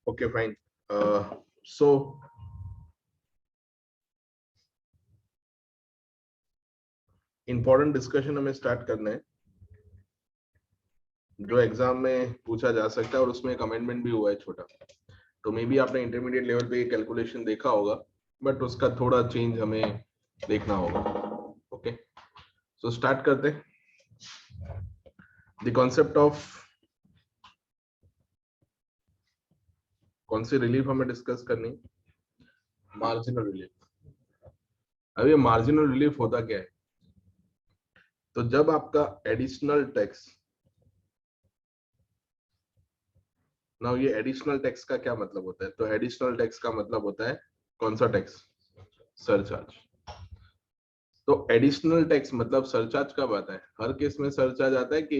Okay, fine. So important discussion हमें start करना है जो एग्जाम में पूछा जा सकता है और उसमें एक अमेंडमेंट भी हुआ है छोटा। तो मे बी आपने इंटरमीडिएट लेवल पे कैलकुलेशन देखा होगा, बट उसका थोड़ा चेंज हमें देखना होगा। ओके, सो स्टार्ट करते हैं। द कॉन्सेप्ट ऑफ कौन सी रिलीफ हमें डिस्कस करनी? Marginal relief. अब ये मार्जिनल रिलीफ होता क्या है? तो जब आपका एडिशनल टैक्स, नाउ ये एडिशनल टैक्स का क्या मतलब होता है? तो एडिशनल टैक्स का मतलब होता है कौन सा टैक्स? सरचार्ज। तो एडिशनल टैक्स मतलब सरचार्ज कब आता है? हर केस में सरचार्ज आता है कि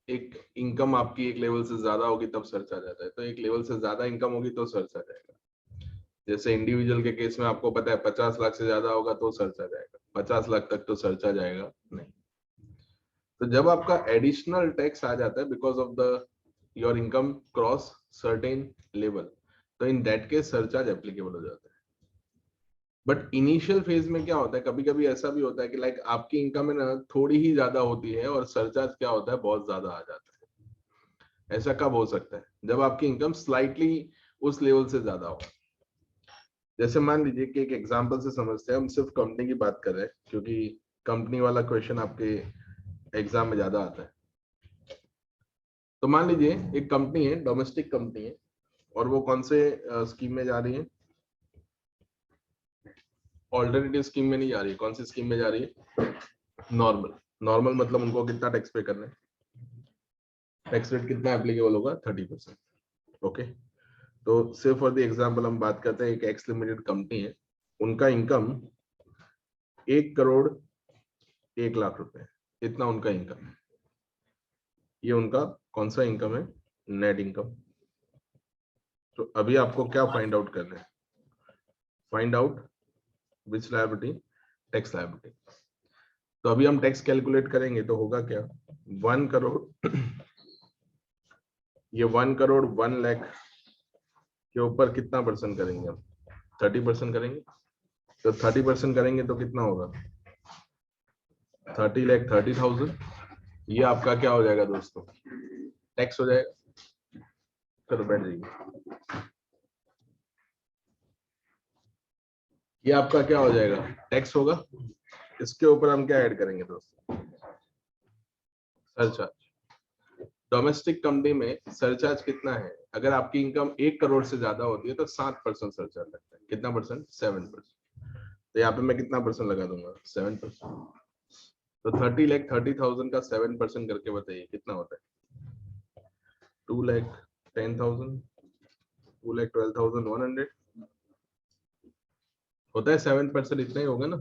एक इनकम आपकी एक लेवल से ज्यादा होगी तब सरचार्ज आता है। तो एक लेवल से ज्यादा इनकम होगी तो सरचार्ज आएगा। जैसे इंडिविजुअल के केस में आपको पता है 50 लाख से ज्यादा होगा तो सरचार्ज आएगा, 50 लाख तक तो सरचार्ज आएगा नहीं। तो जब आपका एडिशनल टैक्स आ जाता है because of the your income cross certain level, तो in that case surcharge applicable हो जाता है। बट इनिशियल फेज में क्या होता है, कभी कभी ऐसा भी होता है कि लाइक आपकी इनकम है ना थोड़ी ही ज्यादा होती है और सरचार्ज क्या होता है बहुत ज्यादा आ जाता है। ऐसा कब हो सकता है? जब आपकी इनकम स्लाइटली उस लेवल से ज्यादा हो। जैसे मान लीजिए कि एक एग्जांपल से समझते हैं, हम सिर्फ कंपनी की बात कर रहे हैं क्योंकि कंपनी वाला क्वेश्चन आपके एग्जाम में ज्यादा आता है। तो मान लीजिए एक कंपनी है, डोमेस्टिक कंपनी है, और वो कौन से स्कीम में जा रही है? ऑल्टरनेटिव स्कीम में नहीं जा रही है। कौन सी स्कीम में जा रही है? नॉर्मल। नॉर्मल मतलब उनको कितना टैक्स पे करना है? टैक्स रेट कितना एप्लीकेबल होगा? 30%। ओके, तो सिर्फ फॉर द एग्जांपल हम बात करते हैं, एक एक्स लिमिटेड कंपनी है, उनका इनकम 1 करोड़ 1 लाख रुपए, इतना उनका इनकम है। ये उनका कौन सा इनकम है? Net income. तो अभी आपको क्या फाइंड आउट करना है? Find out which liability? Tax liability. तो अभी हम टैक्स कैलकुलेट करेंगे तो होगा क्या? 1 करोड़ ये 1 करोड़ 1 लाख के ऊपर कितना परसेंट करेंगे हम? 30% करेंगे। तो 30% करेंगे तो कितना होगा? 30,30,000। ये आपका क्या हो जाएगा दोस्तों? टैक्स हो जाएगा। चलो बैठ जाइए। ये आपका क्या हो जाएगा? टैक्स होगा। इसके ऊपर हम क्या ऐड करेंगे दोस्तों? सरचार्ज। डोमेस्टिक कंपनी में सरचार्ज कितना है? अगर आपकी इनकम 1 करोड़ से ज्यादा होती है तो 7% सरचार्ज लगता है। कितना परसेंट? 7%। तो यहाँ पे मैं कितना परसेंट लगा दूंगा? 7%। तो 30,30,000 का 7% करके बताइए कितना होता है? 2,10,000, 2,12,100 होता है। 7% इतना ही होगा ना?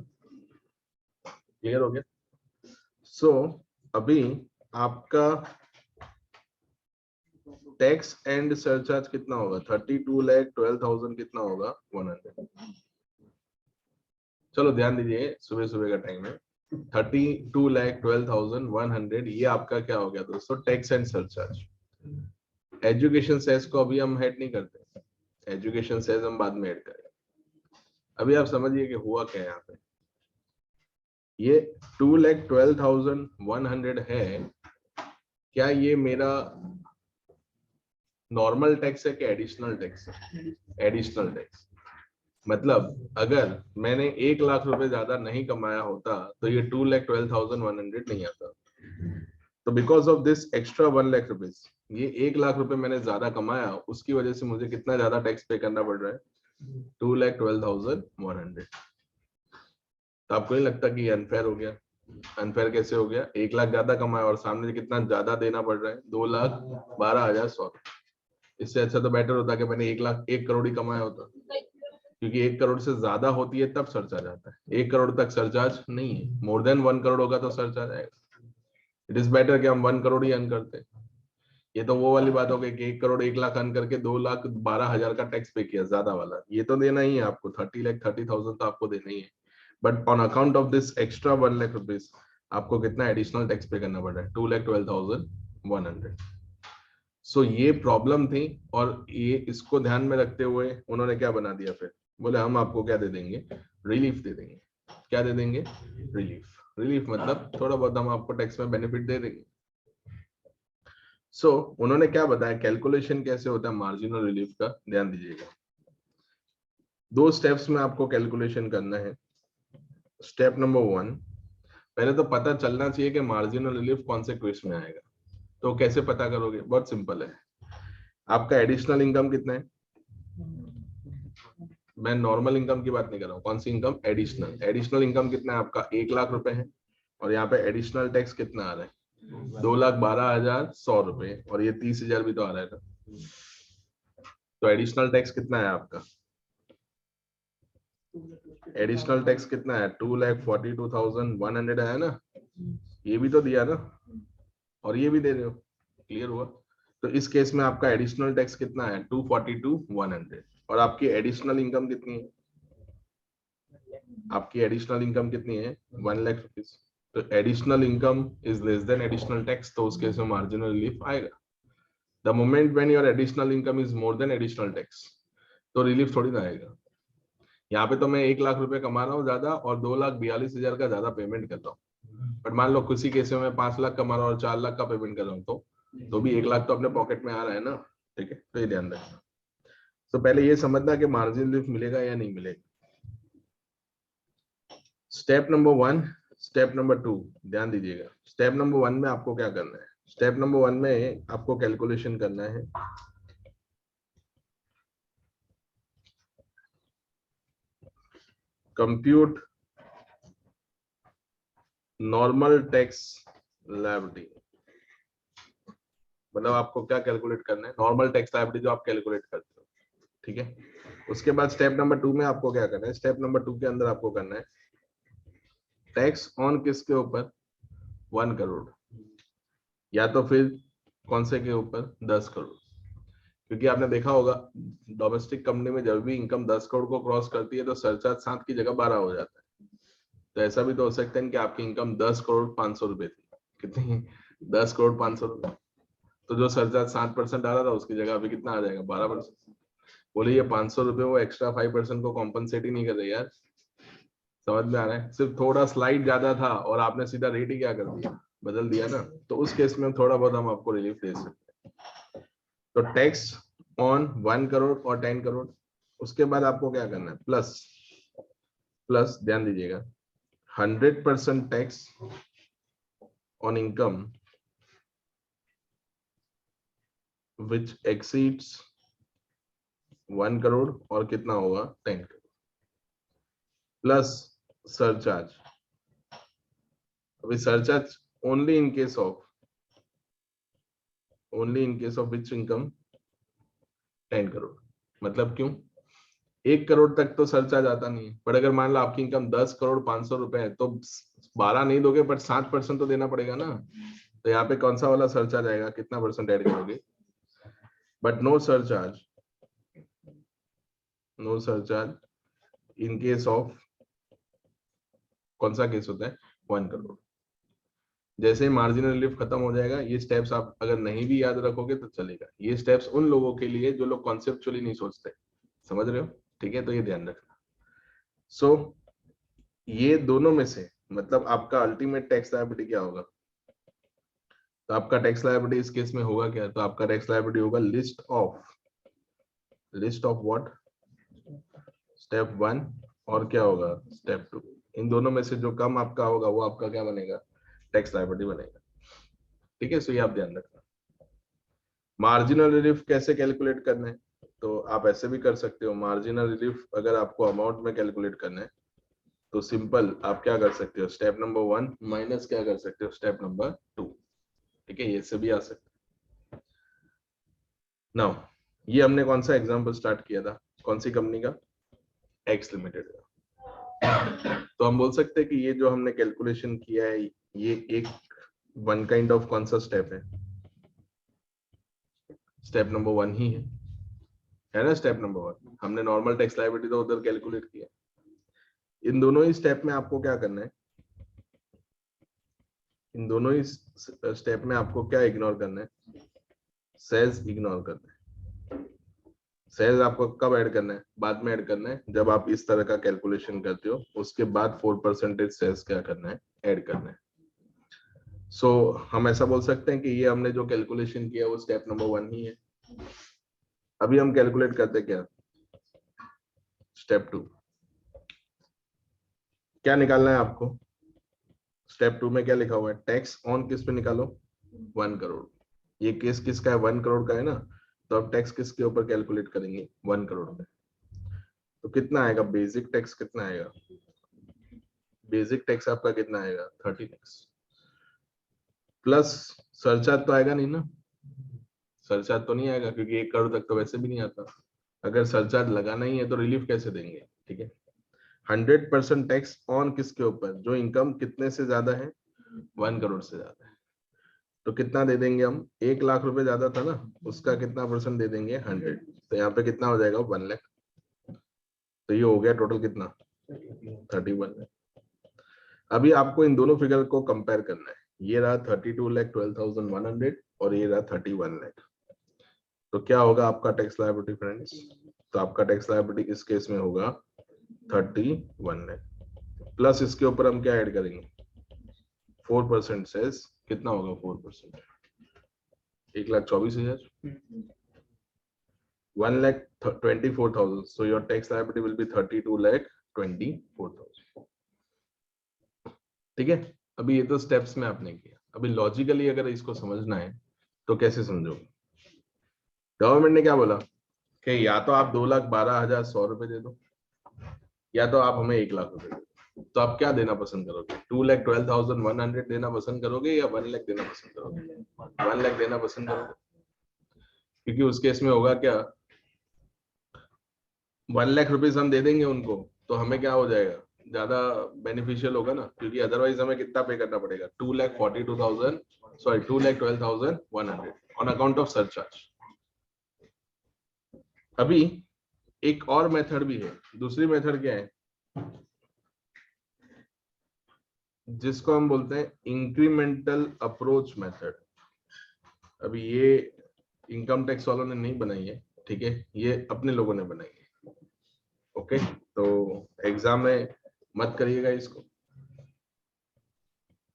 क्लियर हो गया? सो अभी आपका टैक्स एंड सरचार्ज कितना होगा? 32,12,000 कितना होगा? 100। चलो ध्यान दीजिए, सुबह सुबह का टाइम है। 32,12,100 ये आपका क्या हो गया दोस्तों? Tax and surcharge. Education cess को अभी हम ऐड नहीं करते, एजुकेशन सेस हम बाद में ऐड करेंगे। अभी आप समझिए कि हुआ क्या है यहाँ पे। ये 2,12,100 है, क्या ये मेरा नॉर्मल टैक्स है कि एडिशनल टैक्स है? Additional tax. मतलब अगर मैंने 1 लाख रुपए ज्यादा नहीं कमाया होता तो ये 2,12,100 नहीं आता। तो because of this extra 1 lakh rupees, ये 1 लाख रुपए मैंने ज्यादा कमाया, उसकी वजह से मुझे कितना ज्यादा टैक्स पे करना पड़ रहा है? 2,12,100। तो आपको नहीं लगता कि ये अनफेयर हो गया? अनफेयर कैसे हो गया? 1 लाख ज्यादा कमाया और सामने कितना ज्यादा देना पड़ रहा है? 2,12,100। इससे अच्छा तो बेटर होता कि मैंने 1 लाख 1 करोड़ ही कमाया होता, क्योंकि 1 करोड़ से ज्यादा होती है तब सरचार्ज आता है। 1 करोड़ तक सरचार्ज नहीं है, मोर देन 1 करोड़ होगा तो सरचार्ज आएगा। इट इज बेटर कि हम 1 करोड़ ही अर्न करते। ये तो वो वाली बात हो गई कि 1 करोड़ 1 लाख अर्न करके 2,12,000 का टैक्स पे किया ज्यादा वाला, ये तो देना ही है आपको। 30,30,000 तो आपको देना ही है। But on account of this extra 1 lakh rupees आपको कितना एडिशनल टैक्स पे करना पड़ रहा है? 2,12,100। सो ये प्रॉब्लम थी, और ये इसको ध्यान में रखते हुए उन्होंने क्या बना दिया, फिर बोले हम आपको क्या दे देंगे, रिलीफ दे देंगे। क्या दे देंगे, रिलीफ। रिलीफ मतलब थोड़ा बहुत हम आपको टैक्स में बेनिफिट दे देंगे। सो उन्होंने क्या बताया, कैलकुलेशन कैसे होता है मार्जिनल रिलीफ का, ध्यान दीजिएगा। 2 स्टेप्स में आपको कैलकुलेशन करना है। स्टेप नंबर 1, पहले तो पता चलना चाहिए कि मार्जिनल रिलीफ कौन से क्विज में आएगा। तो कैसे पता करोगे, बहुत सिंपल है। आपका एडिशनल इनकम कितना है, मैं नॉर्मल इनकम की बात नहीं कर रहा हूँ, कौन सी इनकम, एडिशनल। एडिशनल इनकम कितना है आपका, 1,00,000 रुपए है, और यहाँ पे एडिशनल टैक्स कितना आ रहा है, 2,12,100 रुपए, और ये 30,000 भी तो आ रहा है ना। तो एडिशनल टैक्स कितना है आपका, एडिशनल टैक्स कितना है, 2,42,100 है ना, ये भी तो दिया ना, और ये भी दे रहे हो, क्लियर हुआ। तो इस केस में आपका एडिशनल टैक्स कितना है, 242,100, और आपकी एडिशनल इनकम कितनी है, आपकी एडिशनल इनकम कितनी है, 1,00,000 रुपीज। तो additional income is less than additional tax, तो उस केस में मार्जिनल रिलीफ आएगा। The moment when your additional income is more than additional tax, तो रिलीफ थोड़ी ना आएगा। यहाँ पे तो मैं 1,00,000 रुपए कमा रहा हूँ ज्यादा, और 2,42,000 का ज्यादा पेमेंट कर रहा हूँ। बट मान लो किसी केस में मैं 5,00,000 कमा रहा हूँ और 4,00,000 का पेमेंट कर रहा हूँ, तो भी 1,00,000 तो अपने पॉकेट में आ रहा है ना। ठीक है, तो ये ध्यान रखना। तो पहले ये समझना कि मार्जिन रिलीफ मिलेगा या नहीं मिलेगा। स्टेप नंबर 1, स्टेप नंबर 2, ध्यान दीजिएगा। स्टेप नंबर 1 में आपको क्या करना है, स्टेप नंबर 1 में आपको कैलकुलेशन करना है कंप्यूट नॉर्मल टैक्स लायबिलिटी। मतलब आपको क्या कैलकुलेट करना है, नॉर्मल टैक्स लायबिलिटी जो आप कैलकुलेट करते हो। ठीक है, उसके बाद स्टेप नंबर 2 में आपको क्या करना है, स्टेप नंबर 2 के अंदर आपको करना है टैक्स ऑन किसके ऊपर, 1 करोड़, या तो फिर कौन से के ऊपर, 10 करोड़। क्योंकि आपने देखा होगा डोमेस्टिक कंपनी में जब भी इनकम 10 करोड़ को क्रॉस करती है तो सरचार्ज 7 की जगह 12 हो जाता है। तो ऐसा भी तो हो सकता है कि आपकी इनकम 10,500,000 थी, कितनी, 10,500,000, तो जो सरचार्ज 7% आ रहा था उसकी जगह अभी कितना आ जाएगा, 12%। बोले ये 500 रुपए वो एक्स्ट्रा 5% को कॉम्पनसेट ही नहीं कर रहे यार, समझ में आ रहा है, सिर्फ थोड़ा स्लाइड ज्यादा था और आपने सीधा रेट ही क्या कर दिया, बदल दिया ना। तो उस केस में थोड़ा बहुत हम आपको रिलीफ दे सकते हैं। तो टैक्स ऑन 1 करोड़ और 10 करोड़, उसके बाद आपको क्या करना है, प्लस प्लस ध्यान दीजिएगा, 100% tax on income which exceeds 1 crore और कितना होगा, 10 करोड़, प्लस सरचार्ज। अभी surcharge only in case of which income 10 crore. मतलब क्यों, 1 करोड़ तक तो सरचार्ज आता नहीं है, पर अगर मान लो आपकी इनकम 10,500,000 है तो 12 नहीं दोगे बट 7% तो देना पड़ेगा ना। तो यहाँ पे कौन सा वाला सरचार्ज आएगा, कितना परसेंट ऐड करोगे, but no surcharge in case of, कौन सा केस होता है, 1 करोड़। जैसे ही मार्जिनल रिलीफ खत्म हो जाएगा, ये स्टेप्स आप अगर नहीं भी याद रखोगे तो चलेगा। ये स्टेप्स उन लोगों के लिए जो लोग कॉन्सेप्चुअली नहीं सोचते, समझ रहे हो, ठीक है, तो ये ध्यान रखना। सो ये दोनों में से मतलब आपका अल्टीमेट टैक्स लायबिलिटी क्या होगा, तो आपका टैक्स लायबिलिटी इस केस में होगा क्या, तो आपका टैक्स लायबिलिटी होगा लिस्ट ऑफ व्हाट, स्टेप 1 और क्या होगा, स्टेप 2। इन दोनों में से जो कम आपका होगा वो आपका क्या बनेगा, टैक्स लायबिलिटी बनेगा। ठीक है, सो ये आप ध्यान रखना। मार्जिनल रिलीफ कैसे कैलकुलेट करना है, तो आप ऐसे भी कर सकते हो। मार्जिनल रिलीफ अगर आपको अमाउंट में कैलकुलेट करना है तो सिंपल आप क्या कर सकते हो, स्टेप नंबर 1 माइनस क्या कर सकते हो, स्टेप नंबर 2। ठीक है, ये से भी आ सकता है। नाउ ये हमने कौन सा एग्जांपल स्टार्ट किया था, कौन सी कंपनी का, एक्स लिमिटेड का। तो हम बोल सकते हैं कि ये जो हमने कैलकुलेशन किया है ये एक वन काइंड ऑफ कौन सा स्टेप है, स्टेप नंबर 1 ही है ना। स्टेप नंबर 1 हमने नॉर्मल टैक्स लायबिलिटी तो उधर कैलकुलेट किया। इन दोनों ही स्टेप में आपको क्या करना है, इन दोनों ही स्टेप में आपको क्या इग्नोर करना है, सेल्स इग्नोर करना है। सेल्स आपको कब ऐड करना है? बाद में ऐड करना है, जब आप इस तरह का कैलकुलेशन करते हो उसके बाद 4% सेल्स क्या करना है, ऐड करना है। सो हम ऐसा बोल सकते हैं कि ये हमने जो कैलकुलेशन किया वो स्टेप नंबर 1 ही है। अभी हम कैलकुलेट करते क्या, स्टेप 2। क्या निकालना है आपको? स्टेप 2 में क्या लिखा हुआ है? टैक्स ऑन किस पे निकालो? 1 करोड़। ये केस किसका है? 1 करोड़ का है ना, तो अब टैक्स किसके ऊपर कैलकुलेट करेंगे? 1 करोड़ में। तो कितना आएगा बेसिक टैक्स? कितना आएगा बेसिक टैक्स? आपका कितना आएगा? 30 टैक्स प्लस सरचार्ज तो आएगा नहीं ना, सरचार्ज तो नहीं आएगा क्योंकि 1 करोड़ तक तो वैसे भी नहीं आता। अगर सरचार्ज लगाना ही है तो रिलीफ कैसे देंगे? ठीक है, 100% टैक्स ऑन किसके ऊपर? जो इनकम कितने से ज्यादा है? 1 करोड़ से ज्यादा है। तो कितना दे देंगे हम? 1 लाख रुपए ज्यादा था ना, उसका कितना परसेंट दे देंगे? 100। तो यहाँ पे कितना हो जाएगा? 1 लाख। तो ये हो गया टोटल कितना? 31 लाख। अभी आपको इन दोनों फिगर को कंपेयर करना है। ये रहा 32,12,100 और ये रहा 31 लाख। तो क्या होगा आपका टैक्स लायबिलिटी फ्रेंड्स? तो आपका टैक्स लायबिलिटी इस केस में होगा 31 लाख प्लस इसके ऊपर हम क्या ऐड करेंगे? 4% सेस कितना होगा? 4% 1,24,000, 1,24,000. So your tax liability will be 32,24,000. ठीक है, अभी ये तो स्टेप्स में आपने किया। अभी लॉजिकली अगर इसको समझना है तो कैसे समझोगे? गवर्नमेंट ने क्या बोला कि या तो आप 2,12,100 रुपए दे दो या तो आप हमें 1 लाख रुपए दे दो। तो आप क्या देना पसंद करोगे? 2,12,100 देना पसंद करोगे या 1 लाख देना पसंद करोगे? 1 लाख देना पसंद करोगे, क्योंकि उस केस में होगा क्या, 1 लाख रुपीज हम दे देंगे उनको तो हमें क्या हो जाएगा? ज्यादा बेनिफिशियल होगा ना, क्योंकि अदरवाइज हमें कितना पे करना पड़ेगा? 2,42,000, sorry 2,12,100 on account of surcharge. अभी एक और मेथड भी है। दूसरी मेथड क्या है? जिसको हम बोलते हैं इंक्रीमेंटल अप्रोच मेथड। अभी ये इनकम टैक्स वालों ने नहीं बनाई है, ठीक है, ये अपने लोगों ने बनाई है। ओके, तो एग्जाम में मत करिएगा इसको।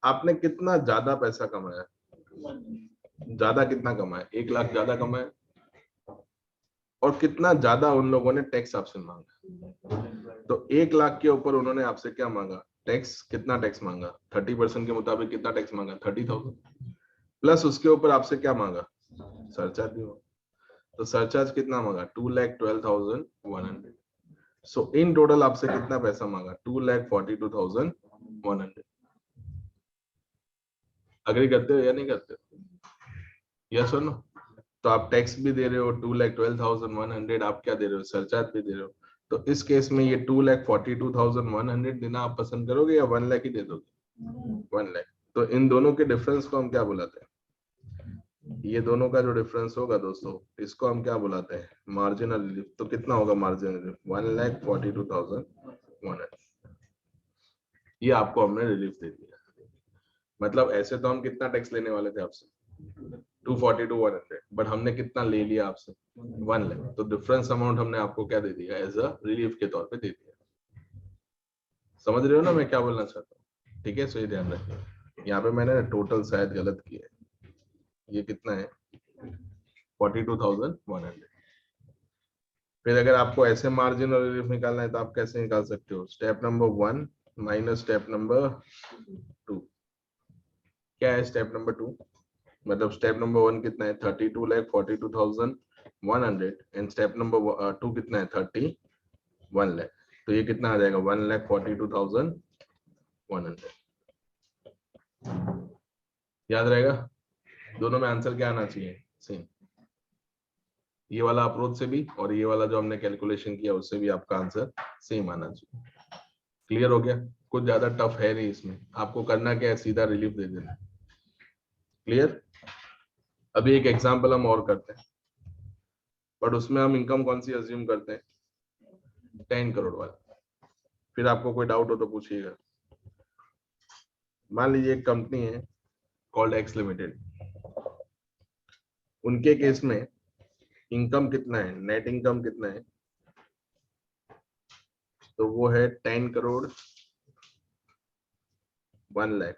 आपने कितना ज्यादा पैसा कमाया? ज्यादा कितना कमाया? 1 लाख ज्यादा कमाया। और कितना ज्यादा उन लोगों ने टैक्स आपसे मांगा? तो 1 लाख के ऊपर उन्होंने आपसे क्या मांगा? टैक्स। कितना टैक्स मांगा? 30% के मुताबिक कितना टैक्स मांगा? 30,000 प्लस उसके ऊपर आपसे क्या मांगा? सरचार्ज भी मांगा। तो सरचार्ज कितना मांगा? 2,12,100। सो इन टोटल आपसे कितना पैसा मांगा? 2,42,100। अग्री करते हो या नहीं करते हो? यस और नो? तो आप टैक्स भी दे रहे हो 2,12,100, आप क्या दे रहे हो? सरचार्ज भी दे रहे हो। तो इस केस में ये 2,42,100 देना आप पसंद करोगे या 1 लाख ही दे दोगे? 1 लाख। तो इन दोनों के डिफरेंस को हम क्या बुलाते हैं? ये दोनों का जो डिफरेंस होगा दोस्तों, इसको हम क्या बुलाते हैं? Marginal relief. तो कितना होगा मार्जिनल रिलीफ? 1,42,100। ये आपको हमने रिलीफ दे दिया। मतलब ऐसे तो हम कितना टैक्स लेने वाले थे आपसे? 242,100, बट हमने कितना ले लिया आपसे? 1 लाख। तो डिफरेंस अमाउंट हमने आपको क्या दे दिया? एज अ रिलीफ के तौर पे दे दिया। समझ रहे हो ना मैं क्या बोलना चाहता हूँ? ठीक है, सो ये ध्यान रखिए। यहाँ पे मैंने टोटल शायद गलत किया है। ये कितना है? 42,100। फिर अगर आपको ऐसे मार्जिन और रिलीफ निकालना है तो आप कैसे निकाल सकते हो? Step number 1 minus step number 2। क्या है स्टेप नंबर 2? मतलब स्टेप नंबर 1 कितना है? 32,42,100 एंड स्टेप नंबर 2 कितना है? 31 लाख। तो ये कितना आ जाएगा? 1,42,100। याद रहेगा? दोनों में आंसर क्या आना चाहिए? सेम। ये वाला अप्रोच से भी और ये वाला जो हमने कैलकुलेशन किया उससे भी आपका आंसर सेम आना चाहिए। क्लियर हो गया? कुछ ज्यादा टफ है नहीं इसमें, आपको करना क्या है? सीधा रिलीफ दे देना। क्लियर? अभी एक एग्जांपल हम और करते हैं, बट उसमें हम इनकम कौन सी अज्यूम करते हैं? 10 करोड़ वाला। फिर आपको कोई डाउट हो तो पूछिएगा। मान लीजिए एक कंपनी है कॉल्ड एक्स लिमिटेड। उनके केस में इनकम कितना है, नेट इनकम कितना है, तो वो है 10 करोड़ 1 लाख।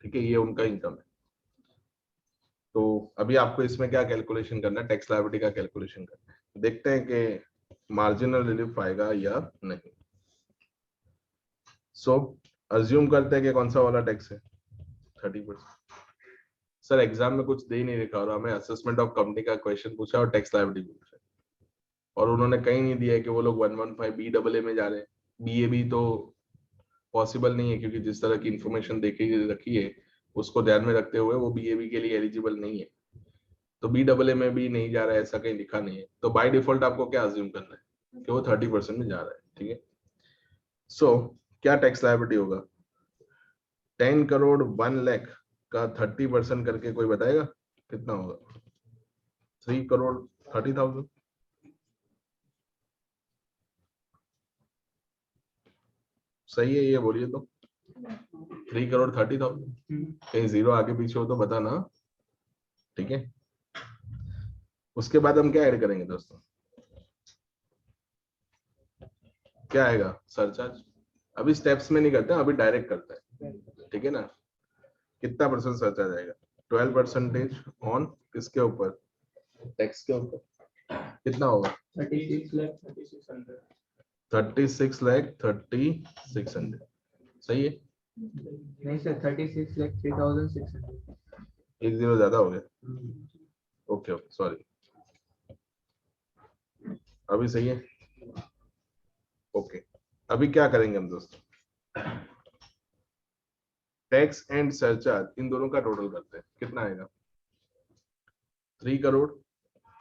ठीक है, ये उनका इनकम है। तो अभी आपको इसमें क्या कैलकुलेशन करना है, टैक्स लायबिलिटी का कैलकुलेशन करना है। देखते हैं कि मार्जिनल रिलीफ आएगा या नहीं। सो अज्यूम करते हैं कि कौन सा वाला टैक्स है, 30%। सर एग्जाम में कुछ दे ही नहीं लिखा और हमें असेसमेंट ऑफ कंपनी का क्वेश्चन पूछा और टैक्स लायबिलिटी पूछा, और उन्होंने कहीं नहीं दिया है कि वो लोग 115 BAA में जा रहे हैं। BAB तो पॉसिबल नहीं है, क्योंकि जिस तरह की इंफॉर्मेशन देखी रखी है उसको ध्यान में रखते हुए वो BAB के लिए एलिजिबल नहीं है। तो BAA में भी नहीं जा रहा है, ऐसा कहीं लिखा नहीं है। तो बाय डिफॉल्ट आपको क्या अज्यूम करना है कि वो 30% में जा रहा है। ठीक है, सो क्या टैक्स लायबिलिटी होगा, 10 करोड़ 1 लाख का 30% करके कोई बताएगा कितना होगा? 3 करोड़ 30,000। सही है, ये बोलिए तो 3 करोड़ 30,000। कहीं जीरो आगे पीछे हो तो बताना। ठीक है, उसके बाद हम क्या ऐड करेंगे दोस्तों, क्या आएगा, सरचार्ज। अभी स्टेप्स में नहीं करते, अभी डायरेक्ट करते हैं। ठीक है ना, कितना परसेंट सरचार्ज आएगा, 12% ऑन किसके ऊपर, टैक्स के ऊपर। कितना होगा, 36,36,36,00,000। सही है, नहीं सर 36,03,600। एक जीरो ज्यादा हो गया। ओके ओके सॉरी, अभी सही है। ओके, अभी क्या करेंगे हम दोस्तों, टैक्स एंड सरचार्ज इन दोनों का टोटल करते हैं, कितना आएगा, 3 करोड़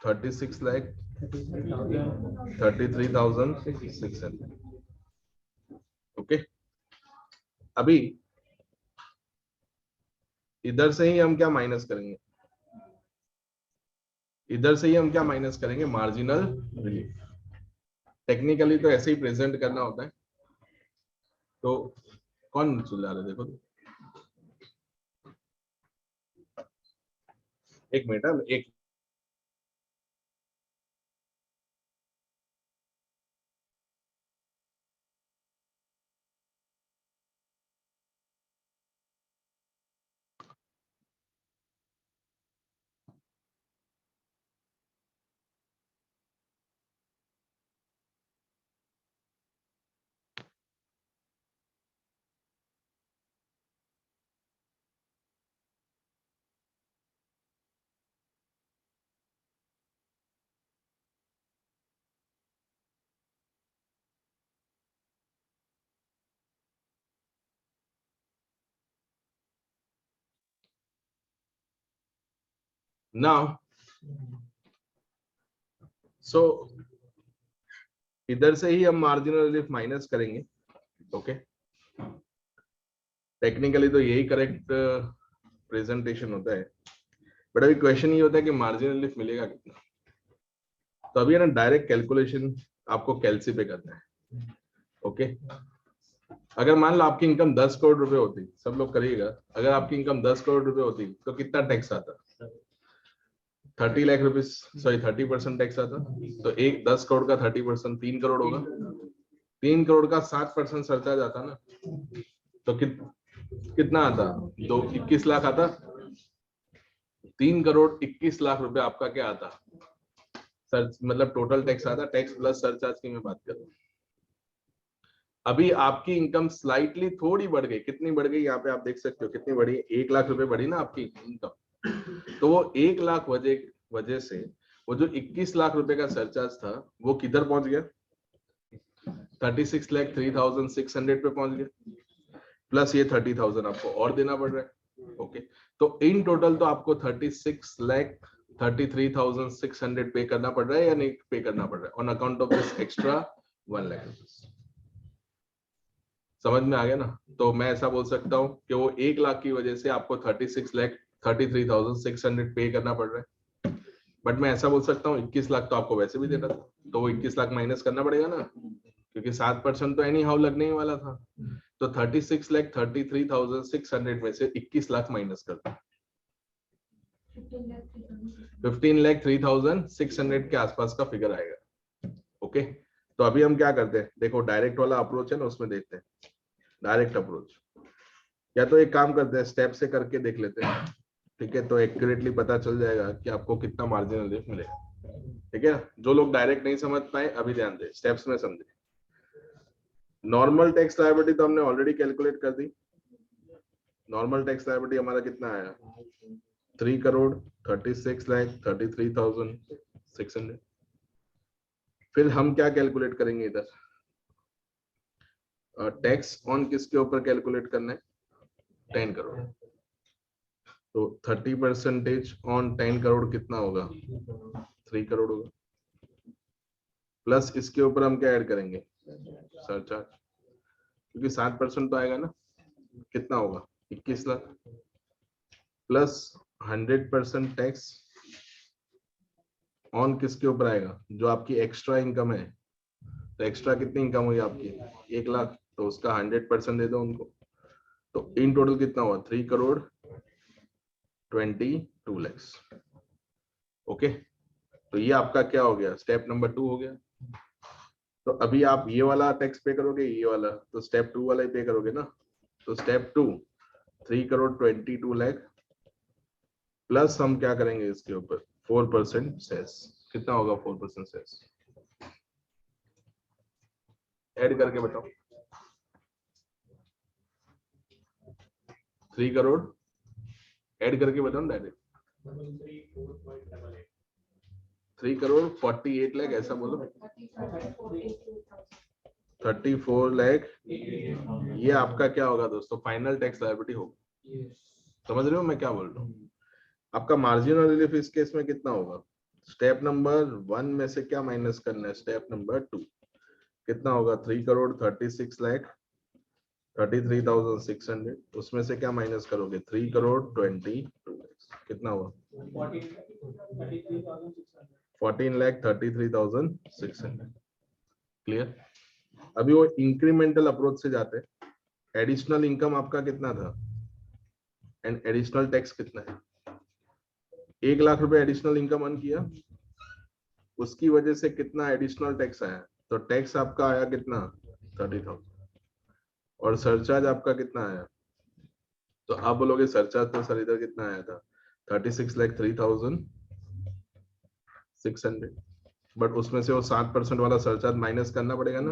36,33,600। ओके, अभी इधर से ही हम क्या माइनस करेंगे, इधर से ही हम क्या माइनस करेंगे, मार्जिनल रिलीफ। टेक्निकली तो ऐसे ही प्रेजेंट करना होता है। तो कौन सुलझा रहे, देखो तो। एक मिनट, एक नाउ सो इधर से ही हम मार्जिनल रिलीफ माइनस करेंगे। ओके, टेक्निकली तो यही करेक्ट प्रेजेंटेशन होता है, बट अभी क्वेश्चन ये होता है कि मार्जिनल रिलीफ मिलेगा कितना। तो अभी है ना, डायरेक्ट कैलकुलेशन आपको कैलसी पे करना है। ओके, अगर मान लो आपकी इनकम 10 करोड़ रुपए होती, सब लोग करिएगा, अगर आपकी इनकम 10 करोड़ रुपए होती तो कितना टैक्स आता, 30 लाख रुपीज, सॉरी 30% टैक्स आता। तो एक 10 करोड़ का 30% 3 करोड़ होगा, 3 करोड़ का 7% सरचार्ज आता ना, तो कितना आता, तो 21 लाख आता। 3 करोड़ 21 लाख रुपए आपका क्या आता, सर मतलब टोटल टैक्स आता, टैक्स प्लस सरचार्ज की मैं बात कर रहा हूँ। अभी आपकी इनकम स्लाइटली थोड़ी बढ़ गई, कितनी बढ़ गई यहाँ पे आप देख सकते हो, कितनी बढ़ी, 1 लाख रुपए बढ़ी ना आपकी इनकम। तो वो 1 लाख वजह से वो जो 21 लाख रुपए का सरचार्ज था वो किधर पहुंच गया, 36,03,600 पे पहुंच गया, प्लस ये 30,000 आपको और देना पड़ रहा है। ओके, तो इन टोटल तो आपको 36,33,600 पे करना पड़ रहा है या नहीं पे करना पड़ रहा है, on account of this extra 1 lakh rupees. समझ में आ गया ना। तो मैं ऐसा बोल सकता हूँ कि वो 1 लाख की वजह से आपको 36,33,600 पे करना पड़ रहा है, बट मैं ऐसा बोल सकता हूँ 21 लाख तो आपको वैसे भी देना था, तो वो 21 लाख माइनस करना पड़ेगा ना, क्योंकि 7% तो एनी हाउ लगने ही वाला था। तो 36,33,600 में से 21 लाख माइनस कर दो। 15,03,600 के आसपास का फिगर आएगा। ओके, तो अभी हम क्या करते हैं, देखो डायरेक्ट वाला अप्रोच है ना, उसमें देखते हैं डायरेक्ट अप्रोच, या तो एक काम करते हैं स्टेप से करके देख लेते हैं, ठीक है, तो एक्यूरेटली पता चल जाएगा कि आपको कितना मार्जिनल रिलीफ मिलेगा। ठीक है, जो लोग डायरेक्ट नहीं समझ पाए अभी ध्यान दें, स्टेप्स में समझे। नॉर्मल टैक्स लायबिलिटी तो हमने ऑलरेडी कैलकुलेट कर दी। नॉर्मल टैक्स लायबिलिटी हमारा कितना आया, 3,36,33,600। फिर हम क्या कैलकुलेट करेंगे इधर, टैक्स ऑन किसके ऊपर कैलकुलेट करना है, 10 करोड़। तो 30% ऑन 10 करोड़ कितना होगा, 3 करोड़ होगा। प्लस इसके ऊपर हम क्या ऐड करेंगे, सरचार्ज, क्योंकि 7% तो आएगा ना, कितना होगा 21 लाख। प्लस 100% टैक्स ऑन किसके ऊपर आएगा, जो आपकी एक्स्ट्रा इनकम है। तो एक्स्ट्रा कितनी इनकम हुई आपकी, 1 लाख, तो उसका 100% दे दो उनको। तो इन टोटल कितना हुआ, 3,22 lakhs। ओके, तो ये आपका क्या हो गया, स्टेप नंबर 2 हो गया। तो अभी आप ये वाला टैक्स पे करोगे, ये वाला, तो स्टेप 2 वाला ही पे करोगे ना। तो स्टेप 2 3,22 लाख प्लस हम क्या करेंगे इसके ऊपर 4% सेस। कितना होगा 4% सेस, ऐड करके बताओ। 3 करोड़ ऐड करके बताओ ना डायरेक्ट। 3 करोड़ 48 लाख, ऐसा बोलो। 34 लाख, ये आपका क्या होगा दोस्तों, फाइनल टैक्स लायबिलिटी होगा। समझ रहे हो मैं क्या बोल रहा हूँ। आपका मार्जिनल रिलीफ इस केस में कितना होगा, स्टेप नंबर 1 में से क्या माइनस करना है, स्टेप नंबर 2 कितना होगा, 3 करोड़ 36 लाख 33,600, उसमें से क्या माइनस करोगे, 3 करोड़ 22 लाख, कितना हुआ 14,33,600। क्लियर। अभी वो इंक्रीमेंटल अप्रोच से जाते हैं। एडिशनल इनकम आपका कितना था एंड एडिशनल टैक्स कितना है, 1 लाख रुपए एडिशनल इनकम अर्न किया, उसकी वजह से कितना एडिशनल टैक्स आया, तो टैक्स आपका आया कितना 30,000, और सरचार्ज आपका कितना आया, तो आप बोलोगे सरचार्ज तो सर इधर कितना आया था 36,03,600, बट उसमें से वो 7% वाला सरचार्ज माइनस करना पड़ेगा ना,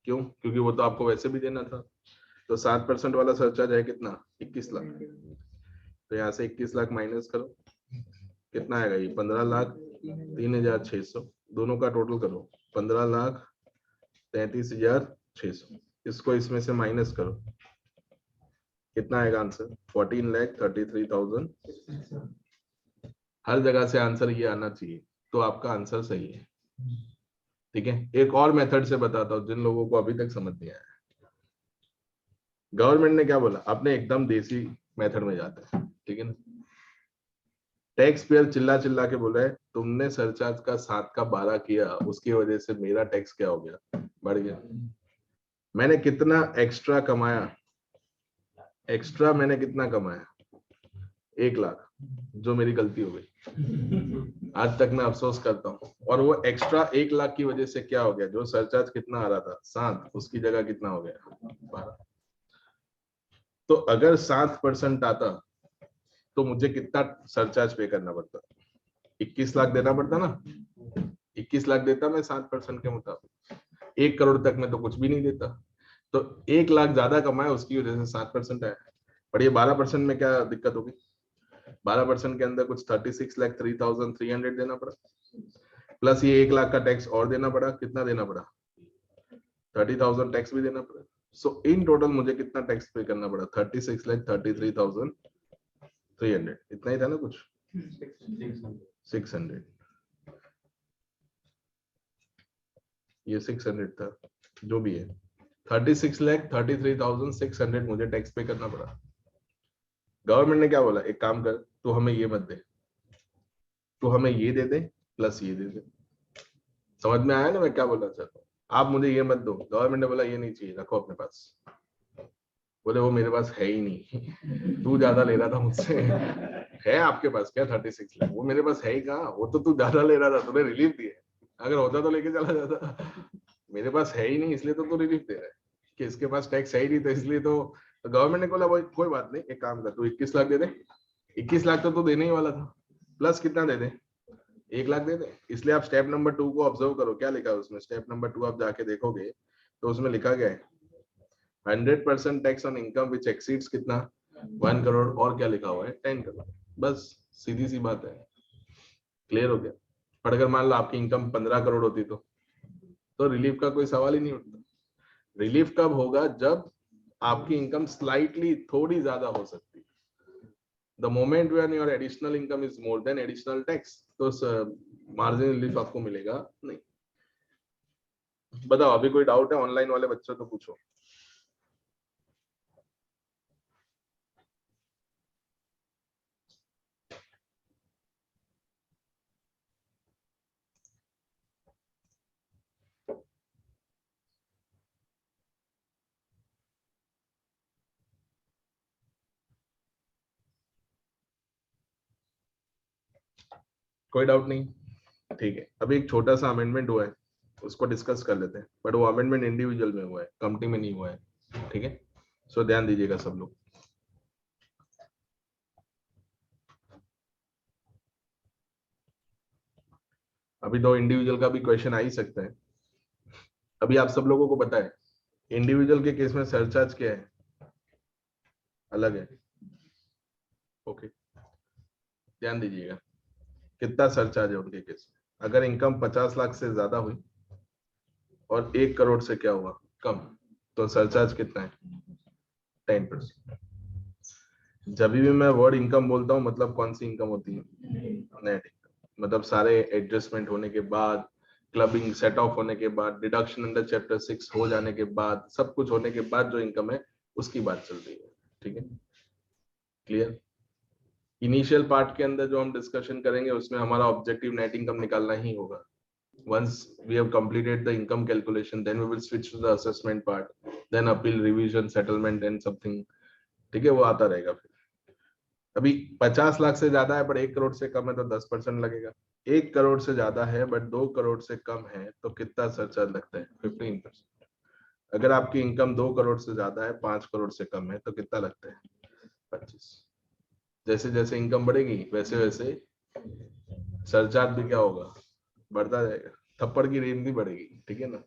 क्यों, क्योंकि वो तो आपको वैसे भी देना था। तो 7% वाला सरचार्ज है कितना 21 लाख, तो यहाँ से 21 लाख माइनस करो, कितना आएगा ये 15,03,600, दोनों का टोटल करो 15,33,600, इसको इसमें से माइनस करो, कितना आएगा आंसर 14,33,000। हर जगह से आंसर ये आना चाहिए, तो आपका आंसर सही है। ठीक है, एक और मेथड से बताता हूँ जिन लोगों को अभी तक समझ नहीं आया। गवर्नमेंट ने क्या बोला, आपने एकदम देसी मेथड में जाता है, ठीक है ना। टैक्स पेयर चिल्ला चिल्ला के बोला है तुमने सरचार्ज का 7 का 12 किया, उसकी वजह से मेरा टैक्स क्या हो गया, बढ़ गया। मैंने कितना एक्स्ट्रा कमाया, एक्स्ट्रा मैंने कितना कमाया 1 लाख, जो मेरी गलती हो गई, आज तक मैं अफसोस करता हूँ। और वो एक्स्ट्रा 1 लाख की वजह से क्या हो गया, जो सरचार्ज कितना आ रहा था 7, उसकी जगह कितना हो गया 12। तो अगर 7% आता तो मुझे कितना सरचार्ज पे करना पड़ता, 21 लाख देना पड़ता ना, 21 लाख देता मैं 7% के मुताबिक, 1 करोड़ तक मैं तो कुछ भी नहीं देता। तो 1 लाख ज्यादा कमाया, उसकी वजह से 7% आया। पर ये 12% में क्या दिक्कत होगी, 12% के अंदर कुछ 36,03,300 देना पड़ा, प्लस ये 1 लाख का टैक्स और देना पड़ा, कितना देना पड़ा 30,000 टैक्स भी देना पड़ा। सो इन टोटल मुझे कितना टैक्स पे करना पड़ा 36,33,300, इतना ही था ना कुछ 600, ये 600 था, जो भी है 36,33,600 मुझे टैक्स पे करना पड़ा। गवर्नमेंट ने क्या बोला, एक काम कर, तू हमें ये मत दे, तू हमें ये दे दे प्लस ये दे दे। समझ में आया ना मैं क्या बोलना चाहता हूँ, आप मुझे ये मत दो। गवर्नमेंट ने बोला ये नहीं चाहिए, रखो अपने पास। बोले वो मेरे पास है ही नहीं, तू ज्यादा ले रहा था मुझसे, है आपके पास क्या 36 लाख? वो मेरे पास है ही कहाँ, वो तो तू ज्यादा ले रहा था, तूने रिलीफ दिए, अगर होता तो लेके चला जाता। मेरे पास है ही नहीं, इसलिए तो तू रिलीफ दे रहा है कि इसके पास टैक्स है ही नहीं, तो इसलिए तो गवर्नमेंट ने बोला भाई कोई बात नहीं, एक काम कर, तू 21 लाख दे दे। 21 लाख तो तू देने ही वाला था, प्लस कितना दे दे, 1 लाख दे दे। इसलिए आप स्टेप नंबर 2 को ऑब्जर्व करो, क्या लिखा है उसमें, स्टेप नंबर 2 आप जाके देखोगे तो उसमें लिखा गया है 100% tax on income which exceeds कितना 1 करोड़, और क्या लिखा हुआ है 10 करोड़। बस सीधी सी बात है, क्लियर हो गया। पर अगर मान लो आपकी इनकम 15 करोड़ होती तो रिलीफ का कोई सवाल ही नहीं उठता। रिलीफ कब होगा, जब आपकी इनकम स्लाइटली थोड़ी ज्यादा हो सकती है। The moment when your additional income is more than additional tax, तो मार्जिन रिलीफ आपको मिलेगा नहीं। बताओ अभी कोई डाउट है? ऑनलाइन वाले बच्चों तो पूछो। कोई डाउट नहीं? ठीक है, अभी एक छोटा सा अमेंडमेंट हुआ है, उसको डिस्कस कर लेते हैं, बट वो अमेंडमेंट इंडिविजुअल में हुआ है, कंपनी में नहीं हुआ है। ठीक है, सो ध्यान दीजिएगा सब लोग। अभी तो इंडिविजुअल का भी क्वेश्चन आ ही सकता है। अभी आप सब लोगों को पता है इंडिविजुअल के केस में सरचार्ज क्या है, अलग है। ओके, ध्यान दीजिएगा कितना सरचार्ज है उनके केस में। अगर इनकम 50 लाख से ज्यादा हुई और 1 करोड़ से क्या हुआ कम, तो सरचार्ज कितना है 10%। जब भी मैं वर्ड इनकम बोलता हूँ मतलब कौन सी इनकम होती है, नेट इनकम। मतलब सारे एडजस्टमेंट होने के बाद, क्लबिंग सेट ऑफ होने के बाद, डिडक्शन अंडर चैप्टर 6 हो जाने के बाद, सब कुछ होने के बाद जो इनकम है उसकी बात चल रही है। ठीक है, क्लियर। इनिशियल पार्ट के अंदर जो हम डिस्कशन करेंगे उसमें हमारा ऑब्जेक्टिव नेट इनकम निकालना ही होगा। once we have completed the income calculation, then we will switch to the assessment part, then appeal, revision, settlement and something। ठीक है, वो आता रहेगा। फिर अभी 50 लाख से ज्यादा है पर 1 करोड़ से कम है तो 10% लगेगा। 1 करोड़ से ज्यादा है बट 2 करोड़ से कम है तो कितना सरचार्ज लगता है 15%। अगर आपकी इनकम 2 करोड़ से ज्यादा है, 5 करोड़ से कम है तो कितना लगता है 25। जैसे जैसे इनकम बढ़ेगी वैसे वैसे सरचार्ज भी क्या होगा, बढ़ता जाएगा। थप्पड़ की रेंज भी बढ़ेगी। ठीक है ना,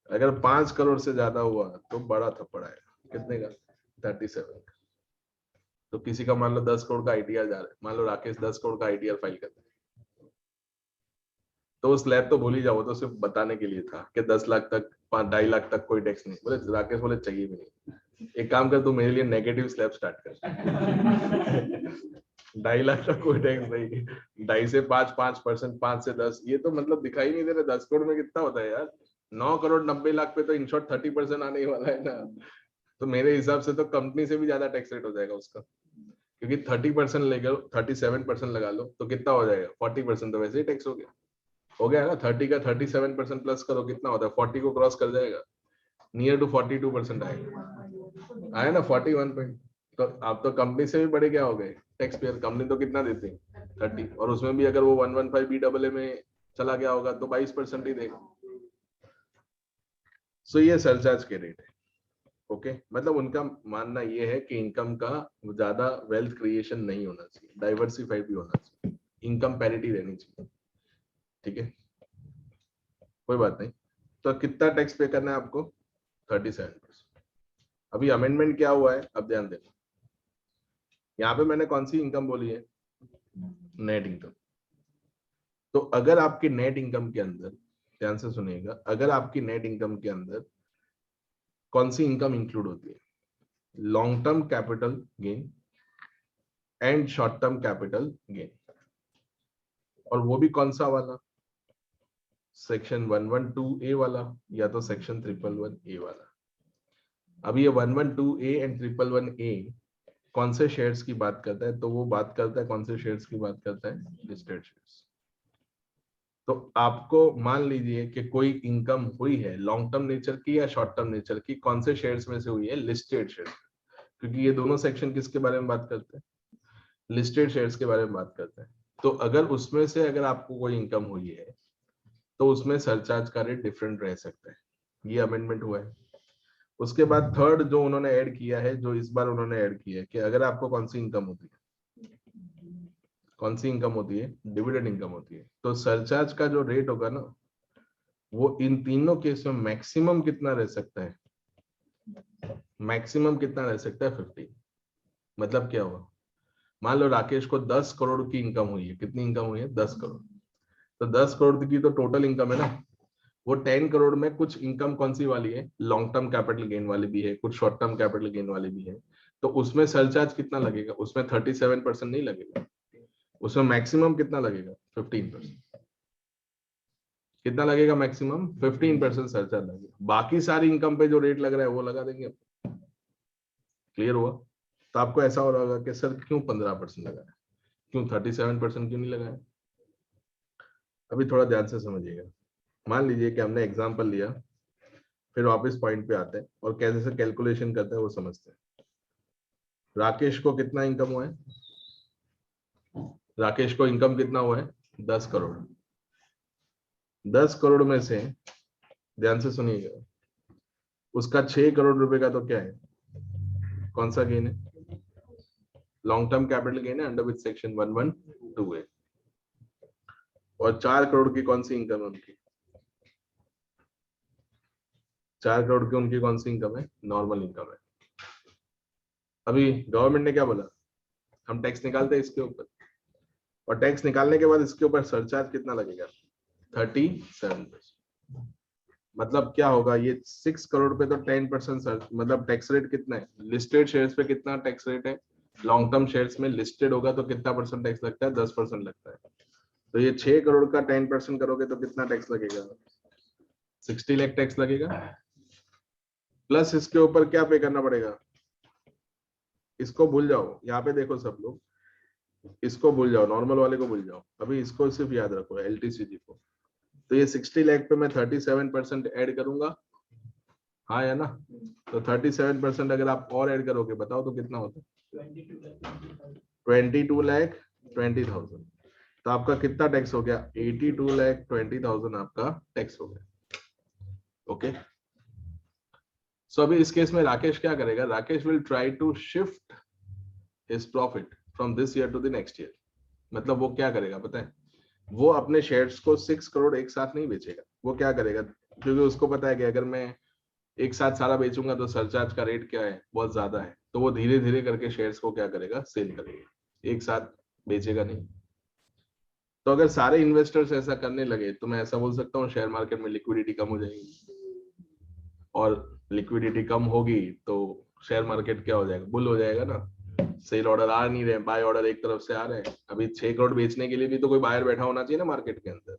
अगर 5 करोड़ से ज्यादा हुआ तो बड़ा थप्पड़ आएगा, कितने का 37 का। तो किसी का मान लो 10 करोड़ का आईटीआर जा रहा है, मान लो राकेश 10 करोड़ का आईटीआर फाइल करता है, तो उस स्लैब तो भूल ही जाओ, तो सिर्फ बताने के लिए था कि 10 लाख तक 2.5 लाख तक कोई टैक्स नहीं। बोले राकेश बोले चाहिए भी नहीं, एक काम कर तू मेरे लिए नेगेटिव स्लैब स्टार्ट कर। 2.5 लाख तक कोई टैक्स नहीं, 2.5 से 5, 5%, 5 से 10, ये तो मतलब दिखाई नहीं दे रहा। 10 करोड़ में कितना होता है यार, 9 करोड़ 90 लाख पे तो इन शॉर्ट 30% आने ही वाला है ना। तो मेरे हिसाब से तो कंपनी से भी ज्यादा टैक्स रेट हो जाएगा उसका, क्योंकि 30% लेकर 37% लगा लो तो कितना हो जाएगा 40%, तो वैसे ही टैक्स हो गया ना। 30 का 37% प्लस करो कितना होता है, 40 को क्रॉस कर जाएगा, नियर टू 42% आएगा, आया ना 41 पॉइंट। तो आप तो कंपनी से भी बड़े क्या हो गए टैक्स पेयर। कंपनी तो कितना देती है 30, और उसमें भी अगर वो 115 BAA में चला गया होगा तो 22% ही देगा। सो ये सरचार्ज के रेट है। ओके, मतलब उनका मानना ये है कि इनकम का ज्यादा वेल्थ क्रिएशन नहीं होना चाहिए, डाइवर्सिफाइड भी होना चाहिए, इनकम पैरिटी रहनी चाहिए। ठीक है, कोई बात नहीं। तो कितना टैक्स पे करना है आपको 37%। अभी अमेंडमेंट क्या हुआ है, अब ध्यान देना। यहाँ पे मैंने कौन सी इनकम बोली है, नेट इनकम। तो अगर आपकी नेट इनकम के अंदर, ध्यान से सुनिएगा, अगर आपकी नेट इनकम के अंदर कौन सी इनकम इंक्लूड होती है, long term capital gain and short term capital gain, और वो भी कौन सा वाला, सेक्शन 112A वाला या तो सेक्शन 111A वाला। अभी ये 112A एंड 111A कौन से शेयर्स की बात करता है, तो वो बात करता है कौन से शेयर्स की बात करता है, लिस्टेड शेयर्स। तो आपको मान लीजिए कि कोई इनकम हुई है लॉन्ग टर्म नेचर की या शॉर्ट टर्म नेचर की, कौन से शेयर्स में से हुई है, लिस्टेड शेयर। क्योंकि ये दोनों सेक्शन किसके बारे में बात करते हैं, लिस्टेड शेयर्स के बारे में बात करते हैं। तो अगर उसमें से अगर आपको कोई इनकम हुई है तो उसमें सरचार्ज का रेट डिफरेंट रह सकता है। ये अमेंडमेंट हुआ है। उसके बाद थर्ड जो उन्होंने ऐड किया है, जो इस बार उन्होंने ऐड किया है कि अगर आपको कौन सी इनकम होती है, कौन सी इनकम होती है, डिविडेंड इनकम होती है, तो सरचार्ज का जो रेट होगा ना वो इन तीनों केस में मैक्सिमम कितना रह सकता है, मैक्सिमम कितना रह सकता है 50। मतलब क्या हुआ, मान लो राकेश को 10 करोड़ की इनकम हुई है। कितनी इनकम हुई है, 10 करोड़। तो 10 करोड़ की तो टोटल इनकम है ना, वो 10 करोड़ में कुछ इनकम कौन सी वाली है, लॉन्ग टर्म कैपिटल गेन वाली भी है, कुछ शॉर्ट टर्म कैपिटल गेन वाली भी है। तो उसमें सरचार्ज कितना लगेगा, उसमें 37% नहीं लगेगा, उसमें मैक्सिमम कितना लगेगा, 15%। कितना लगेगा, मैक्सिमम 15% सरचार्ज लगेगा। बाकी सारी इनकम पे जो रेट लग रहा है वो लगा देंगे। क्लियर हुआ। तो आपको ऐसा हो रहा होगा कि सर क्यों 15% लगाया, क्यों 37% क्यों नहीं लगाया। अभी थोड़ा ध्यान से समझिएगा। मान लीजिए कि हमने एग्जाम्पल लिया, फिर वापस पॉइंट पे आते हैं और कैसे से कैलकुलेशन करते हैं वो समझते हैं। राकेश को कितना इनकम हुआ है, राकेश को इनकम कितना हुआ है, 10 करोड़। 10 करोड़ में से ध्यान से सुनिएगा, उसका 6 करोड़ रुपए का तो क्या है, कौन सा गेन है, लॉन्ग टर्म कैपिटल गेन है अंडर विच सेक्शन 112A। और 4 करोड़ की कौन सी इनकम है उनकी, 4 करोड़ की उनकी कौन सी इनकम है, नॉर्मल इनकम है। अभी गवर्नमेंट ने क्या बोला, हम टैक्स निकालते हैं इसके ऊपर, और टैक्स निकालने के बाद इसके ऊपर सरचार्ज कितना लगेगा, 37%। मतलब क्या होगा, ये 6 करोड़ पे तो 10% मतलब टैक्स रेट कितना है, लिस्टेड शेयर्स पे कितना टैक्स रेट है, लॉन्ग टर्म शेयर्स में लिस्टेड होगा तो कितना परसेंट टैक्स लगता है, 10% लगता है। तो ये 6 करोड़ का 10% करोगे तो कितना टैक्स लगेगा, 60 लाख टैक्स लगेगा। प्लस इसके ऊपर क्या पे करना पड़ेगा, इसको भूल जाओ, यहाँ पे देखो सब लोग, इसको भूल जाओ, नॉर्मल वाले को भूल जाओ, अभी इसको सिर्फ याद रखो, LTCG को। तो ये 60 लाख पे मैं 37% ऐड करूंगा, हाँ या ना। तो 37% अगर आप और ऐड करोगे बताओ तो कितना होता है, 22,20,000। तो आपका कितना टैक्स हो गया, 82,20,000 आपका टैक्स हो गया। ओके। सो अभी इस केस में राकेश क्या करेगा, Rakesh will try to shift his profit from this year to the next year. मतलब वो क्या करेगा पता है, वो अपने शेयर्स को 6 करोड़ एक साथ नहीं बेचेगा। वो क्या करेगा, क्योंकि उसको पता है कि अगर मैं एक साथ सारा बेचूंगा तो सरचार्ज का रेट क्या है, बहुत ज्यादा है। तो वो धीरे धीरे करके शेयर्स को क्या करेगा, सेल करेगा, एक साथ बेचेगा नहीं। तो अगर सारे इन्वेस्टर्स ऐसा करने लगे तो मैं ऐसा बोल सकता हूँ शेयर मार्केट में लिक्विडिटी कम हो जाएगी, और लिक्विडिटी कम होगी तो शेयर मार्केट क्या हो जाएगा, बुल हो जाएगा ना। सेल ऑर्डर आ नहीं रहे, बाय ऑर्डर एक तरफ से आ रहे हैं। अभी 6 करोड़ बेचने के लिए भी तो कोई बायर बैठा होना चाहिए ना मार्केट के अंदर।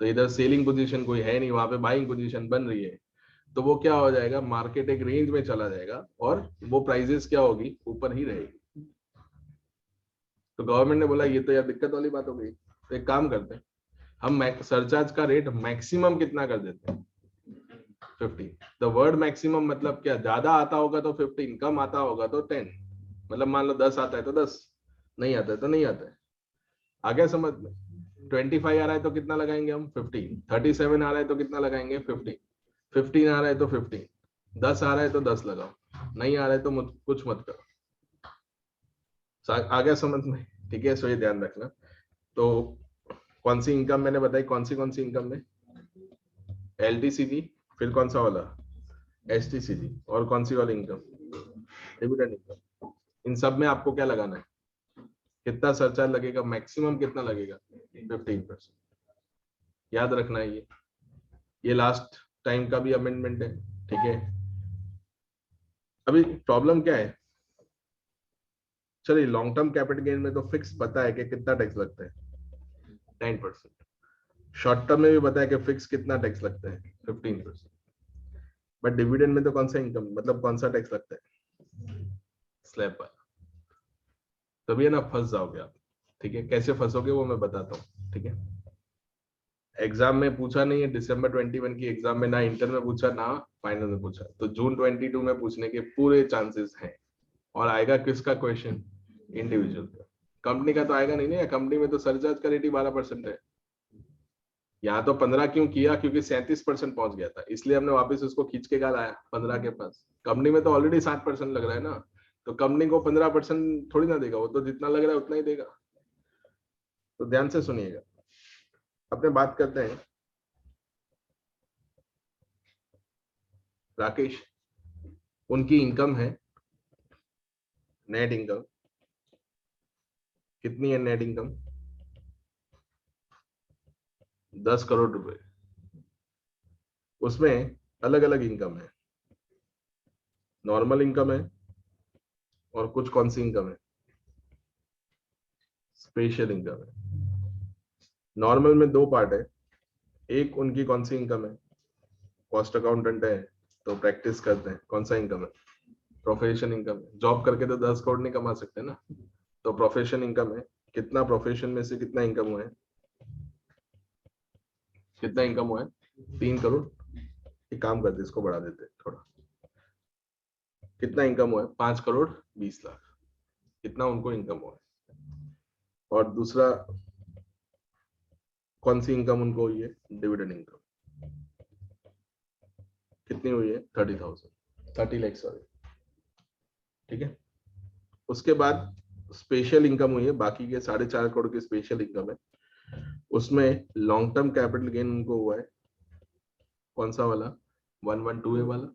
तो इधर सेलिंग पोजीशन कोई है नहीं, वहां पे बाइंग पोजीशन बन रही है। तो वो क्या हो जाएगा, मार्केट एक रेंज में चला जाएगा और वो प्राइजेस क्या होगी, ऊपर ही रहेगी। तो गवर्नमेंट ने बोला ये तो यार दिक्कत वाली बात हो गई, तो एक काम करते हैं, हम सरचार्ज का रेट मैक्सिमम कितना कर देते हैं, 50। द वर्ड मैक्सिमम मतलब क्या, ज्यादा आता होगा तो 15, कम आता होगा तो 10। मतलब मान लो 10 आता है तो 10, नहीं आता है तो नहीं आता है। आगे समझ में, 25 आ रहा है तो कितना लगाएंगे हम, 15। 37 आ रहा है तो कितना लगाएंगे, 15। 15 आ रहा है तो 15। 10 आ रहा है तो 10 लगाओ, नहीं आ रहा है तो कुछ मत करो। आगे समझ में, ठीक है। सो ये ध्यान रखना। तो कौन सी इनकम मैंने बताई, कौन सी इनकम में, LTCG, फिर कौन सा वाला, STCG, और कौन सी वाली इनकम, डिविडेंड इनकम। इन सब में आपको क्या लगाना है, कितना सरचार्ज लगेगा, मैक्सिमम कितना लगेगा, 15%। याद रखना है ये लास्ट टाइम का भी अमेंडमेंट है, ठीक है। अभी प्रॉब्लम क्या है, चलिए लॉन्ग टर्म कैपिटल गेन में तो फिक्स पता है कि कितना टैक्स लगता है, 10%। शॉर्ट टर्म में भी पता है कि फिक्स कितना टैक्स लगता है, 15%। बट डिविडेंड में तो कौन सा इनकम, मतलब कौन सा टैक्स लगता है, स्लैब वाला। तभी है ना फंस जाओगे आप, ठीक है। कैसे फंसोगे वो मैं बताता हूँ, ठीक है। एग्जाम में पूछा नहीं है, दिसंबर 21 की एग्जाम में ना इंटर में पूछा ना फाइनल में पूछा, तो जून 22 में पूछने के पूरे चांसेस हैं। और आएगा किसका क्वेश्चन, इंडिविजुअल का, कंपनी का तो आएगा नहीं ना, कंपनी में तो सरचार्ज का रेट ही 12% है। यहाँ तो 15 क्यों किया, क्योंकि 37% पहुंच गया था, इसलिए हमने वापस उसको खींच के लाया 15 के पास। कंपनी में तो ऑलरेडी 60% लग रहा है ना, तो कंपनी को 15% थोड़ी ना देगा, वो तो जितना लग रहा है उतना ही देगा। तो ध्यान से सुनिएगा, अपने बात करते हैं। राकेश, उनकी इनकम है नेट इनकम, कितनी है नेट इनकम? 10 करोड़ रुपए। उसमें अलग अलग इनकम है, नॉर्मल इनकम है और कुछ कौन सी इनकम है, स्पेशल इनकम है। नॉर्मल में दो पार्ट है, एक उनकी कौन सी इनकम है, कॉस्ट अकाउंटेंट है तो प्रैक्टिस करते हैं, कौन सा इनकम है, प्रोफेशन इनकम है। जॉब करके तो 10 करोड़ नहीं कमा सकते ना, तो प्रोफेशन इनकम है। कितना प्रोफेशन में से कितना इनकम हुआ है, कितना इनकम हुआ है? 3 करोड़। एक काम करते इसको बढ़ा देते थोड़ा, कितना इनकम हुआ है? 5 करोड़ 20 लाख, कितना उनको इनकम हुआ है। और दूसरा कौन सी इनकम उनको हुई है, डिविडेंड इनकम, कितनी हुई है? 30 लाख, सॉरी, ठीक है। उसके बाद स्पेशल इनकम हुई है, बाकी के 4.5 करोड़ की स्पेशल इनकम है। उसमें लॉन्ग टर्म कैपिटल गेन उनको हुआ है, कौन सा वाला, 112A वाला।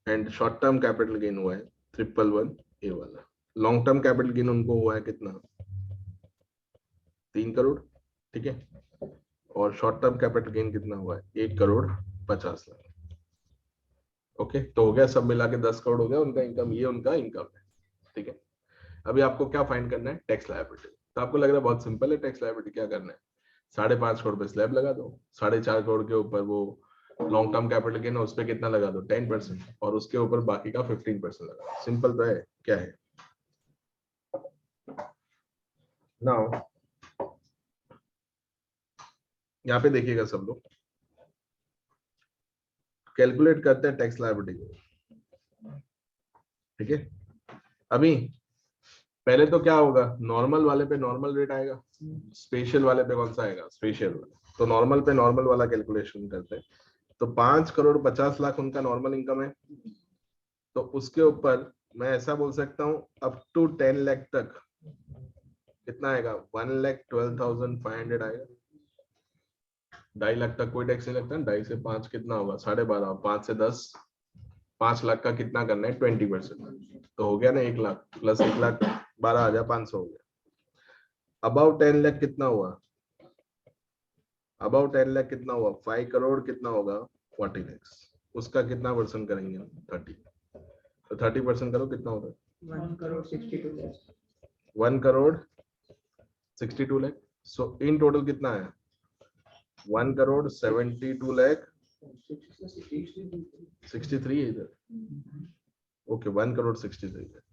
And short term capital gain हुआ है 111A वाला। लॉन्ग टर्म कैपिटल गेन उनको हुआ है कितना, 3 करोड़, ठीक है। और शॉर्ट टर्म कैपिटल गेन कितना हुआ है, 1 करोड़ 50 लाख। ओके, तो हो गया, सब मिला के 10 करोड़ हो गया उनका इनकम, ये उनका इनकम है, ठीक है। अभी आपको क्या फाइंड करना है, टैक्स लायबिलिटी। तो आपको लग रहा है बहुत सिंपल है टैक्स लायबिलिटी, क्या करना है, 5.5 करोड़ पे स्लैब लगा दो, 4.5 करोड़ के ऊपर वो लॉन्ग टर्म कैपिटल गेन है उस पर कितना लगा दो, 10%, और उसके ऊपर बाकी का 15% लगा दो। सिंपल तो है, क्या है। नाउ यहाँ पे देखिएगा सब लोग, कैलकुलेट करते हैं टैक्स लायबिलिटी, ठीक है। अभी पहले तो क्या होगा, नॉर्मल वाले पे नॉर्मल रेट आएगा, स्पेशल वाले पे कौन सा आएगा, स्पेशल। तो नॉर्मल पे नॉर्मल वाला कैलकुलेशन करते हैं। तो 5 करोड़ 50 लाख उनका नॉर्मल इनकम है, तो उसके ऊपर मैं ऐसा बोल सकता हूँ अप टू 10 लाख तक कितना आएगा, 1,12,500 आएगा। 2.5 लाख तक कोई टैक्स नहीं लगता, 2.5 से 5 कितना होगा, 12.5, 5 से 10, 5 लाख का कितना करना है, 20%। तो हो गया ना 1 लाख प्लस 1 लाख 12,500 हो गया। अबाउ 10 लाख कितना हुआ, अबाउ 10 लाख कितना हुआ, 5 करोड़ कितना होगा, 40 लाख। उसका कितना परसेंट करेंगे हम, 30। तो 30% करो, कितना होगा, 1 crore 62 lakhs. 1 crore 62 lakh. So in total कितना है, 1 करोड़ 72 लाख 63 है इधर, ओके 1 करोड़ 63 लाख,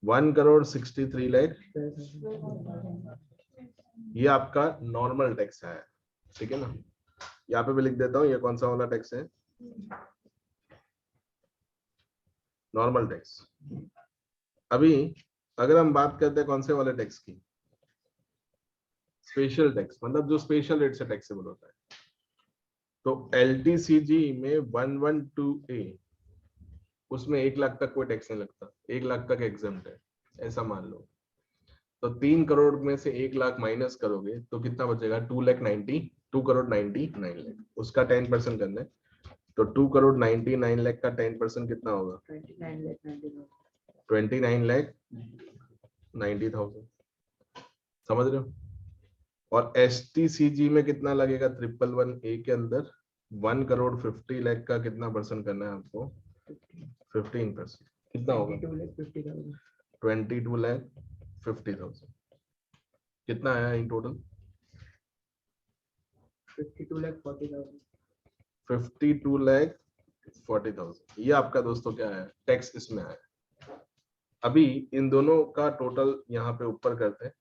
1 करोड़ 63 लाख, ये आपका नॉर्मल टैक्स है, ठीक है ना। यहाँ पे भी लिख देता हूँ ये कौन सा वाला टैक्स है, नॉर्मल टैक्स। अभी अगर हम बात करते हैं कौन से वाले टैक्स की, स्पेशल टैक्स, मतलब जो स्पेशल रेट से टैक्सेबल होता है। तो LTCG में 112A, उसमें 1 लाख तक कोई टैक्स नहीं लगता, 1 लाख तक एग्जम्प्ट है, ऐसा मान लो। तो 3 करोड़ में से 1 लाख माइनस करोगे तो कितना बचेगा, 2 करोड़ 99 लाख, उसका 10% करना है। तो 2 करोड़ 99 लाख का 10% कितना होगा, 29 लाख 90,000, समझ रहे हो। और STCG में कितना लगेगा, 111A के अंदर 1 करोड़ 50 लाख का कितना परसेंट करना है आपको, 15%, कितना होगा, 22 लाख 50,000। कितना आया इन टोटल, 52 lakh 40,000. 52 लाख 40,000। ये आपका दोस्तों क्या है, टैक्स इसमें आया। अभी इन दोनों का टोटल यहाँ पे ऊपर करते हैं,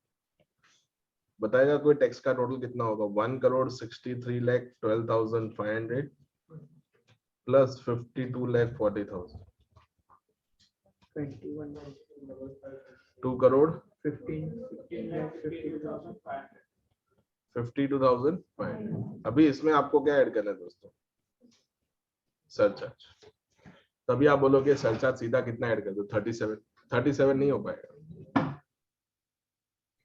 बताएगा कोई टैक्स का टोटल कितना होगा, 1 करोड़ 63 लाख 12,500 प्लस 52 लाख 40,000, 21 lakh. 2 करोड़ 52,500। अभी इसमें आपको क्या ऐड करना है दोस्तों? सरचार्ज। तभी आप बोलोगे सरचार्ज सीधा कितना ऐड कर दो? 37। 37 नहीं हो पाएगा।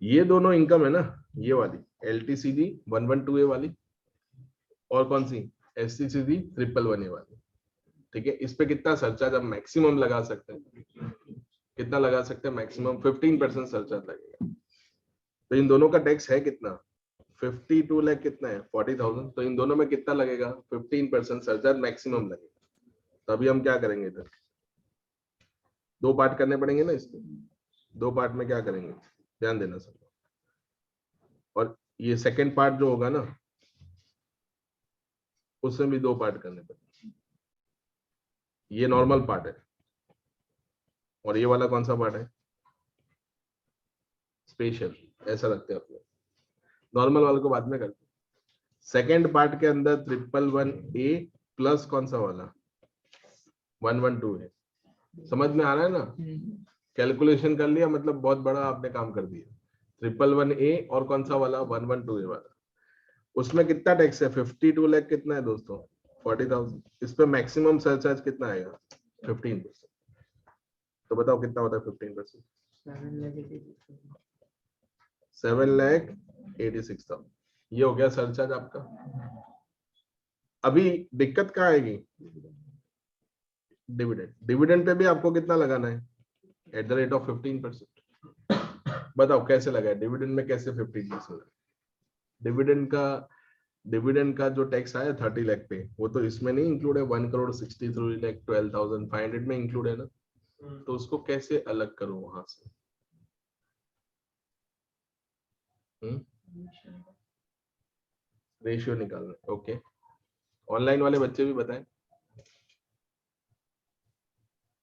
ये दोनों इनकम है ना, ये वाली LTCD 112A वाली और कौन सी SCCD 111A वाली, ठीक है। इस पे कितना सरचार्ज आप मैक्सिमम लगा सकते हैं? कितना लगा सकते हैं मैक्सिमम? 15% सरचार्ज लगेगा। तो इन दोनों का टैक्स है कितना? 52 लाख कितना है? 40,000। तो इन दोनों में कितना लगेगा? 15% सरचार्ज मैक्सिमम लगेगा। तभी हम क्या करेंगे, इधर दो पार्ट करने पड़ेंगे ना इसको। दो पार्ट में क्या करेंगे, ध्यान देना सब। और ये सेकंड पार्ट जो होगा ना, उसमें भी दो पार्ट करने पड़ेंगे। ये नॉर्मल पार्ट है और ये वाला कौन सा पार्ट है? स्पेशल। ऐसा रखते हैं अपने, नॉर्मल वाले को बाद में करते हैं। सेकंड पार्ट के अंदर 111A प्लस कौन सा वाला? 112 है। समझ में आ रहा है ना? कैलकुलेशन कर लिया, मतलब बहुत बड़ा आपने काम कर दिया। 111A और कौन सा वाला? 112A वाला। उसमें कितना टैक्स है? 52 लाख कितना है दोस्तों? 40,000। इस पे मैक्सिमम सरचार्ज कितना आएगा? 15%। तो बताओ कितना होता है 15%? 7,86,000। ये हो गया सरचार्ज आपका। अभी दिक्कत कहाँ आएगी? डिविडेंड। डिविडेंड पे भी आपको कितना लगाना है? At the rate of 15%। बताओ कैसे लगा है डिविडेंड में? कैसे 15% लगा? डिविडेंड का जो टैक्स आया 30 लाख पे, वो तो इसमें नहीं इंक्लूड है। 1,63,12,500 में इंक्लूड है ना। तो उसको कैसे अलग करो वहां से? रेशियो निकालना। ओके, ऑनलाइन वाले बच्चे भी बताएं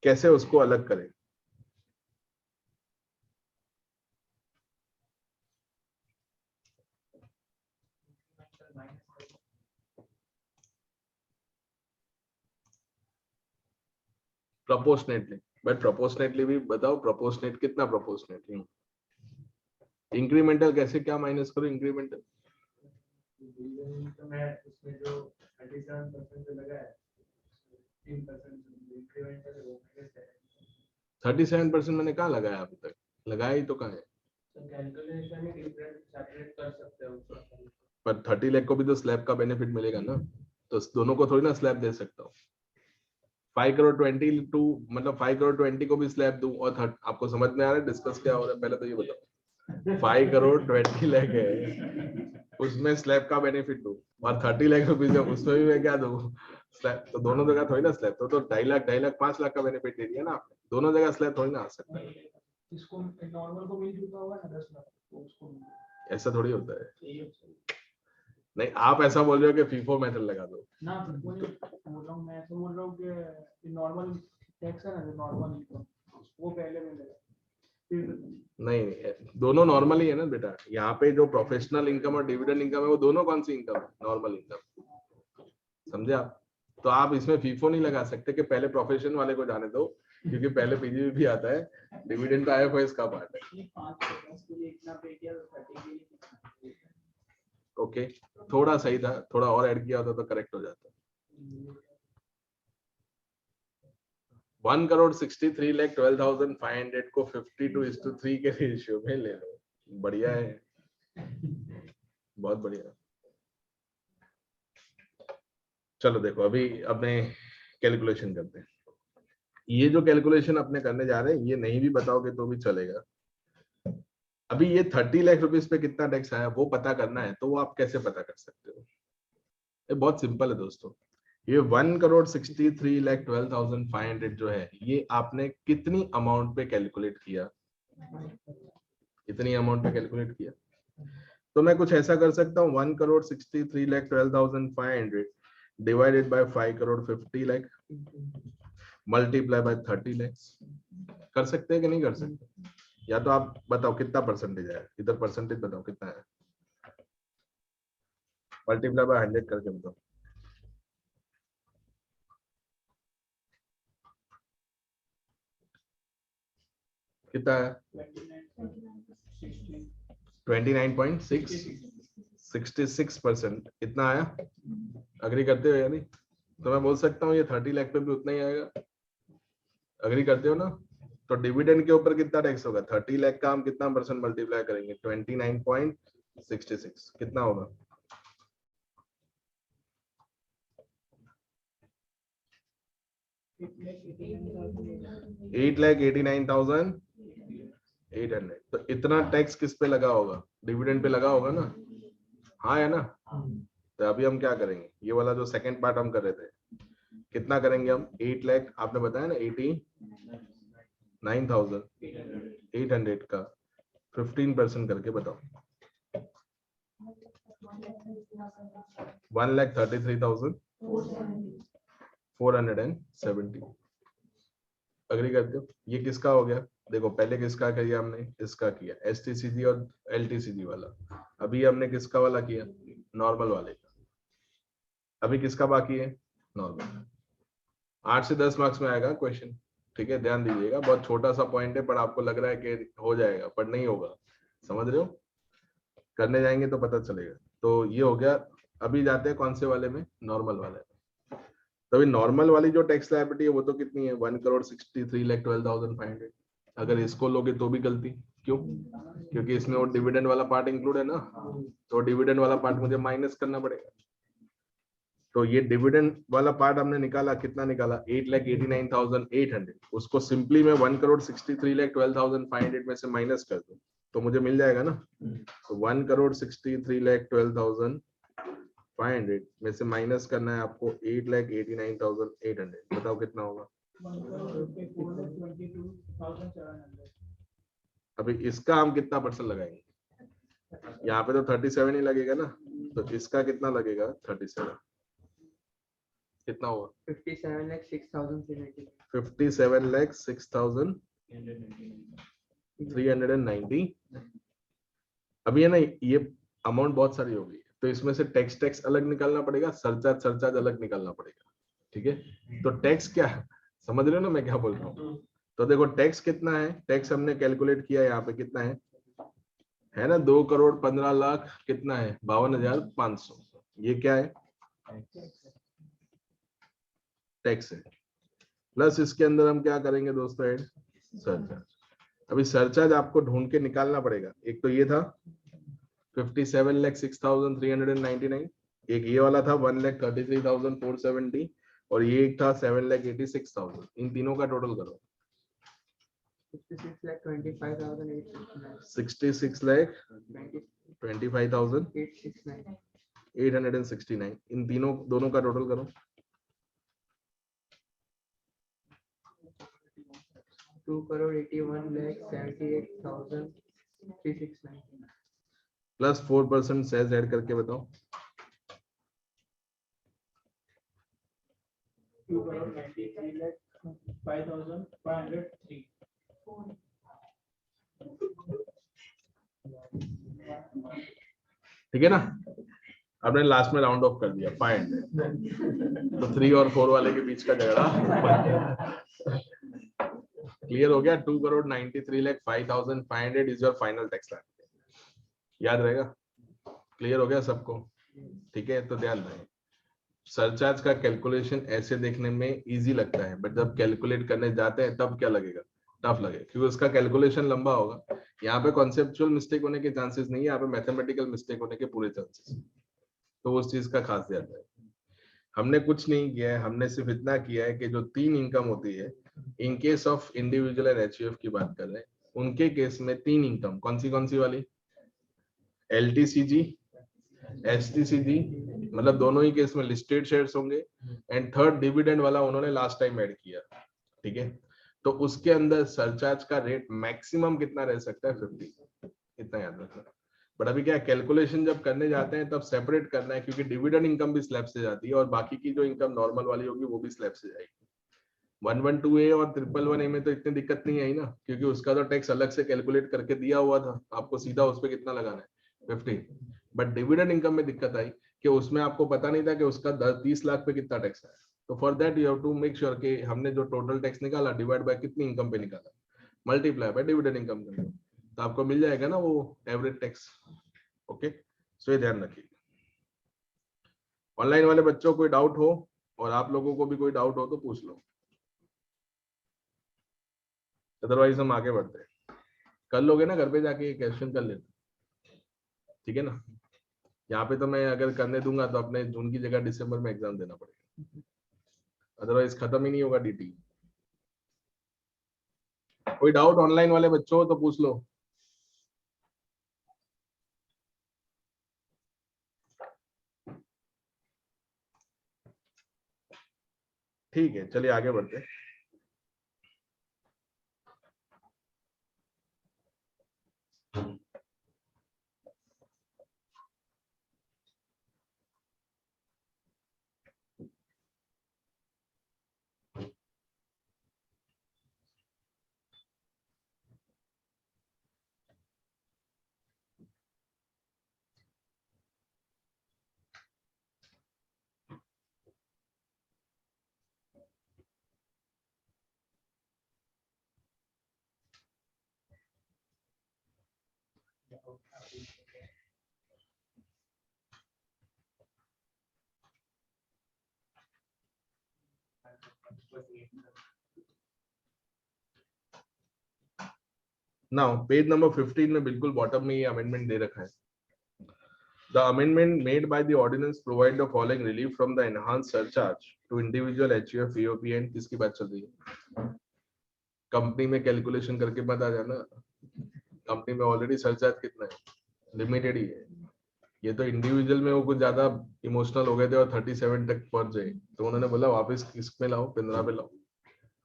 कैसे उसको अलग करें। प्रोपोर्शनेटली। बट प्रोपोर्शनेटली भी बताओ, प्रोपोर्शनेट कितना? प्रोपोर्शनेटली इंक्रीमेंटल कैसे, क्या माइनस करो इंक्रीमेंटल? उसमें जो 37% लगा है 37% मैंने कहा लगाया? अभी तक लगाया ही तो कहा है। कैलकुलेशन में डिफरेंट सेपरेट कर सकते हो उसका। पर 30 लाख को भी तो स्लैब का बेनिफिट मिलेगा ना, तो दोनों को थोड़ी ना स्लैब दे सकता हूँ। 5 करोड़ 22 मतलब 5 करोड़ 20 को भी स्लैब दूं और आपको समझ में आ रहा है डिस्कस क्या हो रहा है? पहले तो ये बताओ। 5 करोड़ 20 लाख है, उसमें स्लैब का बेनिफिट दूं और 30 लाख रुपीज है, उसमें भी मैं क्या दूं? स्लैब। तो दोनों जगह थोड़ी ना स्लैब। तो 2.5 लाख 5 लाख का बेनिफिट दे दिया ना आपने। दोनों जगह स्लैब थोड़ी ना आ सकता है। इसको नॉर्मल को मिल चुका होगा ना 10 लाख, तो उसको ऐसा थोड़ी होता है। नहीं, आप ऐसा बोल रहे हो कि फीफो मेथड लगा दो ना। बोल रहा हूँ, मैं ऐसे बोल रहा हूँ कि नॉर्मल टैक्स है ना, जो नॉर्मल इनकम वो पहले मिलेगा। नहीं, दोनों नॉर्मल ही है ना बेटा। यहाँ पे जो प्रोफेशनल इनकम और डिविडेंड इनकम है, वो दोनों कौन सी इनकम है? Normal income. समझे आप? तो आप इसमें फीफो नहीं लगा सकते कि पहले प्रोफेशन वाले को जाने दो, क्योंकि पहले पीजीबी भी आता है, डिविडेंड तो IFRS का पार्ट है। ओके, थोड़ा सही था, थोड़ा और ऐड किया होता तो करेक्ट हो जाता। 1,63,12,500 को 52:3 के रेशियो में ले लो। बढ़िया है, बहुत बढ़िया। चलो देखो, अभी अपने कैलकुलेशन करते हैं। ये जो कैलकुलेशन अपने करने जा रहे हैं, ये नहीं भी बताओगे तो भी चलेगा। अभी ये 30 लाख रुपीस पे कितना टैक्स आया वो पता करना है, तो वो आप कैसे पता कर सकते हो? ये बहुत सिंपल है दोस्तों। ये 1,63,12,500 जो है, ये आपने कितनी अमाउंट पे कैलकुलेट किया? कितनी अमाउंट पे कैलकुलेट किया? तो मैं कुछ ऐसा कर सकता हूँ, 1,63,12,500 divided by 5 crore 50 lakh multiply by 30 lakh. कर सकते हैं कि नहीं कर सकते? या तो आप बताओ कितना परसेंटेज है इधर? परसेंटेज बताओ कितना है? मल्टीप्लाई बाय 100 करके बताओ। कितना है? 29.66%। इतना आया? अग्री करते हो या नहीं? तो मैं बोल सकता हूँ ये 30 लाख पे भी उतना ही आएगा। अग्री करते हो ना? तो डिविडेंड के ऊपर कितना टैक्स होगा? 30 लाख का हम कितना परसेंट मल्टीप्लाई करेंगे? 29.66 कितना होगा? $8,89,800। तो इतना टैक्स किस पे लगा होगा? डिविडेंड पे लगा होगा ना? हाँ है ना? तो अभी हम क्या करेंगे? ये वाला जो सेकंड पार्ट हम कर रहे थे, कितना करेंगे हम? 8 लाख आपने बताया ना, 89,800 का 15% करके बताओ। 1,33,470। अग्री करते हो? ये किसका हो गया? देखो पहले किसका किया हमने? इसका किया, STCG और LTCG वाला। अभी हमने किसका वाला किया? नॉर्मल वाले का। अभी किसका बाकी है? नॉर्मल। 8 से 10 मार्क्स में आएगा क्वेश्चन, ठीक है? ध्यान दीजिएगा, बहुत छोटा सा पॉइंट है, पर आपको लग रहा है कि हो जाएगा, पर नहीं होगा। समझ रहे हो? करने जाएंगे तो पता चलेगा। तो ये हो गया। अभी जाते हैं कौन से वाले में? नॉर्मल वाले। तो अभी नॉर्मल वाली जो टैक्स लायबिलिटी है वो तो कितनी है? 1,63,12,500। अगर इसको लोगे तो भी गलती। क्यों? क्योंकि इसमें वो डिविडेंड वाला पार्ट इंक्लूड है ना, तो डिविडेंड वाला पार्ट मुझे माइनस करना पड़ेगा। तो ये डिविडेंड वाला पार्ट हमने निकाला, कितना निकाला? 8,89,800। उसको सिंपली मैं 1,63,12,500 में से माइनस कर दूं तो मुझे मिल जाएगा ना। तो 1,63,12,500 में से माइनस करना है आपको 8,89,800। बताओ कितना होगा? 1,22,700। अभी इसका हम कितना परसेंट लगाएंगे? यहाँ पे तो 37 ही लगेगा ना, तो इसका कितना लगेगा? 37। कितना होगा? 57,06,390। अभी है ना, ये अमाउंट बहुत सारी होगी, तो इसमें से टैक्स अलग निकालना पड़ेगा, सरचार्ज अलग निकालना पड़ेगा, ठीक है? तो टैक्स क्या है, समझ रहे हो ना मैं क्या बोल रहा हूँ? तो देखो टैक्स कितना है, टैक्स हमने कैलकुलेट किया यहाँ पे, कितना है ना? 2,15,00,000 कितना है? 52,500। ये क्या है? टैक्स है। प्लस इसके अंदर हम क्या करेंगे दोस्तों? Add surcharge. अभी सरचार्ज आपको ढूंढ के निकालना पड़ेगा। एक तो ये था 57,06,399, एक ये वाला था 1,33,470, और ये एक था 7,86,000। इन तीनों का टोटल करो। 66,25,869। इन तीनों दोनों का टोटल करो। 2,81,78,369 प्लस 4% सेस ऐड करके बताओ। 2,93,05,503। ठीक है ना? आपने लास्ट में राउंड ऑफ कर दिया 500, तो 3 और 4 वाले के बीच का झगड़ा क्लियर हो गया। 2,93,05,500 is your final tax liability. याद रहेगा? क्लियर हो गया सबको? ठीक है, तो ध्यान रहे, सरचार्ज का कैलकुलेशन ऐसे देखने में इजी लगता है, बट जब कैलकुलेट करने जाते हैं तब क्या लगेगा? टफ लगेगा, क्योंकि उसका कैलकुलेशन लंबा होगा। यहाँ पे कॉन्सेप्चुअल मिस्टेक होने के चांसेस नहीं है, यहाँ पे मैथमेटिकल मिस्टेक होने के पूरे चांसेस। तो उस चीज का खास ध्यान है। हमने कुछ नहीं किया है, हमने सिर्फ इतना किया है कि जो 3 इनकम होती है, इन case of individual and HUF की बात कर रहे हैं, उनके केस में 3 इनकम कौन सी वाली? LTCG, STCG, मतलब दोनों ही केस में लिस्टेड शेयर्स होंगे, एंड थर्ड डिविडेंड वाला उन्होंने लास्ट टाइम ऐड किया, ठीक है? तो उसके अंदर सरचार्ज का रेट मैक्सिमम कितना रह सकता है? 50। इतना याद रखना। बट अभी क्या कैलकुलेशन जब करने जाते हैं तब सेपरेट करना है, क्योंकि डिविडेंड इनकम भी स्लैब से जाती है और बाकी की जो इनकम नॉर्मल वाली होगी वो भी स्लैब से जाएगी। 112A और 111A में तो इतनी दिक्कत नहीं आई ना, क्योंकि उसका तो टैक्स अलग से कैलकुलेट करके दिया हुआ था, आपको सीधा उस पर कितना लगाना है? 50। बट डिविडेंड इनकम में दिक्कत आई कि उसमें आपको पता नहीं था कि उसका 30 लाख पे कितना टैक्स है। तो for that you have to make sure कि हमने जो टोटल टैक्स निकाला डिवाइड बाय कितनी इनकम पे निकाला। मल्टीप्लाई बाय डिविडेंड इनकम कर लो, तो आपको मिल जाएगा ना वो एवरेज टैक्स। ओके, सो ये ध्यान रखिए। ऑनलाइन वाले बच्चों को कोई डाउट हो और आप लोगों को भी कोई डाउट हो तो पूछ लो, अदरवाइज हम आगे बढ़ते हैं। कर लोगे ना घर पे जाके क्वेश्चन कर लेते, ठीक है ना। यहाँ पे तो मैं अगर करने दूंगा तो अपने जून की जगह दिसंबर में एग्जाम देना पड़ेगा, अदरवाइज खत्म ही नहीं होगा डीटी। कोई डाउट ऑनलाइन वाले बच्चों हो तो पूछ लो। ठीक है, चलिए आगे बढ़ते हैं। नाउ पेज नंबर 15 में बिल्कुल बॉटम में ये अमेंडमेंट दे रखा है। The amendment made by the ordinance provide the following relief from the enhanced surcharge to individual HUF, EOP and किसकी बात चल रही है? कंपनी में कैलकुलेशन करके मत आ जाना, कंपनी में ऑलरेडी सरचार्ज कितना है, लिमिटेड ही है। ये तो इंडिविजुअल में वो कुछ ज्यादा इमोशनल हो गए थे और 37 तक पहुंच गए, तो उन्होंने बोला वापस किस में लाओ, 15 पे लाओ।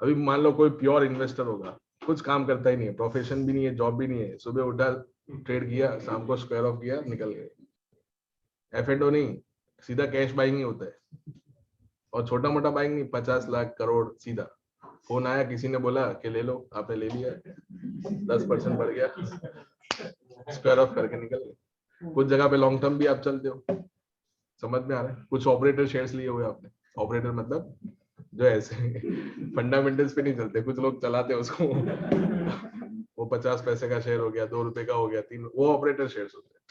अभी मान लो कोई प्योर इन्वेस्टर होगा, कुछ काम करता ही नहीं है, प्रोफेशन भी नहीं है, जॉब भी नहीं है, सुबह उठा ट्रेड किया, शाम को स्क्वायर ऑफ किया, निकल गए। F&O नहीं, सीधा कैश बाइंग ही होता है, और छोटा मोटा बाइंग नहीं, 50 लाख करोड़ सीधा। फोन आया, किसी ने बोला कि ले लो, आपने ले लिया, 10% बढ़ गया, स्क्वायर ऑफ करके निकल गए। कुछ जगह पे लॉन्ग टर्म भी आप चलते हो, समझ में आ रहा है। कुछ ऑपरेटर शेयर्स लिए हुए आपने, ऑपरेटर मतलब जो ऐसे फंडामेंटल्स पे नहीं चलते, कुछ लोग चलाते हैं उसको वो 50 पैसे का शेयर हो गया, 2 रुपए का हो गया, 3, वो ऑपरेटर शेयर्स होते हैं।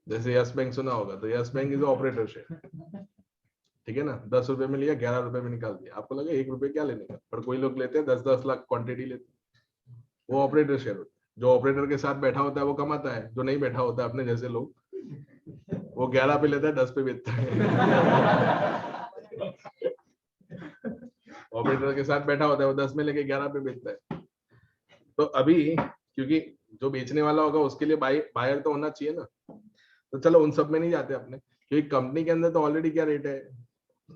जैसे यस बैंक सुना होगा, तो yes bank is operator share, ठीक है ना। 10 रुपए में लिया, 11 रुपए में निकाल दिया, आपको लगा 1 रुपए क्या लेने का, पर कोई लोग लेते हैं 10-10 लाख क्वांटिटी लेते हैं, वो ऑपरेटर शेयर होता है। जो ऑपरेटर के साथ बैठा होता है वो कमाता है, जो नहीं बैठा होता है अपने जैसे लोग, वो 11 पे लेता है, 10 पे बेचता है। ऑपरेटर के साथ बैठा होता है, वो 10 में लेके 11 पे बेचता है। तो अभी क्योंकि जो बेचने वाला होगा उसके लिए बायर तो होना चाहिए ना, तो चलो उन सब में नहीं जाते अपने, क्योंकि कंपनी के अंदर तो ऑलरेडी क्या रेट है,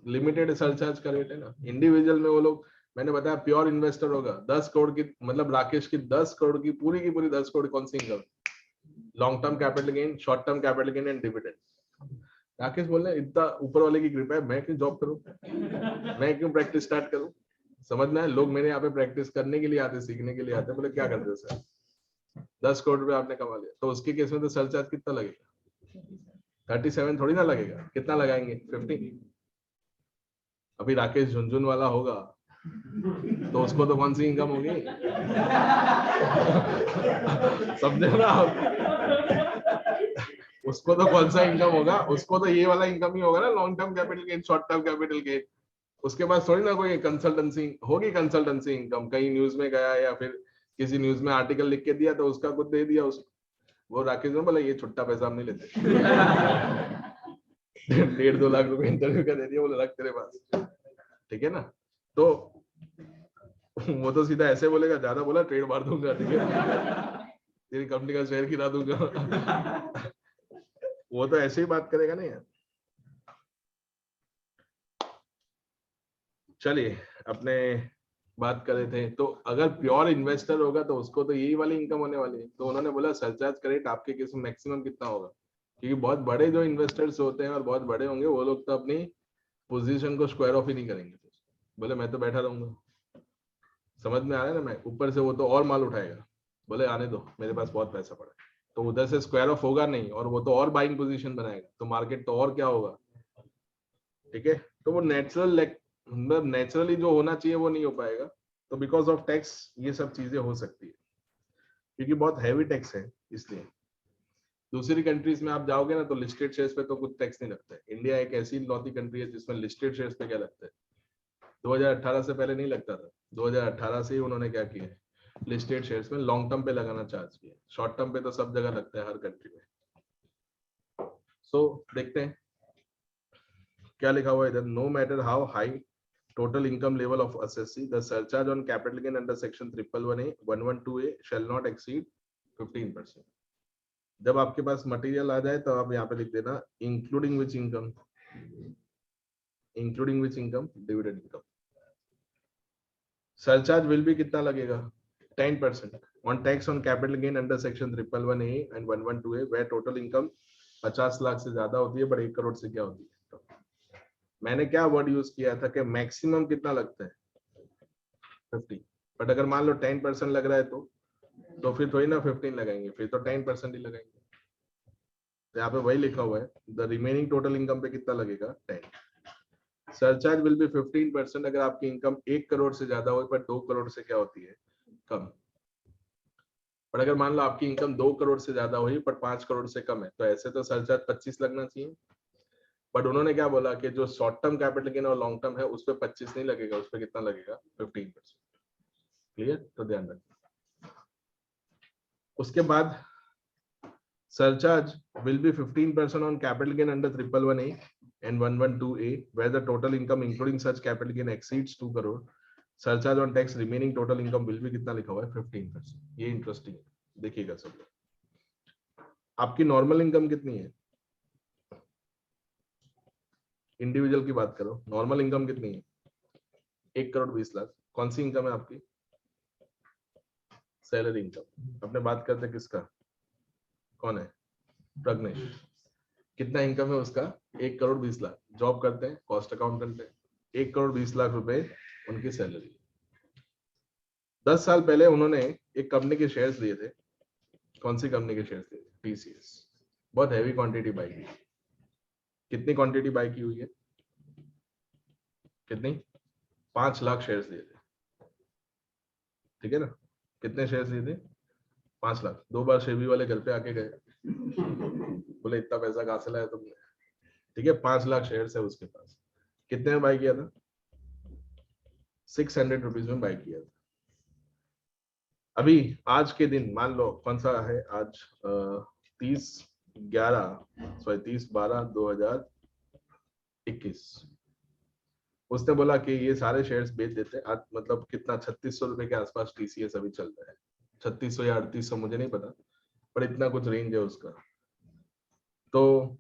लिमिटेड सरचार्ज का रेट है ना। इंडिविजुअल में वो लोग, मैंने बताया प्योर इन्वेस्टर होगा, 10 करोड़ की, मतलब राकेश की 10 करोड़ की पूरी 10 करोड़ कौन सी income, long term capital gain, short term capital gain and dividend. Rakesh बोल रहे इतना ऊपर वाले की कृपा है, मैं क्यों जॉब करूं, मैं क्यों प्रैक्टिस स्टार्ट करूं। समझ में है, लोग मेरे यहाँ पे प्रैक्टिस करने के लिए आते, सीखने के लिए आते, बोले क्या करते हो सर, 10 करोड़ रुपए आपने कमा लिया, तो उसके केस में तो सरचार्ज कितना लगेगा, 37 थोड़ी ना लगेगा, कितना लगाएंगे, 50। अभी राकेश झुंझुन वाला होगा तो उसको तो कौन सी इनकम होगी, समझे ना आप, उसको तो कौन सा इनकम होगा, उसको तो ये वाला इनकम ही होगा ना, long term capital gain, short term capital gain. उसके बाद थोड़ी ना कोई कंसल्टेंसी होगी, कंसल्टेंसी इनकम कहीं न्यूज में गया या फिर किसी न्यूज में आर्टिकल लिख के दिया तो उसका कुछ दे दिया उसको, वो राकेश ने बोला ये छुट्टा पैसा हम नहीं लेते, 1.5-2 लाख रुपए इंटरव्यू का दे दिया, बोले रख तेरे पास, ठीक है ना। तो वो तो सीधा ऐसे बोलेगा, ज्यादा बोला ट्रेड मार दूंगा, ठीक है, तेरी कंपनी का शेयर गिरा दूंगा, वो तो ऐसे ही बात करेगा ना यार। चलिए अपने बात कर रहे थे, तो अगर प्योर इन्वेस्टर होगा तो उसको तो यही वाली इनकम होने वाली है, तो उन्होंने बोला सरचार्ज करेट आपके केस में मैक्सिमम कितना होगा, क्योंकि बहुत बड़े जो इन्वेस्टर्स होते हैं और बहुत बड़े होंगे वो लोग तो अपनी पोजीशन को स्क्वायर ऑफ ही नहीं करेंगे, बोले मैं तो बैठा रहूंगा, समझ में आ रहा है ना, मैं ऊपर से वो तो और माल उठाएगा, बोले आने दो मेरे पास बहुत पैसा पड़ा है, तो उधर से स्क्वायर ऑफ होगा नहीं, और वो तो और बाइंग पोजीशन बनाएगा, तो मार्केट तो और क्या होगा, ठीक है। तो वो नेचुरल, मतलब नेचुरली जो होना चाहिए वो नहीं हो पाएगा, तो बिकॉज ऑफ टैक्स ये सब चीजें हो सकती है, क्योंकि बहुत हैवी टैक्स है इसलिए। दूसरी कंट्रीज में आप जाओगे ना तो लिस्टेड शेयर्स पे तो कुछ टैक्स नहीं लगता है। इंडिया एक ऐसी लौती कंट्री है जिसमें लिस्टेड शेयर्स पे क्या लगता है, 2018 से पहले नहीं लगता था, 2018 से ही उन्होंने क्या किया है, लिस्टेड शेयर्स में लॉन्ग टर्म पे लगाना चार्ज किया। शॉर्ट टर्म पे तो सब जगह लगता है हर कंट्री में। सो देखते हैं क्या लिखा हुआ है इधर। No matter how high total income level of assessee, the surcharge on capital gain under section 111A 112A shall not exceed 15%। जब आपके पास मटेरियल आ जाए तो आप यहाँ पे लिख देना including which income, including which income, dividend income. Surcharge will भी कितना लगेगा, 10% on tax on capital gain under section 111A and 112A where total income 50 lakh से ज्यादा होती है बट 1 करोड़ से क्या होती है। मैंने क्या वर्ड यूज किया था कि मैक्सिमम कितना लगता है 50, बट अगर मान लो 10% लग रहा है तो फिर थोड़ी ना 15 लगाएंगे, फिर तो 10% ही लगाएंगे। तो यहाँ पे वही लिखा हुआ है, द रिमेनिंग टोटल इनकम पे कितना लगेगा 10। सरचार्ज विल बी 15% अगर आपकी इनकम 1 करोड़ से ज्यादा हो पर 2 करोड़ से क्या होती है कम। पर अगर मान लो आपकी इनकम 2 करोड़ से ज्यादा हुई पर 5 करोड़ से कम है तो ऐसे तो सरचार्ज 25 लगना चाहिए। बट उन्होंने क्या बोला कि जो शॉर्ट टर्म कैपिटल गेन और लॉन्ग टर्म है उस पर 25 नहीं लगेगा, उस पर कितना लगेगा 15%। क्लियर, तो ध्यान रखना। उसके बाद surcharge will be 15% on capital gain under 111A and 112A where the total income including such capital gain exceeds 2 crore. Surcharge on tax remaining total income will be कितना लिखा हुआ है 15%। ये इंटरेस्टिंग है, देखिएगा सब लोग। आपकी नॉर्मल इनकम कितनी है, इंडिविजुअल की बात करो, नॉर्मल इनकम कितनी है 1 करोड़ 20 लाख। कौन सी इनकम है आपकी, सैलरी इनकम। अपने बात करते हैं किसका, कौन है प्रज्ञेश, कितना इनकम है उसका 1 करोड़ 20 लाख। जॉब करते हैं, कॉस्ट अकाउंटेंट है, 1 करोड़ 20 लाख रुपए उनकी सैलरी। 10 साल पहले उन्होंने एक कंपनी के शेयर्स लिए थे। कौन सी कंपनी के शेयर्स लिए थे, टीसीएस। बहुत हैवी क्वांटिटी बाई की। कितनी क्वांटिटी बाई की हुई है, कितनी, 5 लाख शेयर्स लिए थे, ठीक है ना। कितने शेयर्स लिए थे 5 लाख। 2 बार शेबी वाले घर पे आके गए, बोले इतना पैसा कहां से लाया तुमने, ठीक है। 5 लाख शेयर्स है उसके पास। कितने में बाई किया था, 600 रुपीज में बाई किया था। अभी आज के दिन मान लो कौन सा है आज, 30/12/2021। उसने बोला कि ये सारे शेयर्स बेच देते हैं आज, मतलब कितना 3600 रुपए के आसपास टीसीएस अभी चल रहा है, 3600 या 3800 मुझे नहीं पता, पर इतना कुछ रेंज है उसका। तो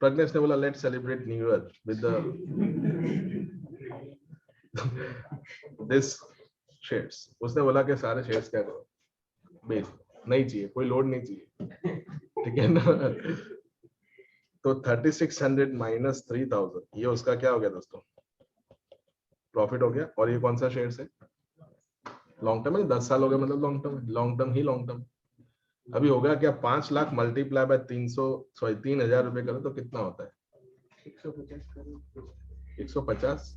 प्रज्ञेश ने बोला let's celebrate new year with this shares. उसने बोला कि सारे शेयर्स क्या करो बेच, नहीं चाहिए, कोई लोड नहीं चाहिए, ठीक है ना। तो 3600 माइनस 3000 ये उसका क्या हो गया दोस्तों, प्रॉफिट हो गया। और ये कौन सा शेयर्स है, लॉन्ग टर्म है, 10 साल हो गए मतलब लॉन्ग टर्म है, लॉन्ग टर्म ही लॉन्ग टर्म। अभी होगा क्या, 5 लाख मल्टीप्लाई बाय 3000 रुपए करो तो कितना होता है 150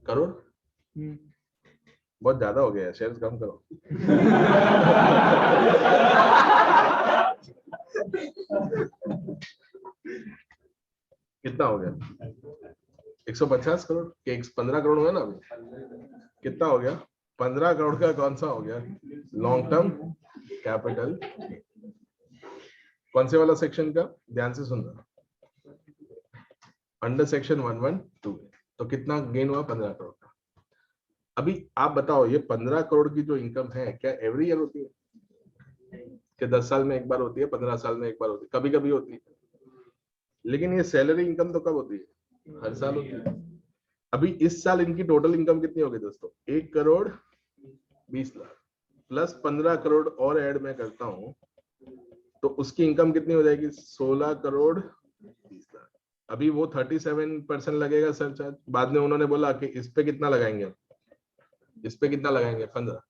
करोड़। बहुत ज्यादा हो गया, शेयर्स कम करो। कितना हो गया 150 करोड़ के 15 करोड़ हुआ ना अभी, कितना हो गया 15 करोड़ का कौन सा हो गया लॉन्ग टर्म कैपिटल। कौन से वाला सेक्शन का, ध्यान से सुनना, अंडर सेक्शन 112। तो कितना गेन हुआ 15 करोड़ का। अभी आप बताओ ये 15 करोड़ की जो इनकम है क्या एवरी ईयर होती है कि 10 साल में एक बार होती है, 15 साल में एक बार होती है, कभी कभी होती है। लेकिन ये सैलरी इनकम तो कब होती है, हर साल होती है। अभी इस साल इनकी टोटल इनकम कितनी होगी दोस्तों, 1 करोड़ 20 लाख प्लस 15 करोड़ और ऐड मैं करता हूं तो उसकी इनकम कितनी हो जाएगी 16 करोड़ 20 लाख। अभी वो 37% लगेगा सरचार्ज। बाद में उन्होंने बोला कि इस पे कितना लगाएंगे, इस पे कितना लगाएंगे 15,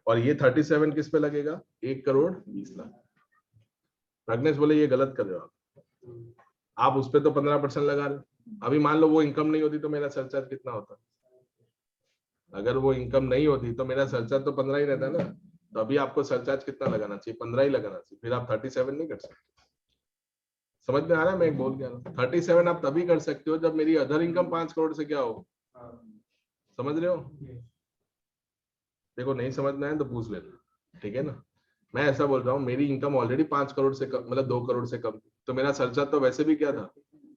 और ये 37 किस पे लगेगा 1 करोड़ 20 लाख। प्रज्ञेश बोले ये गलत कर रहे हो आप उस पे तो 15% लगा रहे हो। अभी मान लो वो इनकम नहीं होती तो मेरा सरचार्ज कितना होता, अगर वो इनकम नहीं होती तो मेरा सरचार्ज तो 15 ही रहता ना। तो अभी आपको सरचार्ज कितना लगाना चाहिए? 15 ही लगाना चाहिए, फिर आप 37 नहीं कर सकते। समझ में आ रहा है मैं बोल क्या रहा हूँ? 37 आप तभी कर सकते हो जब मेरी अदर इनकम 5 करोड़ से क्या हो, समझ रहे हो? देखो नहीं समझ में आए तो पूछ लेना, ठीक है ना? मैं ऐसा बोल रहा हूँ, मेरी इनकम ऑलरेडी 5 करोड़ से कम, मतलब 2 करोड़ से कम, तो मेरा सरचार्ज तो वैसे भी क्या था,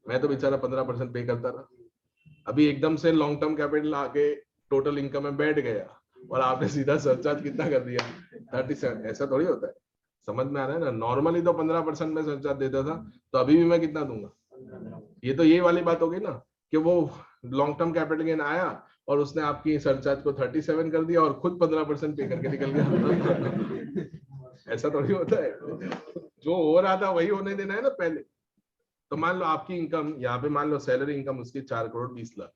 मैं तो बेचारा 15% पे करता रहा। अभी एकदम से लॉन्ग टर्म कैपिटल आके टोटल इनकम में बैठ गया और आपने सीधा सरचार्ज कितना कर दिया? 37। ऐसा थोड़ी होता है, समझ में आ रहा है ना? नॉर्मली तो 15% में सरचार्ज देता था, तो अभी भी मैं कितना दूंगा? ये तो ये वाली बात होगी ना कि वो लॉन्ग टर्म कैपिटल गेन आया और उसने आपकी सरचार्ज को 37 कर दिया और खुद 15% पे करके निकल गया। ऐसा थोड़ी होता है, जो हो रहा था वही होने देना है ना पहले। तो मान लो आपकी इनकम यहाँ पे, मान लो सैलरी इनकम उसकी 4 करोड़ 20 लाख,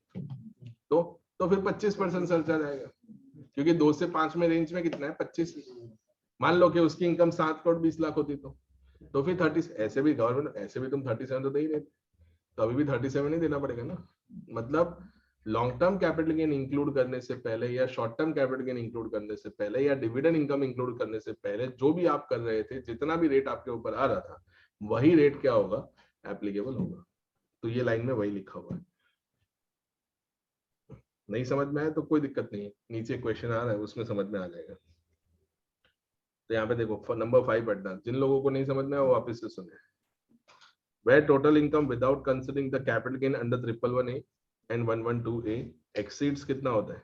तो फिर 25% सरचार्ज आएगा, क्योंकि 2 से 5 में रेंज में कितना है? 25। मान लो कि उसकी इनकम 7 करोड़ 20 लाख होती तो फिर 30। ऐसे भी गवर्नमेंट, ऐसे भी तुम 37 तो दे ही रहे, तो अभी भी 37 ही देना पड़ेगा ना। मतलब long term capital gain include करने से पहले या short term capital gain include करने से पहले या डिविडेंड इनकम इंक्लूड करने से पहले जो भी आप कर रहे थे, जितना भी रेट आपके ऊपर आ रहा था, वही रेट क्या होगा? एप्लीकेबल होगा। तो ये लाइन में वही लिखा हुआ है। नहीं समझ में आया तो कोई दिक्कत नहीं है, नीचे क्वेश्चन आ रहा है उसमें समझ में आ जाएगा। तो यहाँ पे देखो नंबर 5 पढ़ना, जिन लोगों को नहीं समझ में आया वो वापस से सुने। Where total income without considering the capital gain under 111A and 112A exceeds कितना होता है?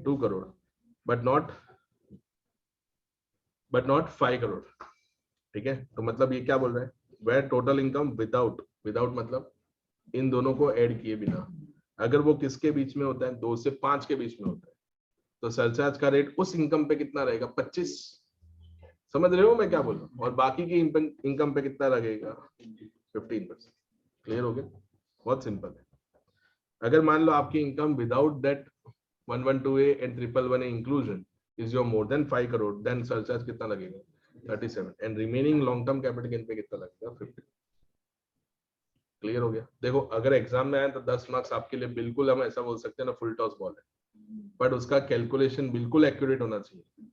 2 करोड़, but not 5 करोड़। ठीक है, तो मतलब ये क्या बोल रहा है? Where total income without मतलब इन दोनों को ऐड किए बिना, अगर वो किसके बीच में होता है? 2 से 5 के बीच में होता है, तो सरचार्ज का रेट उस इनकम पे कितना रहेगा? 25। समझ रहे हो मैं क्या बोल रहा हूँ? और बाकी की इनकम पे कितना लगेगा? 15%। क्लियर हो गया? बहुत सिंपल है। अगर मान लो आपकी income without that 112A and 111A inclusion is your more than 5 crore, then surcharge कितना लगेगा? 37। And remaining long term capital gain पे कितना लगेगा? 50। क्लियर हो गया? देखो अगर एग्जाम में आए तो 10 मार्क्स आपके लिए बिल्कुल, हम ऐसा बोल सकते हैं ना, फुल टॉस बॉल है, बट उसका कैलकुलेशन बिल्कुल एक्यूरेट होना चाहिए।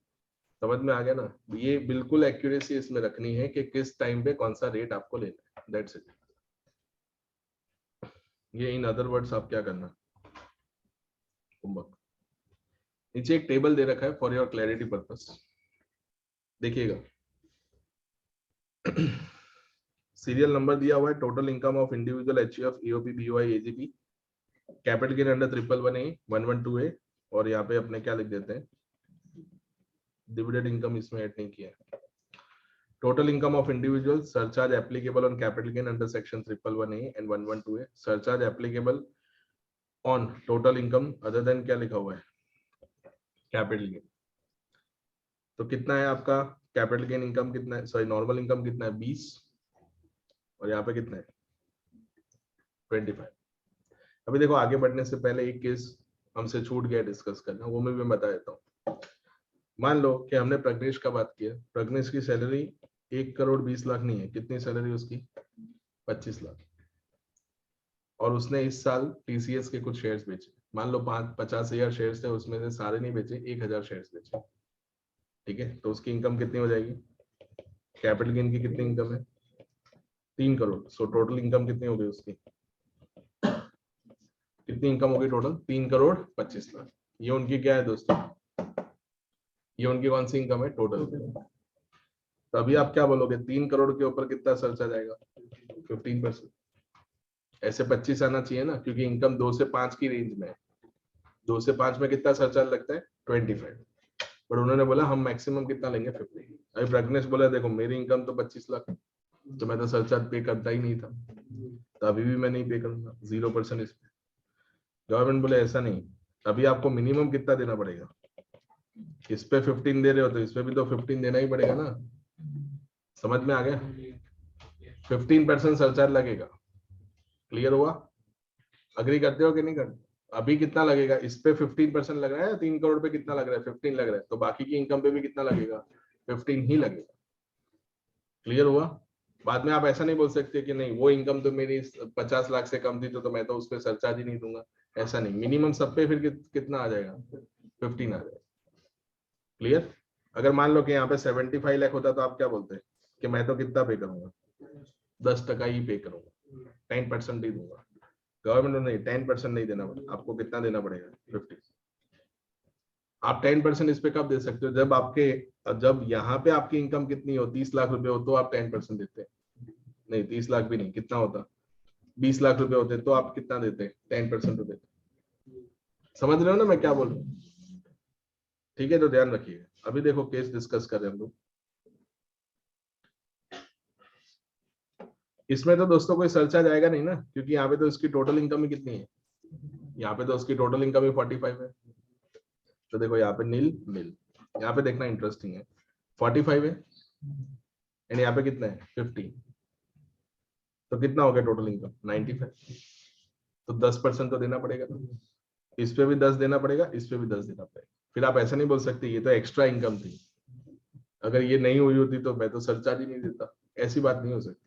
समझ में आ गया ना? ये बिल्कुल एक्यूरेसी इसमें रखनी है कि किस टाइम पे कौन सा रेट आपको लेना है, दैट्स इट। ये इन अदर वर्ड्स आप क्या करना, होमवर्क नीचे एक टेबल दे रखा है फॉर योर क्लैरिटी पर्पस, देखिएगा। सीरियल नंबर दिया हुआ है, total income of individual HUF EOP BOI AGP, capital gain under 111A 112A, और यहाँ पे अपने क्या लिख देते हैं? डिविडेंड इनकम इसमें ऐड नहीं किया है। Total income of individual, surcharge applicable on capital gain under section 111A and 112A, surcharge applicable on total income other than क्या लिखा हुआ है? Capital gain. तो कितना है आपका कैपिटल गेन इनकम? कितना है, सॉरी नॉर्मल इनकम कितना है? 20, और यहाँ पे कितना है? 25। अभी देखो आगे बढ़ने से पहले एक केस हमसे छूट गया डिस्कस करना, वो मैं बता देता हूँ। मान लो कि हमने प्रज्ञेश का बात किया, प्रज्ञेश की सैलरी 1 करोड़ 20 लाख नहीं है, कितनी सैलरी उसकी? 25 लाख, और उसने इस साल टीसीएस के कुछ शेयर्स बेचे। मान लो 50,000 शेयर्स थे, उसमें से सारे नहीं बेचे, 1000 शेयर्स बेचे। ठीक है, तो उसकी इनकम कितनी हो जाएगी? कैपिटल गेन की कितनी इनकम है? 3 करोड़। सो टोटल इनकम कितनी हो गई उसकी? कितनी इनकम होगी टोटल? 3 करोड़ 25 लाख। ये उनकी क्या है दोस्तों? ये उनकी कौन सी इनकम है? टोटल। तो अभी आप क्या बोलोगे? 3 करोड़ के ऊपर कितना सरचार्ज जाएगा? 15%। ऐसे 25 आना चाहिए ना, क्योंकि इनकम 2 से 5 की रेंज में है। 2 से 5 में कितना सरचार्ज लगता है? 25। बट उन्होंने बोला हम मैक्सिमम कितना लेंगे? 50। अभी प्रज्ञेश बोला देखो मेरी इनकम तो 25 लाख, तो मैं तो सरचार्ज पे करता ही नहीं था, तो अभी भी मैं नहीं पे करूंगा, 0% इस पे। गवर्नमेंट बोले ऐसा नहीं, अभी आपको मिनिमम कितना देना पड़ेगा? इस पे 15 दे रहे हो तो इस पे भी तो 15 देना ही पड़ेगा ना। समझ में आ गया? 15% सरचार्ज लगेगा। क्लियर हुआ? अग्री करते हो कि नहीं करते? अभी कितना लगेगा? इस पे 15% लग रहा है, 3 करोड़ पे कितना लग रहा है? 15 लग रहा है, तो बाकी की इनकम पे भी कितना लगेगा? 15 ही लगेगा। क्लियर हुआ? बाद में आप ऐसा नहीं बोल सकते कि नहीं वो इनकम तो मेरी 50 लाख से कम थी तो मैं तो उस पर सरचार्ज ही नहीं दूंगा। ऐसा नहीं, मिनिमम सब पे फिर कितना आ जाएगा? 15 आ जाएगा। क्लियर? अगर मान लो कि यहाँ पे 75 लाख होता तो आप क्या बोलते कि मैं तो कितना पे करूंगा, 10% ही पे करूंगा, 10% ही दूंगा। गवर्नमेंट नहीं, 10% नहीं देना पड़ेगा आपको। कितना देना पड़ेगा? 50। आप 10% इस पे कब दे सकते हो? जब यहाँ पे आपकी इनकम कितनी हो, 30 लाख रुपए हो, तो आप 10% देते हैं। नहीं, 30 लाख भी नहीं, कितना होता, 20 लाख रुपए होते तो आप कितना देते? 10% तो देते। समझ रहे हो ना मैं क्या बोल रहा हूँ? ठीक है, तो ध्यान रखिए। अभी देखो केस डिस्कस कर रहे हैं हम लोग। इसमें तो दोस्तों कोई सरचार्ज आएगा नहीं ना, क्योंकि यहाँ पे तो इसकी टोटल इनकम ही कितनी है, यहाँ पे तो उसकी टोटल इनकम ही 45 है। तो देखो यहाँ पे नील नील, यहाँ पे देखना इंटरेस्टिंग है, 45 है एंड यहाँ पे कितना है 50, तो कितना हो गया टोटल इनकम 95। तो 10% तो देना पड़ेगा, इस पे भी 10 देना पड़ेगा, इस पे भी 10 देना पड़ेगा। फिर आप ऐसा नहीं बोल सकते ये तो एक्स्ट्रा इनकम थी, अगर ये नहीं हुई होती तो मैं तो सरचार्ज ही नहीं देता, ऐसी बात नहीं हो सकती।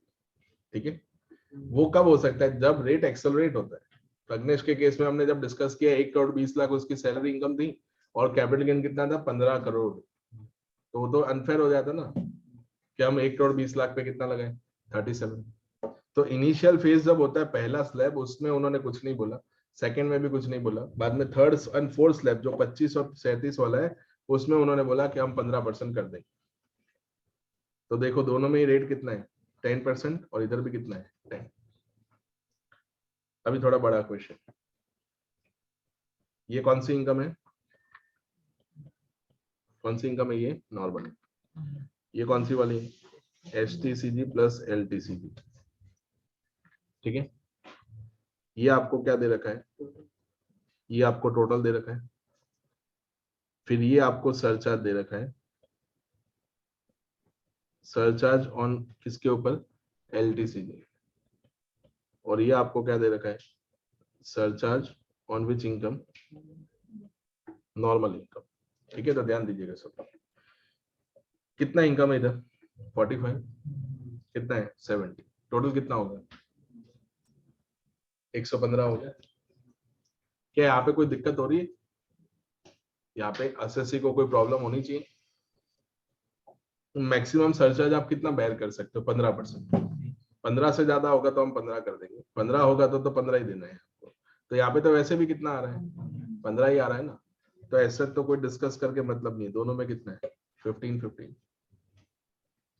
ठीक है, वो कब हो सकता है? जब रेट एक्सेलरेट होता है। प्रज्ञेश के केस में हमने जब डिस्कस किया 1 करोड़ 20 लाख उसकी सैलरी इनकम थी और कैपिटल गेन कितना था 15 करोड़, तो वो तो अनफेयर हो जाता ना कि हम 1 करोड़ 20 लाख पे कितना लगाए 37। तो इनिशियल फेज जब होता है पहला स्लैब, उसमें उन्होंने कुछ नहीं बोला, सेकंड में भी कुछ नहीं बोला, बाद में थर्ड एंड फोर्थ स्लैब जो 25 और 37 वाला है उसमें उन्होंने बोला कि हम 15% कर देंगे। तो देखो दोनों में ही रेट कितना है 10% और इधर भी कितना है 10। अभी थोड़ा बड़ा क्वेश्चन, ये कौन सी इनकम है? कौन सी इनकम है? ये नॉर्मल। ये कौन सी वाली है? STCG plus LTCG. ठीक है, ये आपको क्या दे रखा है? ये आपको टोटल दे रखा है, फिर ये आपको सरचार्ज दे रखा है, सरचार्ज ऑन किसके ऊपर? एलटीसीजी। और ये आपको क्या दे रखा है? Surcharge on which income? Normal income. ठीक है, तो ध्यान दीजिएगा सब। कितना इनकम है इधर? 45, कितना है 70, टोटल कितना होगा 115 हो गया। क्या यहाँ पे कोई दिक्कत हो रही है? यहाँ पे एसएससी को कोई प्रॉब्लम होनी चाहिए? मैक्सिमम सरचार्ज आप कितना बेयर कर सकते हो? 15%। 15 से ज्यादा होगा तो हम 15 कर देंगे, 15 होगा तो 15 ही देना है आपको। तो यहाँ पे तो वैसे भी कितना आ रहा है 15 ही आ रहा है ना, तो ऐसे तो कोई डिस्कस करके मतलब नहीं है। दोनों में कितना है 15।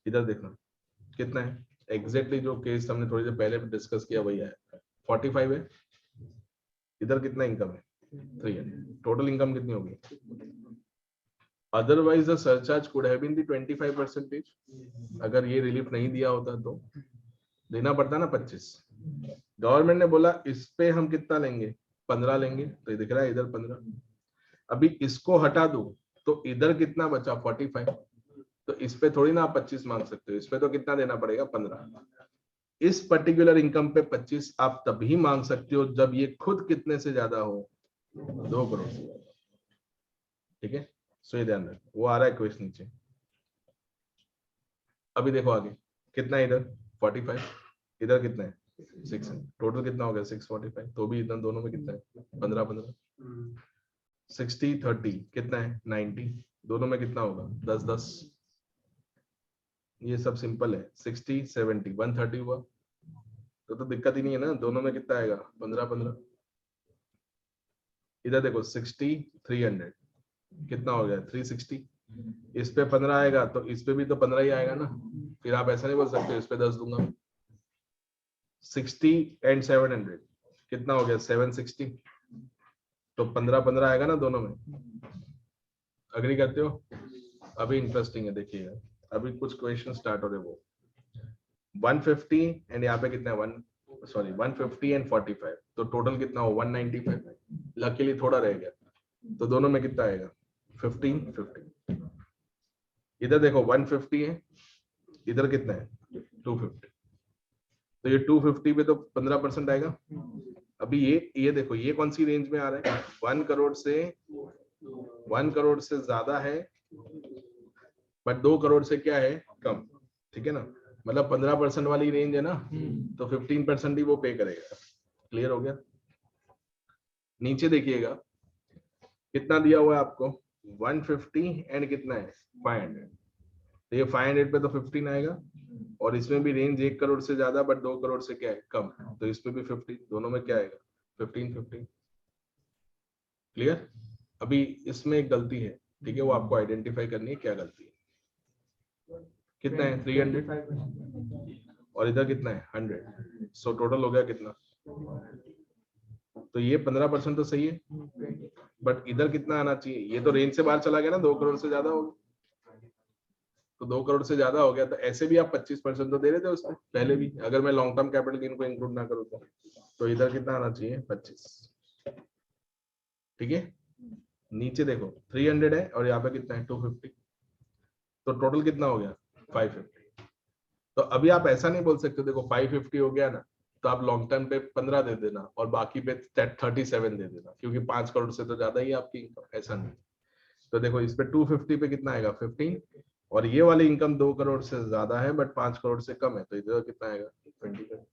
इधर देखना कितना है एग्जैक्टली, जो केस हमने थोड़ी देर पहले भी डिस्कस किया वही है 45 है। इधर कितना इनकम है 300, टोटल इनकम कितनी होगी? Otherwise the surcharge could have been the 25%। अगर ये रिलीफ नहीं दिया होता तो देना पड़ता ना 25। गवर्नमेंट ने बोला इस पे हम कितना लेंगे 15 लेंगे, तो ये दिख रहा है इधर 15। अभी इसको हटा दो तो इधर कितना बचा 45, तो इस पे थोड़ी ना आप 25 मांग सकते हो, इस पे तो कितना देना पड़ेगा 15। इस पर्टिकुलर इनकम पे 25 आप तभी मांग सकते हो जब ये खुद कितने से ज्यादा हो 2 करोड़ से। ठीक है, सो ये ध्यान रख, वो आ रहा है क्वेश्चन नीचे। अभी देखो आगे कितना है इधर 45, इधर कितना है 6, टोटल कितना हो गया 645, तो भी इधर दोनों में कितना है 15 60 30 कितना है 90, दोनों में कितना होगा 10 10। ये सब सिंपल है, 60 70 130 हुआ, तो दिक्कत ही नहीं है ना, दोनों में कितना आएगा 15 इधर देखो 60 300 कितना हो गया 360, इस पे 15 आएगा तो इस पे भी तो 15 ही आएगा ना, फिर आप ऐसा नहीं बोल सकते इस पे 10 दूंगा। 60 एंड 700 कितना हो गया 760, तो 15 आएगा ना दोनों में। अग्री करते हो? अभी इंटरेस्टिंग है देखिएगा, अभी कुछ क्वेश्चन स्टार्ट हो रहे, वो 150 एंड यहाँ पे कितना है 150 एंड 45, तो टोटल कितना हो 195। लकीली थोड़ा रह गया, तो दोनों में कितना आएगा 15 15। इधर देखो 150 है, इधर कितना है 250, तो ये 250 पे तो 15% आएगा। अभी ये देखो ये कौन सी रेंज में आ रहा है 1 करोड़ से ज्यादा है, बट 2 करोड़ से क्या है कम। ठीक है ना, मतलब 15% वाली रेंज है ना, तो 15% ही वो पे करेगा। क्लियर हो गया? नीचे देखिएगा कितना दिया हुआ है आपको 150 एंड कितना है 500, तो ये 500 पे तो 15 आएगा, और इसमें भी रेंज 1 करोड़ से ज्यादा बट 2 करोड़ से क्या है कम, तो इसमें भी 15, दोनों में क्या आएगा 15 15। क्लियर? अभी इसमें एक गलती है, ठीक है, वो आपको आइडेंटिफाई करनी है क्या गलती है। कितना है 300 और इधर कितना है 100, सो टोटल हो गया कितना, तो ये 15% तो सही है, बट इधर कितना आना चाहिए, ये तो रेंज से बाहर चला गया ना, 2 करोड़ से ज्यादा हो गया, तो 2 करोड़ से ज्यादा हो गया, तो ऐसे भी आप 25% तो दे रहे थे उसमें पहले भी, अगर मैं लॉन्ग टर्म कैपिटल गेन को इंक्लूड ना करूँ तो इधर कितना आना चाहिए 25। ठीक है, नीचे देखो 300 है और यहाँ पे कितना है 250, तो टोटल कितना हो गया 550। तो अभी आप ऐसा नहीं बोल सकते, देखो 550 हो गया ना, तो आप लॉन्ग टर्म पे 15 दे देना और बाकी पे 37 दे देना, क्योंकि 5 करोड़ से तो ज्यादा ही आपकी इनकम, ऐसा नहीं। तो देखो इस पे 250 पे कितना आएगा 15, और ये वाली इनकम 2 करोड़ से ज्यादा है बट 5 करोड़ से कम है, तो इधर कितना आएगा 20।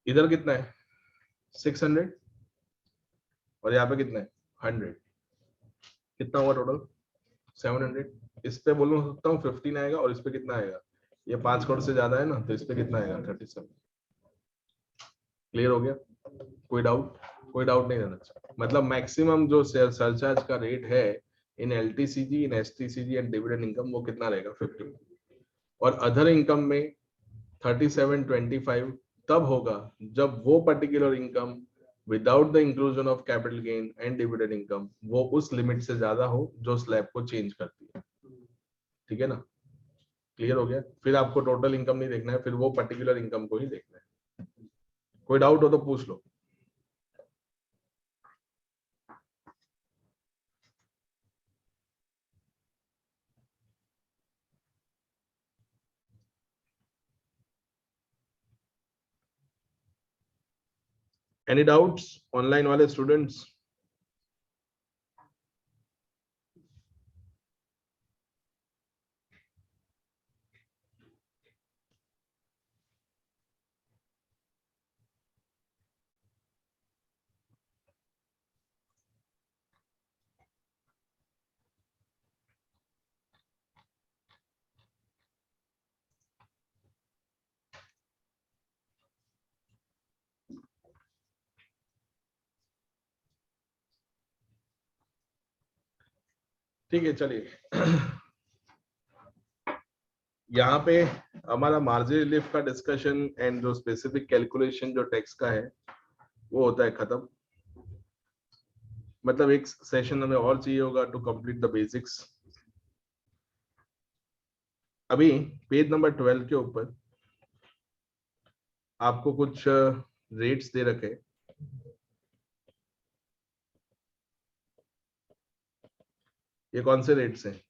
इधर कितना है 600 और यहाँ पे कितना है 100, कितना हुआ टोटल 700। इस पे बोल सकता हूँ 15 आएगा और इस पे कितना आएगा, ये 5 करोड़ से ज्यादा है ना, तो इस पे कितना आएगा 37। क्लियर हो गया? कोई डाउट? कोई डाउट नहीं रहना चाहिए। मतलब मैक्सिमम जो सरचार्ज का रेट है in LTCG, in STCG and dividend income, वो कितना रहेगा 15, और अदर इनकम में 3725 तब होगा जब वो particular income without the inclusion of capital gain and dividend income वो उस लिमिट से ज्यादा हो जो स्लैब को चेंज करती है। ठीक है ना? क्लियर हो गया? फिर आपको टोटल इनकम नहीं देखना है, फिर वो पर्टिकुलर इनकम को ही देखना है। कोई डाउट हो तो पूछ लो। एनी डाउट्स ऑनलाइन वाले स्टूडेंट्स? ठीक है, चलिए यहाँ पे हमारा मार्जिन रिलीफ का डिस्कशन एंड जो स्पेसिफिक कैलकुलेशन जो टैक्स का है वो होता है खत्म। मतलब एक सेशन हमें और चाहिए होगा टू कंप्लीट द बेसिक्स। अभी पेज नंबर 12 के ऊपर आपको कुछ रेट्स दे रखे। ये कौन से रेट्स हैं?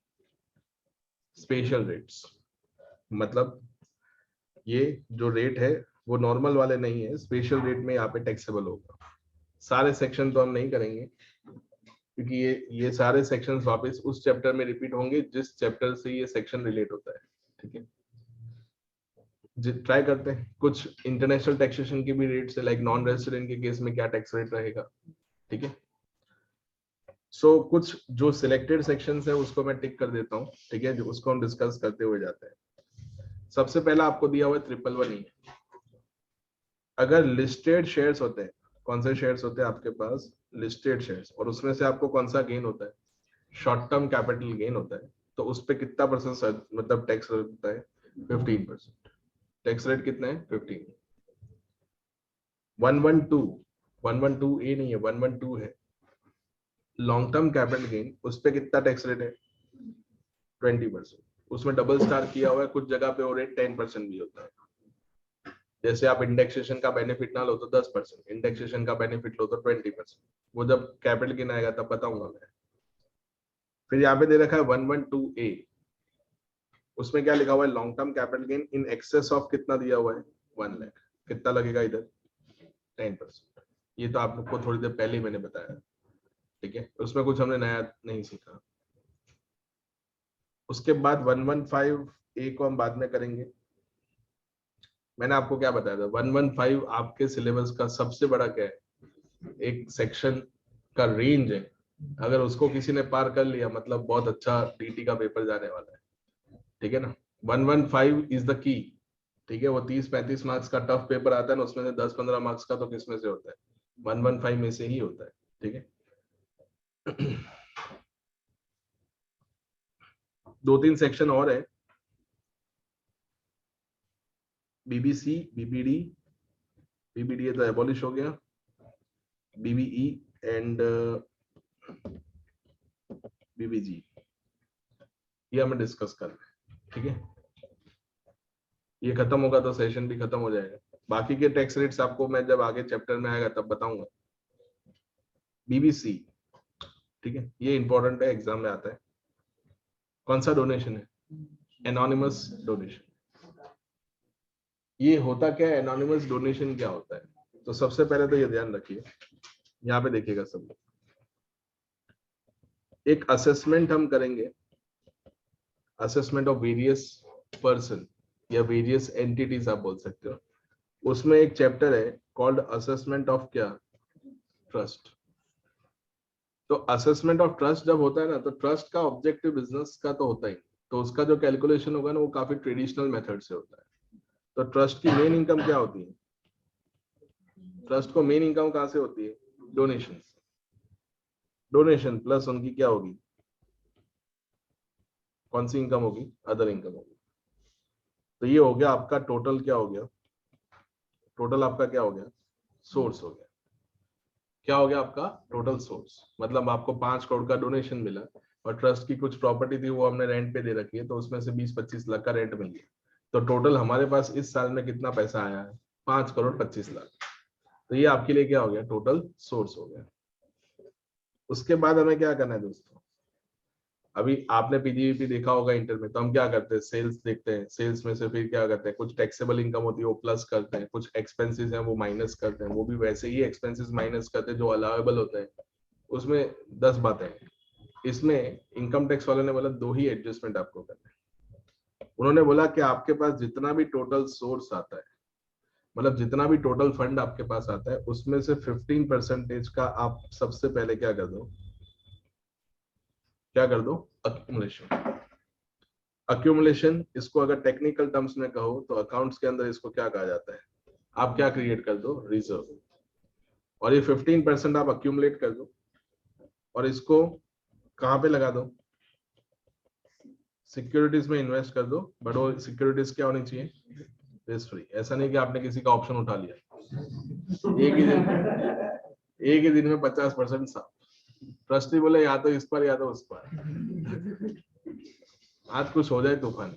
Special rates. मतलब ये जो रेट है वो नॉर्मल वाले नहीं है, स्पेशल रेट में यहाँ पे टैक्सेबल होगा। सारे सेक्शन तो हम नहीं करेंगे क्योंकि ये सारे सेक्शंस वापस उस चैप्टर में रिपीट होंगे जिस चैप्टर से ये सेक्शन रिलेट होता है। ठीक है, ट्राई करते हैं। कुछ इंटरनेशनल टैक्सेशन की भी रेट्स है, लाइक नॉन रेजिडेंट के केस में क्या टैक्स रेट रहेगा। ठीक है, सो कुछ जो सिलेक्टेड सेक्शंस है उसको मैं टिक कर देता हूँ। ठीक है, जो उसको हम डिस्कस करते हुए जाते हैं। सबसे पहला आपको दिया हुआ है 111E। अगर लिस्टेड शेयर्स होते हैं, कौन से शेयर्स होते हैं आपके पास? लिस्टेड शेयर्स, और उसमें से आपको कौन सा गेन होता है? शॉर्ट टर्म कैपिटल गेन होता है। तो उस पर कितना परसेंट मतलब टैक्स होता है? 15%। टैक्स रेट कितना है? 15। 112 ए नहीं है, 112 है लॉन्ग टर्म कैपिटल गेन। उस पर कितना टैक्स रेट है? 20%। उसमें डबल स्टार किया हुआ है, कुछ जगह पे वो रेट 10% भी होता है। जैसे आप इंडेक्सेशन का बेनिफिट ना लो तो 10%, इंडेक्सेशन का बेनिफिट लो तो 20%। वो जब कैपिटल गेन आएगा तब बताऊंगा मैं। फिर यहाँ पे दे रखा है 112A। उसमें क्या लिखा हुआ है? Long term capital gain in excess of कितना दिया हुआ है? 1 लाख। कितना लगेगा इधर? 10%। ये तो आप लोग को थोड़ी देर पहले ही मैंने बताया। ठीक है, उसमें कुछ हमने नया नहीं सीखा। उसके बाद 115A को हम बाद में करेंगे। मैंने आपको क्या बताया था? 115 आपके सिलेबस का सबसे बड़ा क्या है? एक सेक्शन का रेंज है अगर उसको किसी ने पार कर लिया मतलब बहुत अच्छा डीटी का पेपर जाने वाला है, ठीक है ना। 115 इज द की, ठीक है। वो 30-35 मार्क्स का टफ पेपर आता है ना, उसमें से 10-15 मार्क्स का तो किसमें से होता है, 115 में से ही होता है, ठीक है। 2-3 सेक्शन और है, बीबीसी, बीबीडी, बीबीडी तो एबॉलिश हो गया, बीबीई एंड बीबीजी, ये हमें डिस्कस करना है, ठीक है। ये खत्म होगा तो सेशन भी खत्म हो जाएगा। बाकी के टैक्स रेट्स आपको मैं जब आगे चैप्टर में आएगा तब बताऊंगा। बीबीसी, ठीक है, ये इंपॉर्टेंट है, एग्जाम में आता है। कौन सा डोनेशन है, एनोनिमस डोनेशन। ये होता क्या है, एनोनिमस डोनेशन क्या होता है, तो सबसे पहले तो ये ध्यान रखिए, यहाँ पे देखिएगा सब लोग, एक असेसमेंट हम करेंगे, असेसमेंट ऑफ वेरियस पर्सन या वेरियस एंटिटीज आप बोल सकते हो। उसमें एक चैप्टर है कॉल्ड असेसमेंट ऑफ क्या, ट्रस्ट। तो असेसमेंट ऑफ ट्रस्ट जब होता है ना, तो ट्रस्ट का ऑब्जेक्टिव बिजनेस का तो होता ही, तो उसका जो कैलकुलेशन होगा ना वो काफी ट्रेडिशनल मेथड से होता है। तो ट्रस्ट की मेन इनकम क्या होती है, ट्रस्ट को मेन इनकम कहां से होती है, डोनेशन। डोनेशन प्लस उनकी क्या होगी, कौन सी इनकम होगी, अदर इनकम होगी। तो ये हो गया आपका टोटल, क्या हो गया टोटल, आपका क्या हो गया, सोर्स हो गया। क्या हो गया आपका टोटल सोर्स, मतलब आपको 5 करोड़ का डोनेशन मिला और ट्रस्ट की कुछ प्रॉपर्टी थी वो हमने रेंट पे दे रखी है, तो उसमें से 20-25 लाख का रेंट मिल गया। तो टोटल हमारे पास इस साल में कितना पैसा आया है, 5 करोड़ 25 लाख। तो ये आपके लिए क्या हो गया, टोटल सोर्स हो गया। उसके बाद हमें क्या करना है दोस्तों, अभी आपने पीजीवीपी देखा होगा इंटर में, तो हम क्या करते हैं, सेल्स देखते हैं, सेल्स में से फिर क्या करते हैं, कुछ टैक्सेबल इनकम होती है वो प्लस करते हैं, कुछ एक्सपेंसेस हैं वो माइनस करते हैं, वो भी वैसे ही एक्सपेंसेस माइनस करते हैं जो अलाउेबल होते हैं। उसमें 10 बातें हैं। इसमें इनकम टैक्स वालों ने बोला 2 ही एडजस्टमेंट आपको करना है। उन्होंने बोला कि आपके पास जितना भी टोटल सोर्स आता है, मतलब जितना भी टोटल फंड आपके पास आता है, उसमें से 15% का आप सबसे पहले क्या कर दो, क्या कर दो, अक्यूमुलेशन। अक्यूमुलेशन, इसको अगर टेक्निकल टर्म्स में कहो तो अकाउंट्स के अंदर इसको क्या कहा जाता है, आप क्या क्रिएट कर दो, रिजर्व। और ये 15% आप अक्यूमुलेट कर दो और इसको कहां पे लगा दो, सिक्योरिटीज में इन्वेस्ट कर दो। बट वो सिक्योरिटीज क्या होनी चाहिए, रिस्क फ्री। ऐसा नहीं कि आपने किसी का ऑप्शन उठा लिया एक ही दिन में 50% साफ। ट्रस्टी बोले या तो इस पर या तो उस पर, आज कुछ हो जाए तूफान।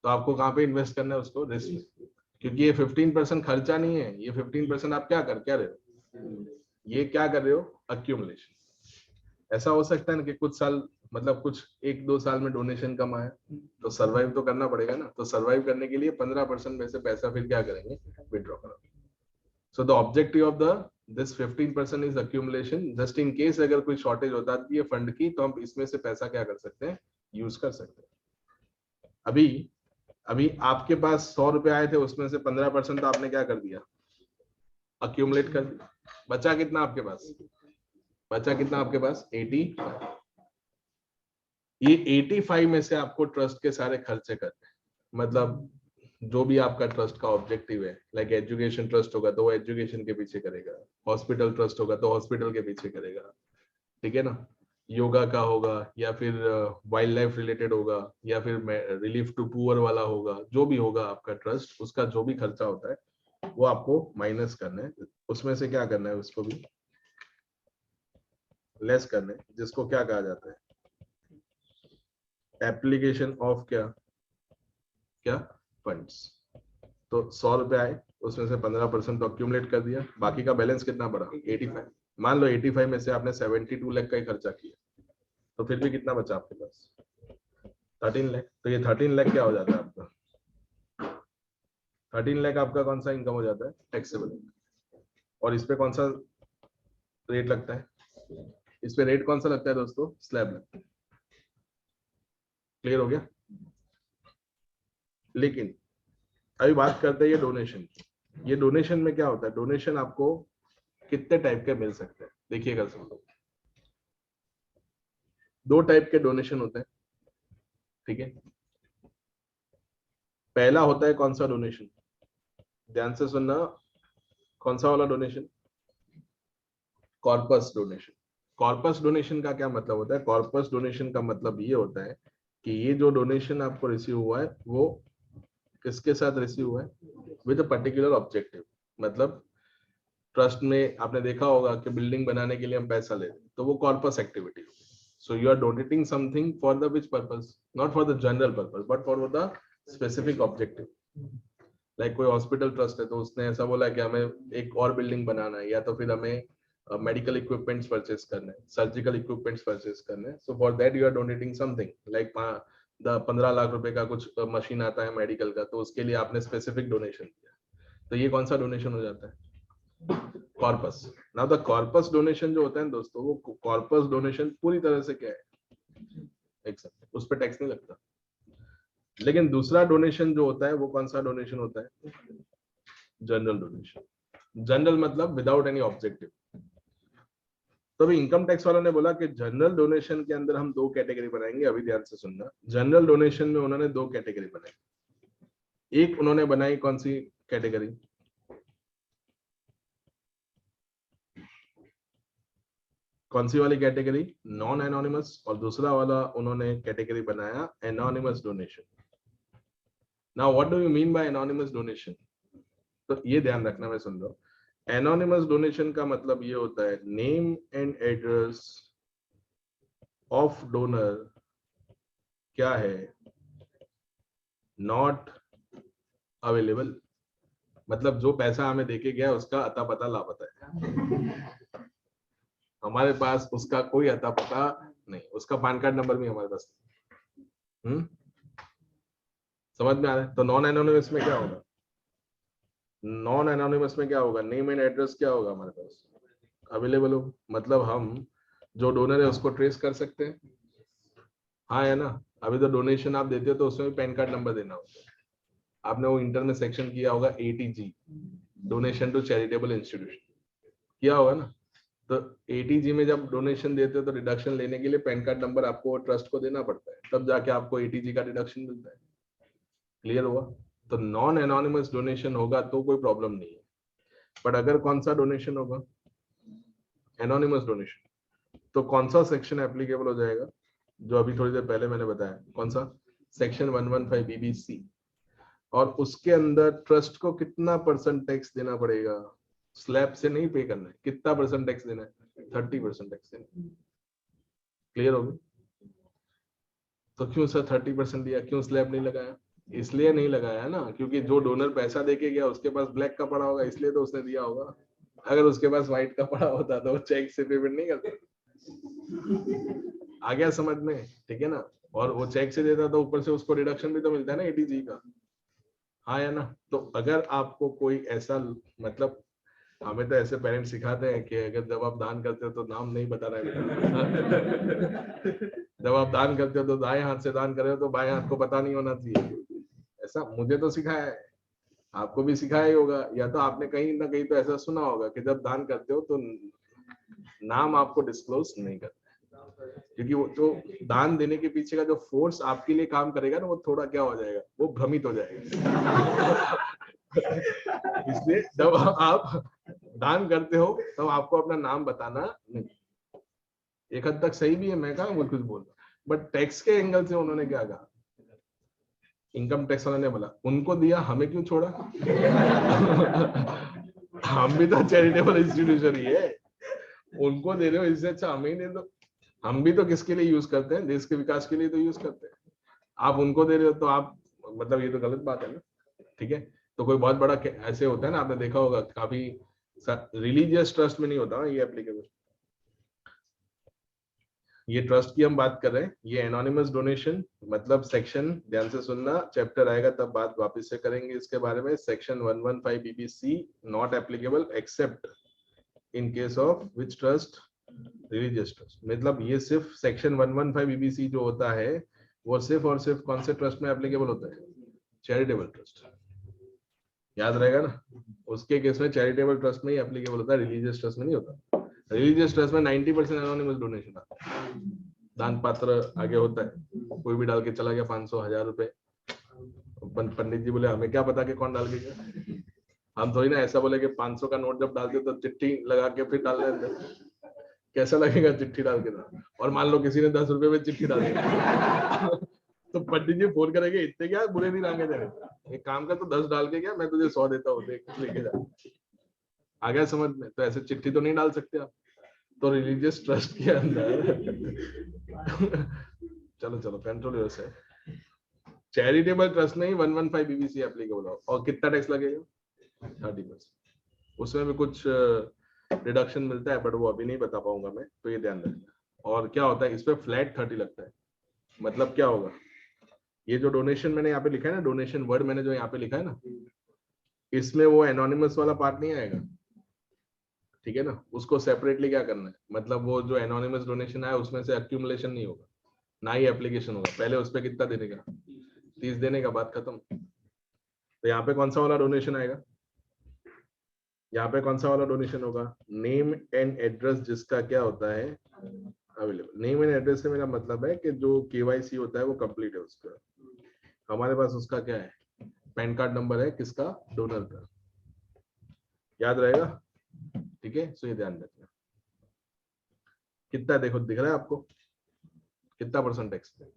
तो आपको कहाँ पे इन्वेस्ट करना है, उसको रिस्क में। क्योंकि ये 15% खर्चा नहीं है, ये 15% आप क्या रहे हो, ये क्या कर रहे हो, अक्यूमुलेशन। ऐसा हो सकता है ना कि कुछ साल, मतलब कुछ 1-2 साल में डोनेशन कम आया, तो सरवाइव तो करना पड़ेगा ना। तो सरवाइव करने के लिए 15% में से पैसा फिर क्या करेंगे, विड्रॉ करोगे। So the objective of the this 15% is accumulation, just in case अगर कोई शॉर्टेज होता है फंड की, तो हम इसमें से पैसा क्या कर सकते हैं, यूज कर सकते हैं। अभी अभी आपके पास 100 रुपए आए थे, उसमें से 15% तो आपने क्या कर दिया, अक्यूमुलेट कर दिया। बचा कितना आपके पास, बचा कितना आपके पास, 85। ये 85 में से आपको ट्रस्ट के सारे खर्चे करने हैं। मतलब जो भी आपका ट्रस्ट का ऑब्जेक्टिव है, लाइक एजुकेशन ट्रस्ट होगा तो वो एजुकेशन के पीछे करेगा, हॉस्पिटल ट्रस्ट होगा तो हॉस्पिटल के पीछे करेगा, ठीक है ना। योगा का होगा या फिर वाइल्ड लाइफ रिलेटेड होगा या फिर रिलीफ टू पुअर वाला होगा, जो भी होगा आपका ट्रस्ट, उसका जो भी खर्चा होता है वो आपको माइनस करना है। उसमें से क्या करना है, उसको भी लेस करना है, जिसको क्या कहा जाता है, एप्लीकेशन ऑफ क्या क्या फंड्स। तो 100 रुपए आए, उसमें से 15% तो अक्यूमुलेट कर दिया, बाकी का बैलेंस कितना बढ़ा, 85। मान लो 85 में से आपने 72 लाख का ही खर्चा किया, तो फिर भी कितना बचा आपके पास, 13 लाख। तो ये 13 लाख क्या हो जाता है आपका, 13 लाख आपका कौन सा इनकम हो जाता है, टैक्सेबल। और इस पे कौन सा रेट लगता है, इस पे रेट कौन सा लगता है दोस्तों, स्लैब लगता है। क्लियर हो गया। लेकिन अभी बात करते हैं ये डोनेशन की। ये डोनेशन में क्या होता है, डोनेशन आपको कितने टाइप के मिल सकते हैं? देखिएगा सब लोग, 2 टाइप के डोनेशन होते हैं, ठीक है। पहला होता है कौन सा डोनेशन, ध्यान से सुनना, कौन सा वाला donation, corpus donation. Corpus donation का क्या मतलब होता है? कॉर्पस डोनेशन का मतलब ये होता है कि ये जो डोनेशन आपको रिसीव हुआ है वो किसके साथ रिसीव हुआ है, विद अ पर्टिकुलर ऑब्जेक्टिव। मतलब ट्रस्ट में आपने देखा होगा कि बिल्डिंग बनाने के लिए हम पैसा लेते हैं, तो वो कॉर्पस एक्टिविटी होगी। So you are donating something for the which purpose, not for the general purpose but for the specific objective. Like कोई हॉस्पिटल ट्रस्ट है तो उसने ऐसा बोला कि हमें एक और बिल्डिंग बनाना है, या तो फिर हमें मेडिकल इक्विपमेंट्स परचेस करने हैं, सर्जिकल इक्विपमेंट्स परचेस करने हैं। So for that you are donating something, like 15 lakh रुपए का कुछ मशीन आता है मेडिकल का, तो उसके लिए आपने स्पेसिफिक डोनेशन किया, तो ये कौन सा डोनेशन हो जाता है? Corpus. Now the corpus donation जो होता है दोस्तों, वो कॉर्पस डोनेशन पूरी तरह से क्या है, एक्सेप्ट, उस पर टैक्स नहीं लगता। लेकिन दूसरा डोनेशन जो होता है वो कौन सा डोनेशन होता है? General donation. जनरल मतलब विदाउट एनी ऑब्जेक्टिव। तो अभी इनकम टैक्स वालों ने बोला कि जनरल डोनेशन के अंदर हम 2 कैटेगरी बनाएंगे। अभी ध्यान से सुनना, जनरल डोनेशन में उन्होंने 2 कैटेगरी बनाई। एक उन्होंने बनाई कौन सी कैटेगरी, कौन सी वाली कैटेगरी, नॉन एनोनिमस। और दूसरा वाला उन्होंने कैटेगरी बनाया anonymous donation. Now what do you mean by anonymous donation? तो ये ध्यान रखना, मैं सुन लो। एनोनिमस डोनेशन का मतलब ये होता है name and address of donor क्या है, नॉट अवेलेबल। मतलब जो पैसा हमें देके गया उसका अता पता लापता है, हमारे पास उसका कोई अता पता नहीं, उसका पैन कार्ड नंबर भी हमारे पास नहीं। समझ में आ रहा है? तो नॉन एनोनिमस में क्या होगा, नॉन एनोनिमस में क्या होगा, नेम एंड एड्रेस क्या होगा हमारे पास, अवेलेबल हो। मतलब हम जो डोनर है उसको ट्रेस कर सकते हैं, हाँ है ना। अभी तो डोनेशन आप देते हो तो उसमें भी पैन कार्ड नंबर देना होता है। आपने वो इंटर में सेक्शन किया होगा ATG, donation to charitable institution, किया होगा ना। तो ATG में जब डोनेशन देते हो तो डिडक्शन लेने के लिए पैन कार्ड नंबर आपको ट्रस्ट को देना पड़ता है, तब जाके आपको ATG का डिडक्शन मिलता है। क्लियर हुआ? तो नॉन एनोनिमस डोनेशन होगा तो कोई प्रॉब्लम नहीं है, बट अगर कौन सा डोनेशन होगा, एनोनिमस डोनेशन, तो कौन सा सेक्शन एप्लीकेबल हो जाएगा, जो अभी थोड़ी देर पहले मैंने बताया, कौन सा, सेक्शन 115 BBC। और उसके अंदर ट्रस्ट को कितना % टैक्स देना पड़ेगा, स्लैब से नहीं पे करना है, कितना % टैक्स देना है, 30% टैक्स देना है। क्लियर हो गया? तो क्यों सर 30% दिया, क्यों स्लैब नहीं लगाया? इसलिए नहीं लगाया ना क्योंकि जो डोनर पैसा देके गया उसके पास ब्लैक का पड़ा होगा, इसलिए तो उसने दिया होगा। अगर उसके पास व्हाइट का पड़ा होता तो वो चेक से पेमेंट नहीं करता। आ गया समझ में? ठीक है ना। और वो चेक से देता तो ऊपर से उसको डिडक्शन भी तो मिलता है ना ATG का, हाँ है ना। तो अगर आपको कोई ऐसा, मतलब हमें तो ऐसे पेरेंट्स सिखाते हैं कि अगर जब आप दान करते हो तो नाम नहीं बताना है बेटा। जब आप दान करते हो तो दाएं हाथ से दान कर रहे हो तो बाएं हाथ को पता नहीं होना चाहिए। ऐसा मुझे तो सिखाया है, आपको भी सिखाया ही होगा, या तो आपने कहीं ना कहीं तो ऐसा सुना होगा कि जब दान करते हो तो नाम आपको डिस्क्लोज नहीं करते, क्योंकि वो जो दान देने के पीछे का जो फोर्स आपके लिए काम करेगा ना, वो थोड़ा क्या हो जाएगा, वो भ्रमित हो जाएगा। इसलिए जब आप दान करते हो तब तो आपको अपना नाम बताना नहीं। एक हद तक सही भी है, मैं कहा कुछ बोल रहा, बट टैक्स के एंगल से उन्होंने क्या कहा, इनकम टैक्स वाले ने बोला उनको दिया हमें क्यों छोड़ा। हम भी तो चैरिटेबल इंस्टीट्यूशन ही है, उनको दे रहे हो, इससे अच्छा हमें ही दे दो। हम भी तो किसके लिए यूज करते हैं, देश के विकास के लिए तो यूज करते हैं। आप उनको दे रहे हो तो आप, मतलब ये तो गलत बात है ना। ठीक है, तो कोई बहुत बड़ा ऐसे होता है ना, आपने देखा होगा काफी रिलीजियस ट्रस्ट में नहीं होता ये एप्लीकेबल। ये ट्रस्ट की हम बात कर रहे हैं, ये एनोनिमस डोनेशन मतलब सेक्शन, ध्यान से सुनना, चैप्टर आएगा तब बात वापस से करेंगे इसके बारे में। Section 115 BBC not applicable accept in case of which trust, religious trust. मतलब ये सिर्फ सेक्शन 115 BBC जो होता है वो सिर्फ और सिर्फ कौन से ट्रस्ट में एप्लीकेबल होता है, चैरिटेबल ट्रस्ट। याद रहेगा ना। उसके केस में चैरिटेबल ट्रस्ट में ही एप्लीकेबल होता है, रिलीजियस ट्रस्ट में नहीं होता। रिलीजियस ट्रस्ट में 90% एनोनिमस डोनेशन आता है, दान पात्र आगे होता है, कोई भी डाल के चला गया 500 1000 रुपए, पंडित जी बोले हमें क्या पता कि कौन डाल के गया, हम थोड़ी ना ऐसा बोले कि 500 का नोट जब डालते तो चिट्ठी लगा के फिर डाल रहे थे, कैसा लगेगा चिट्ठी डाल के ना। और मान लो किसी ने 10 रुपए में चिट्ठी डाल दी तो पंडित जी फोन करेंगे इतने क्या बुरे दिन आगे तेरे, एक काम कर तो 10 डाल के क्या मैं तुझे 100 देता हूँ, देख लेके जा। आ गया समझ में? तो ऐसे चिट्ठी तो नहीं डाल सकते आप। तो रिलीजियस ट्रस्ट के अंदर चलो चलो कंट्रोल योरसेल्फ, चैरिटेबल ट्रस्ट में ही 115 बीबीसी एप्लीकेबल हो। और कितना टैक्स लगेगा? 30%। उसमें भी कुछ रिडक्शन मिलता है बट वो अभी नहीं बता पाऊंगा मैं, तो ये ध्यान रखना। और क्या होता है इस पे फ्लैट 30 लगता है। मतलब क्या होगा, ये जो डोनेशन मैंने यहाँ पे लिखा है ना, डोनेशन वर्ड मैंने जो यहाँ पे लिखा है ना, इसमें वो एनोनिमस वाला पार्ट नहीं आएगा, ठीक है ना। उसको सेपरेटली क्या करना है, मतलब वो जो एनोनिमस डोनेशन आया उसमें से एक्यूमुलेशन नहीं होगा, ना ही एप्लीकेशन होगा। पहले उस पर कितना देने का, 30 देने का, बात खत्म। तो यहाँ पे कौन सा वाला डोनेशन आएगा, यहाँ पे कौन सा वाला डोनेशन होगा, नेम एंड एड्रेस जिसका क्या होता है अवेलेबल। नेम एंड एड्रेस से मेरा मतलब है कि जो केवाईसी होता है वो कंप्लीट है उसका। हमारे पास उसका क्या है, पैन कार्ड नंबर है किसका, डोनर का। याद रहेगा, ठीक है। सो ये ध्यान रखना। कितना देखो दिख रहा है आपको, कितना परसेंट टैक्स है,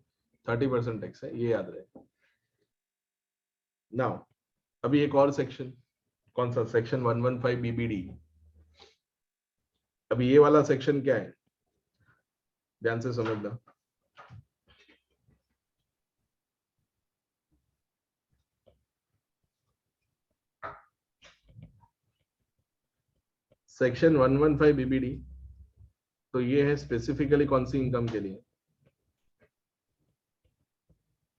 30% टैक्स है, ये याद रहे। नाउ अभी एक और सेक्शन, कौन सा, सेक्शन 115 बीबीडी। अभी ये वाला सेक्शन क्या है, ध्यान से समझना। सेक्शन 115 बीबीडी, तो ये है स्पेसिफिकली कौन सी इनकम के लिए,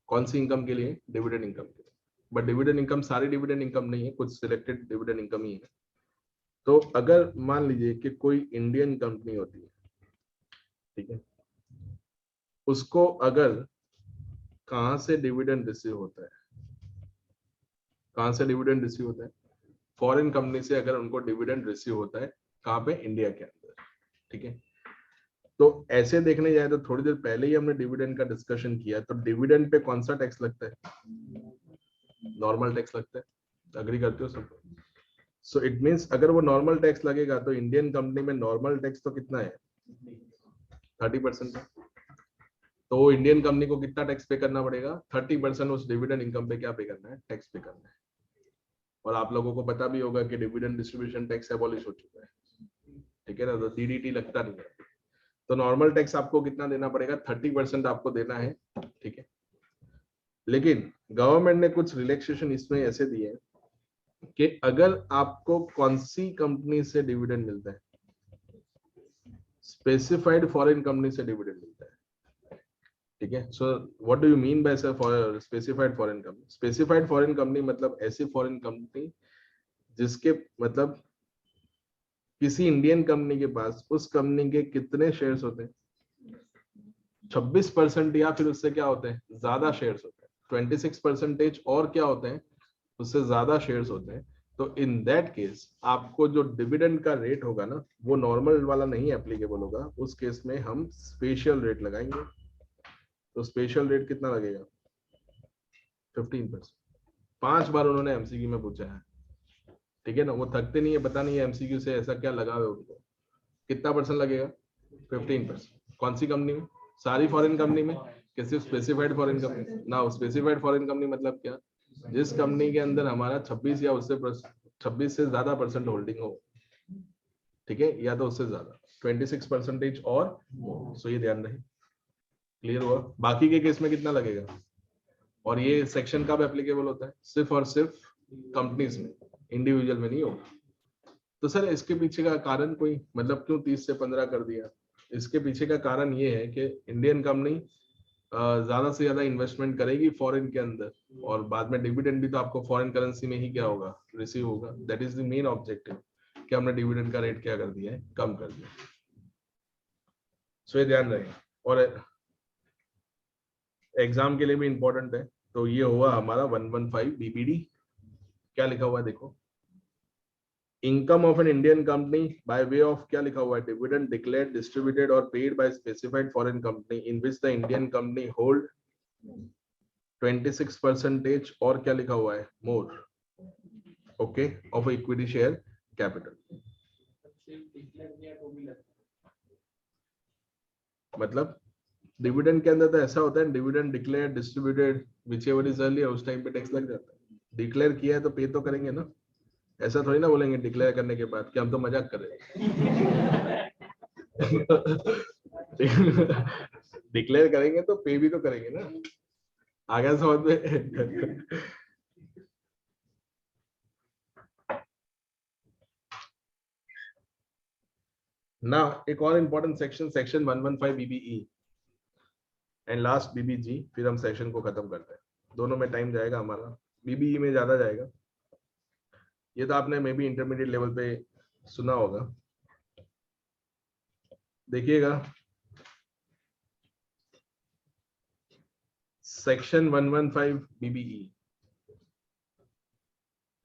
कौन सी इनकम के लिए, डिविडेंड इनकम के लिए। बट डिविडेंड इनकम सारी डिविडेंड इनकम नहीं है, कुछ सिलेक्टेड डिविडेंड इनकम ही है। तो अगर मान लीजिए कि कोई इंडियन कंपनी होती है, ठीक है, उसको अगर कहां से डिविडेंड रिसीव होता है, कहां से डिविडेंड रिसीव होता है, फॉरेन कंपनी से अगर उनको डिविडेंड रिसीव होता है, कहां पे, इंडिया के अंदर, ठीक है। तो ऐसे देखने जाए तो थोड़ी देर पहले ही हमने डिविडेंड का डिस्कशन किया, तो डिविडेंड पे कौन सा टैक्स लगता है, नॉर्मल टैक्स लगता है। अग्री करते हो सब? सो इट मींस अगर वो नॉर्मल टैक्स लगेगा तो इंडियन कंपनी में नॉर्मल टैक्स तो कितना है, 30% है। तो वो इंडियन कंपनी को कितना टैक्स पे करना पड़ेगा, 30% उस डिविडेंड इनकम पे क्या पे करना है, टैक्स पे करना है। और आप लोगों को पता भी होगा कि डिविडेंड डिस्ट्रीब्यूशन टैक्स एबॉलिश हो चुका है, ठीक है ना, तो डीडीटी लगता नहीं है। तो नॉर्मल टैक्स आपको कितना देना पड़ेगा, 30% आपको देना है, ठीक है। लेकिन गवर्नमेंट ने कुछ रिलैक्सेशन इसमें ऐसे दिए हैं कि अगर आपको कौन सी कंपनी से डिविडेंड मिलता है, स्पेसिफाइड फॉरेन कंपनी से डिविडेंड मिलता है, ठीक है। So what do you mean by sir specified foreign company? Specified foreign company मतलब ऐसी फॉरेन कंपनी जिसके मतलब किसी इंडियन कंपनी के पास उस कंपनी के कितने शेयर्स होते हैं, 26% या फिर उससे क्या होते हैं, ज्यादा शेयर्स होते हैं, 26% और क्या होते हैं, उससे ज्यादा शेयर्स होते हैं। तो इन दैट केस आपको जो डिविडेंड का रेट होगा ना, वो नॉर्मल वाला नहीं एप्लीकेबल होगा। उस केस में हम स्पेशल रेट लगाएंगे। तो स्पेशल रेट कितना लगेगा, 15%। 5 बार उन्होंने एमसीक्यू में पूछा है, ठीक है ना, वो थकते नहीं है, पता नहीं है एमसीक्यू से ऐसा क्या लगा है उनको। कितना परसेंट लगेगा, 15%। कौन सी कंपनी में, सारी फॉरेन कंपनी में, कि सिर्फ स्पेसिफाइड फॉरेन कंपनी ना। स्पेसिफाइड फॉरेन कंपनी मतलब क्या, जिस कंपनी के अंदर हमारा 26 या उससे 26 से ज्यादा परसेंट होल्डिंग हो, ठीक है, या तो उससे ज्यादा 26% और मोर। सो ये ध्यान रहे, क्लियर हुआ। बाकी के केस में कितना लगेगा, और ये सेक्शन कब एप्लीकेबल होता है, सिर्फ और सिर्फ कंपनीज में, इंडिविजुअल में नहीं होगा। तो सर इसके पीछे का कारण कोई मतलब क्यों 30 से 15 कर दिया, इसके पीछे का कारण ये है कि इंडियन कंपनी ज्यादा से ज्यादा इन्वेस्टमेंट करेगी फॉरेन के अंदर, और बाद में डिविडेंड भी तो आपको फॉरेन करेंसी में ही क्या होगा, रिसीव होगा। That is the main objective कि हमने डिविडेंड का रेट क्या कर दिया है, कम कर दिया। सो ये ध्यान रहे। और एग्जाम के लिए भी इंपॉर्टेंट है। तो ये हुआ हमारा 115 बीपीडी। क्या लिखा हुआ है देखो, income of an Indian company by way of, क्या लिखा हुआ है, डिविडेंड डिक्लेयर्ड डिस्ट्रीब्यूटेड और paid by specified foreign company in which the Indian company hold 26% और क्या लिखा हुआ है, more, okay, of equity share capital. मतलब डिविडेंड के अंदर तो ऐसा होता है, dividend declare distributed whichever is earlier, उस टाइम पे टैक्स लग जाता है। डिक्लेयर किया है तो पे तो करेंगे ना, ऐसा थोड़ी ना बोलेंगे डिक्लेयर करने के बाद कि हम तो मजाक कर रहे हैं। डिक्लेयर करेंगे तो पे भी तो करेंगे ना, आगे समझ में। ना एक और important section, section 115 BBE and last BBG, फिर हम सेशन को खत्म करते हैं। दोनों में टाइम जाएगा हमारा, बीबीई में ज्यादा जाएगा। ये तो आपने मे बी इंटरमीडिएट लेवल पे सुना होगा। देखिएगा सेक्शन 115 बीबीई।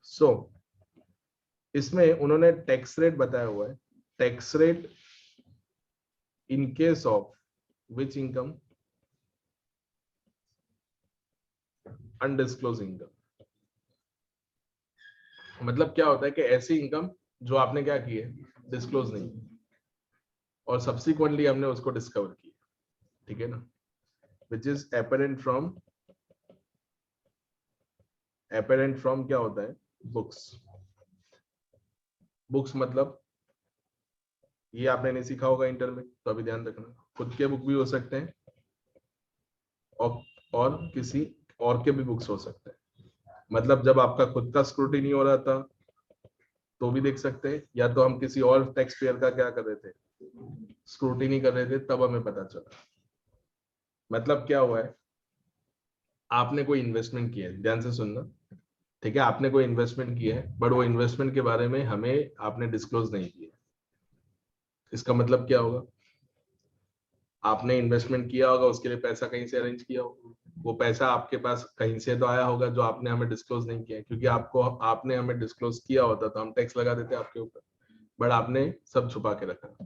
सो इसमें उन्होंने टैक्स रेट बताया हुआ है, tax rate in case of which income, undisclosed income. मतलब क्या होता है कि ऐसी इनकम जो आपने क्या की है, डिस्क्लोज नहीं, और सब्सिक्वेंटली हमने उसको डिस्कवर किया, ठीक है ना, विच इज apparent from क्या होता है, बुक्स। बुक्स मतलब ये आपने नहीं सीखा होगा इंटर में, तो अभी ध्यान रखना, खुद के बुक भी हो सकते हैं और किसी और के भी बुक्स हो सकते हैं। मतलब जब आपका खुद का स्क्रूटिनी हो रहा था तो भी देख सकते हैं, या तो हम किसी और टैक्स पेयर का क्या कर रहे थे, स्क्रूटिनी कर रहे थे, तब हमें पता चला। मतलब क्या हुआ है, आपने कोई इन्वेस्टमेंट किया है, ध्यान से सुनना, ठीक है, आपने कोई इन्वेस्टमेंट किया है, बट वो इन्वेस्टमेंट के बारे में हमें आपने डिस्क्लोज नहीं किया। इसका मतलब क्या होगा, आपने इन्वेस्टमेंट किया होगा, उसके लिए पैसा कहीं से अरेंज किया होगा, वो पैसा आपके पास कहीं से तो आया होगा जो आपने हमें डिस्क्लोज नहीं किया, क्योंकि आपने हमें डिस्क्लोज किया होता तो हम टैक्स लगा देते आपके ऊपर, बट आपने सब छुपा के रखा।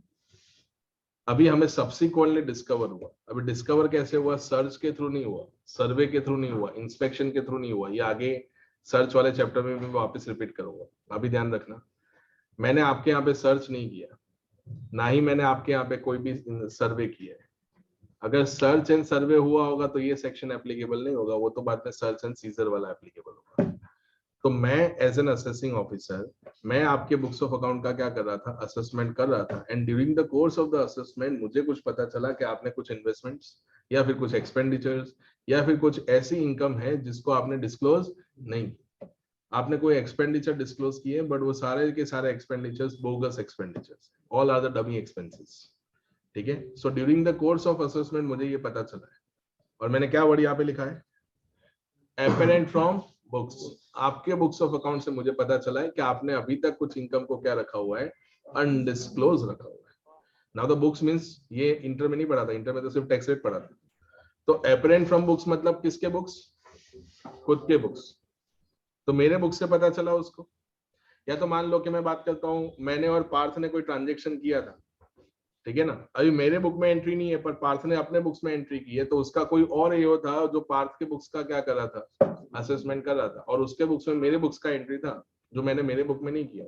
अभी हमें सब्सिक्वेंटली डिस्कवर हुआ। अभी डिस्कवर कैसे हुआ, सर्च के थ्रू नहीं हुआ, सर्वे के थ्रू नहीं हुआ, इंस्पेक्शन के थ्रू नहीं हुआ। ये आगे सर्च वाले चैप्टर में मैं वापस रिपीट करूंगा, अभी ध्यान रखना। मैंने आपके यहाँ पे सर्च नहीं किया, ना ही मैंने आपके यहाँ पे कोई भी सर्वे किया है। अगर सर्च एंड सर्वे हुआ होगा तो ये सेक्शन एप्लीकेबल नहीं होगा, वो तो बाद में सर्च एंड सीजर वाला एप्लीकेबल होगा। तो मैं एज एन असेसिंग ऑफिसर, मैं आपके बुक्स ऑफ अकाउंट का क्या कर रहा था, असेसमेंट कर रहा था, and during the course of the assessment मुझे कुछ पता चला कि आपने कुछ इन्वेस्टमेंट्स या फिर कुछ एक्सपेंडिचर्स या फिर कुछ ऐसी इनकम है जिसको आपने डिस्क्लोज नहीं, आपने कोई एक्सपेंडिचर डिस्क्लोज किए, बट वो सारे के सारे expenditures bogus expenditures, all are the dummy expenses, ठीक है। So during the course of assessment मुझे ये पता चला है, और मैंने क्या वर्ड यहाँ पे लिखा है, apparent फ्रॉम बुक्स। आपके बुक्स ऑफ अकाउंट से मुझे पता चला है कि आपने अभी तक कुछ इनकम को क्या रखा हुआ है, अनडिस्क्लोज रखा हुआ है। नाउ द बुक्स मींस, ये इंटर में नहीं पढ़ा था, इंटर में तो सिर्फ टैक्स रेट पढ़ा था। तो apparent फ्रॉम बुक्स मतलब किसके बुक्स, खुद के बुक्स। तो मेरे बुक से पता चला उसको, या तो मान लो कि मैं बात करता हूँ, मैंने और पार्थ ने कोई ट्रांजेक्शन किया था, ठीक है ना, अभी मेरे बुक में एंट्री नहीं है, पर पार्थ ने अपने बुक्स में एंट्री की है, तो उसका कोई और एओ था जो पार्थ के बुक्स का क्या कर रहा था, असेसमेंट कर रहा था, और उसके बुक्स में मेरे बुक्स का एंट्री था जो मैंने मेरे बुक में नहीं किया।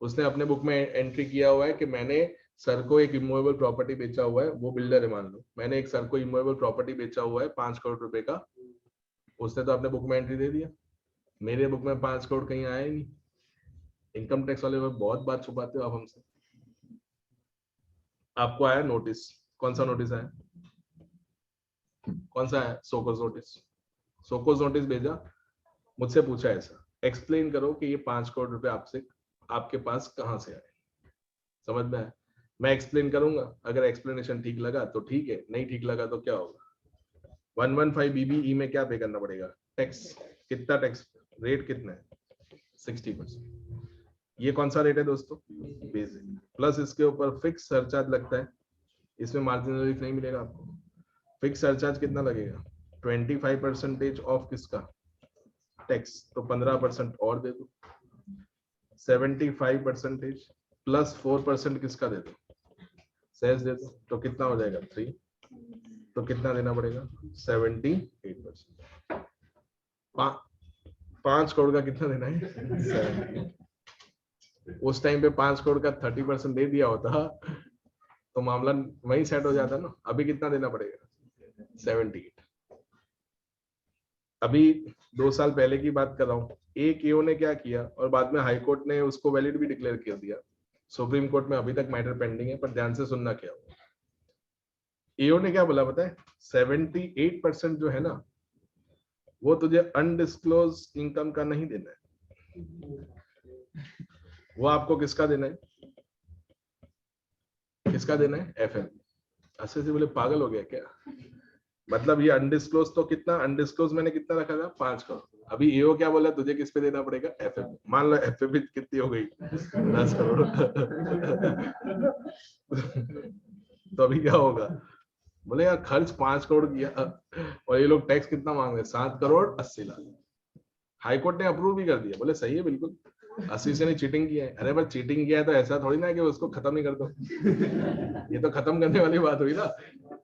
उसने अपने बुक में एंट्री किया हुआ है कि मैंने सर को एक इमूवेबल प्रॉपर्टी बेचा हुआ है, वो बिल्डर है मान लो, मैंने एक सर को इमूवेबल प्रॉपर्टी बेचा हुआ है 5 करोड़ रुपए का, उसने तो अपने बुक में एंट्री दे दिया, मेरे बुक में 5 करोड़ कहीं आया ही नहीं। इनकम टैक्स वाले बहुत बात छुपाते हो आप हमसे। आपको आया नोटिस, कौन सा नोटिस आया, कौन सा है, सोकोस नोटिस, सोकोस नोटिस भेजा, मुझसे पूछा ऐसा, एक्सप्लेन करो कि ये 5 करोड़ रुपए आपसे आपके पास कहां से आए। समझ में आया, मैं एक्सप्लेन करूंगा, अगर एक्सप्लेनेशन ठीक लगा तो ठीक है, नहीं ठीक लगा तो क्या होगा, 115 बीबीई में क्या पे करना पड़ेगा, टैक्स। कितना टैक्स, रेट कितना है, 60%। ये कौन सा रेट है दोस्तों, बेसिक, प्लस इसके ऊपर फिक्स सरचार्ज लगता है, इसमें मार्जिनल रिलीफ नहीं मिलेगा आपको। फिक्स सरचार्ज कितना लगेगा, 25% ऑफ किसका, टैक्स, तो 15% और दे दो, 75% प्लस 4% किसका दे दो, सेस दे दो, तो कितना हो जाएगा 3, तो कितना देना पड़ेगा 78%। 5 करोड़ का कितना देना है 70। उस टाइम पे 5 करोड़ का 30% दे दिया होता तो मामला वहीं सेट हो जाता ना। अभी कितना देना पड़ेगा 78। अभी 2 साल पहले की बात कर रहा हूँ, एक ईओ ने क्या किया और बाद में हाई कोर्ट ने उसको वैलिड भी डिक्लेयर कर दिया। सुप्रीम कोर्ट में अभी तक मैटर पेंडिंग है, पर ध्यान से सुनना क्या हुआ। ईओ ने क्या बोला पता है, 78% जो है ना वो तुझे अनडिस्क्लोज इनकम का नहीं देना है, वो आपको किसका देना है, किसका देना है एफएम। ऐसे से बोले पागल हो गया क्या, मतलब ये अनडिस्क्लोज तो कितना, अनडिस्क्लोज मैंने कितना रखा था 5 करोड़। अभी ईओ क्या बोला तुझे किस पे देना पड़ेगा एफएम। मान लो एफएम कितनी हो गई 10 करोड़ तो अभी क्या होगा, बोले यार खर्च 5 करोड़ किया और ये लोग टैक्स कितना मांग रहे 7 करोड़ 80 लाख। हाई कोर्ट ने अप्रूव भी कर दिया, बोले सही है बिल्कुल, 80 से नहीं चीटिंग किया है। अरे पर चीटिंग किया है तो ऐसा थोड़ी ना है कि उसको खत्म ही कर दो ये तो खत्म करने वाली बात हुई ना।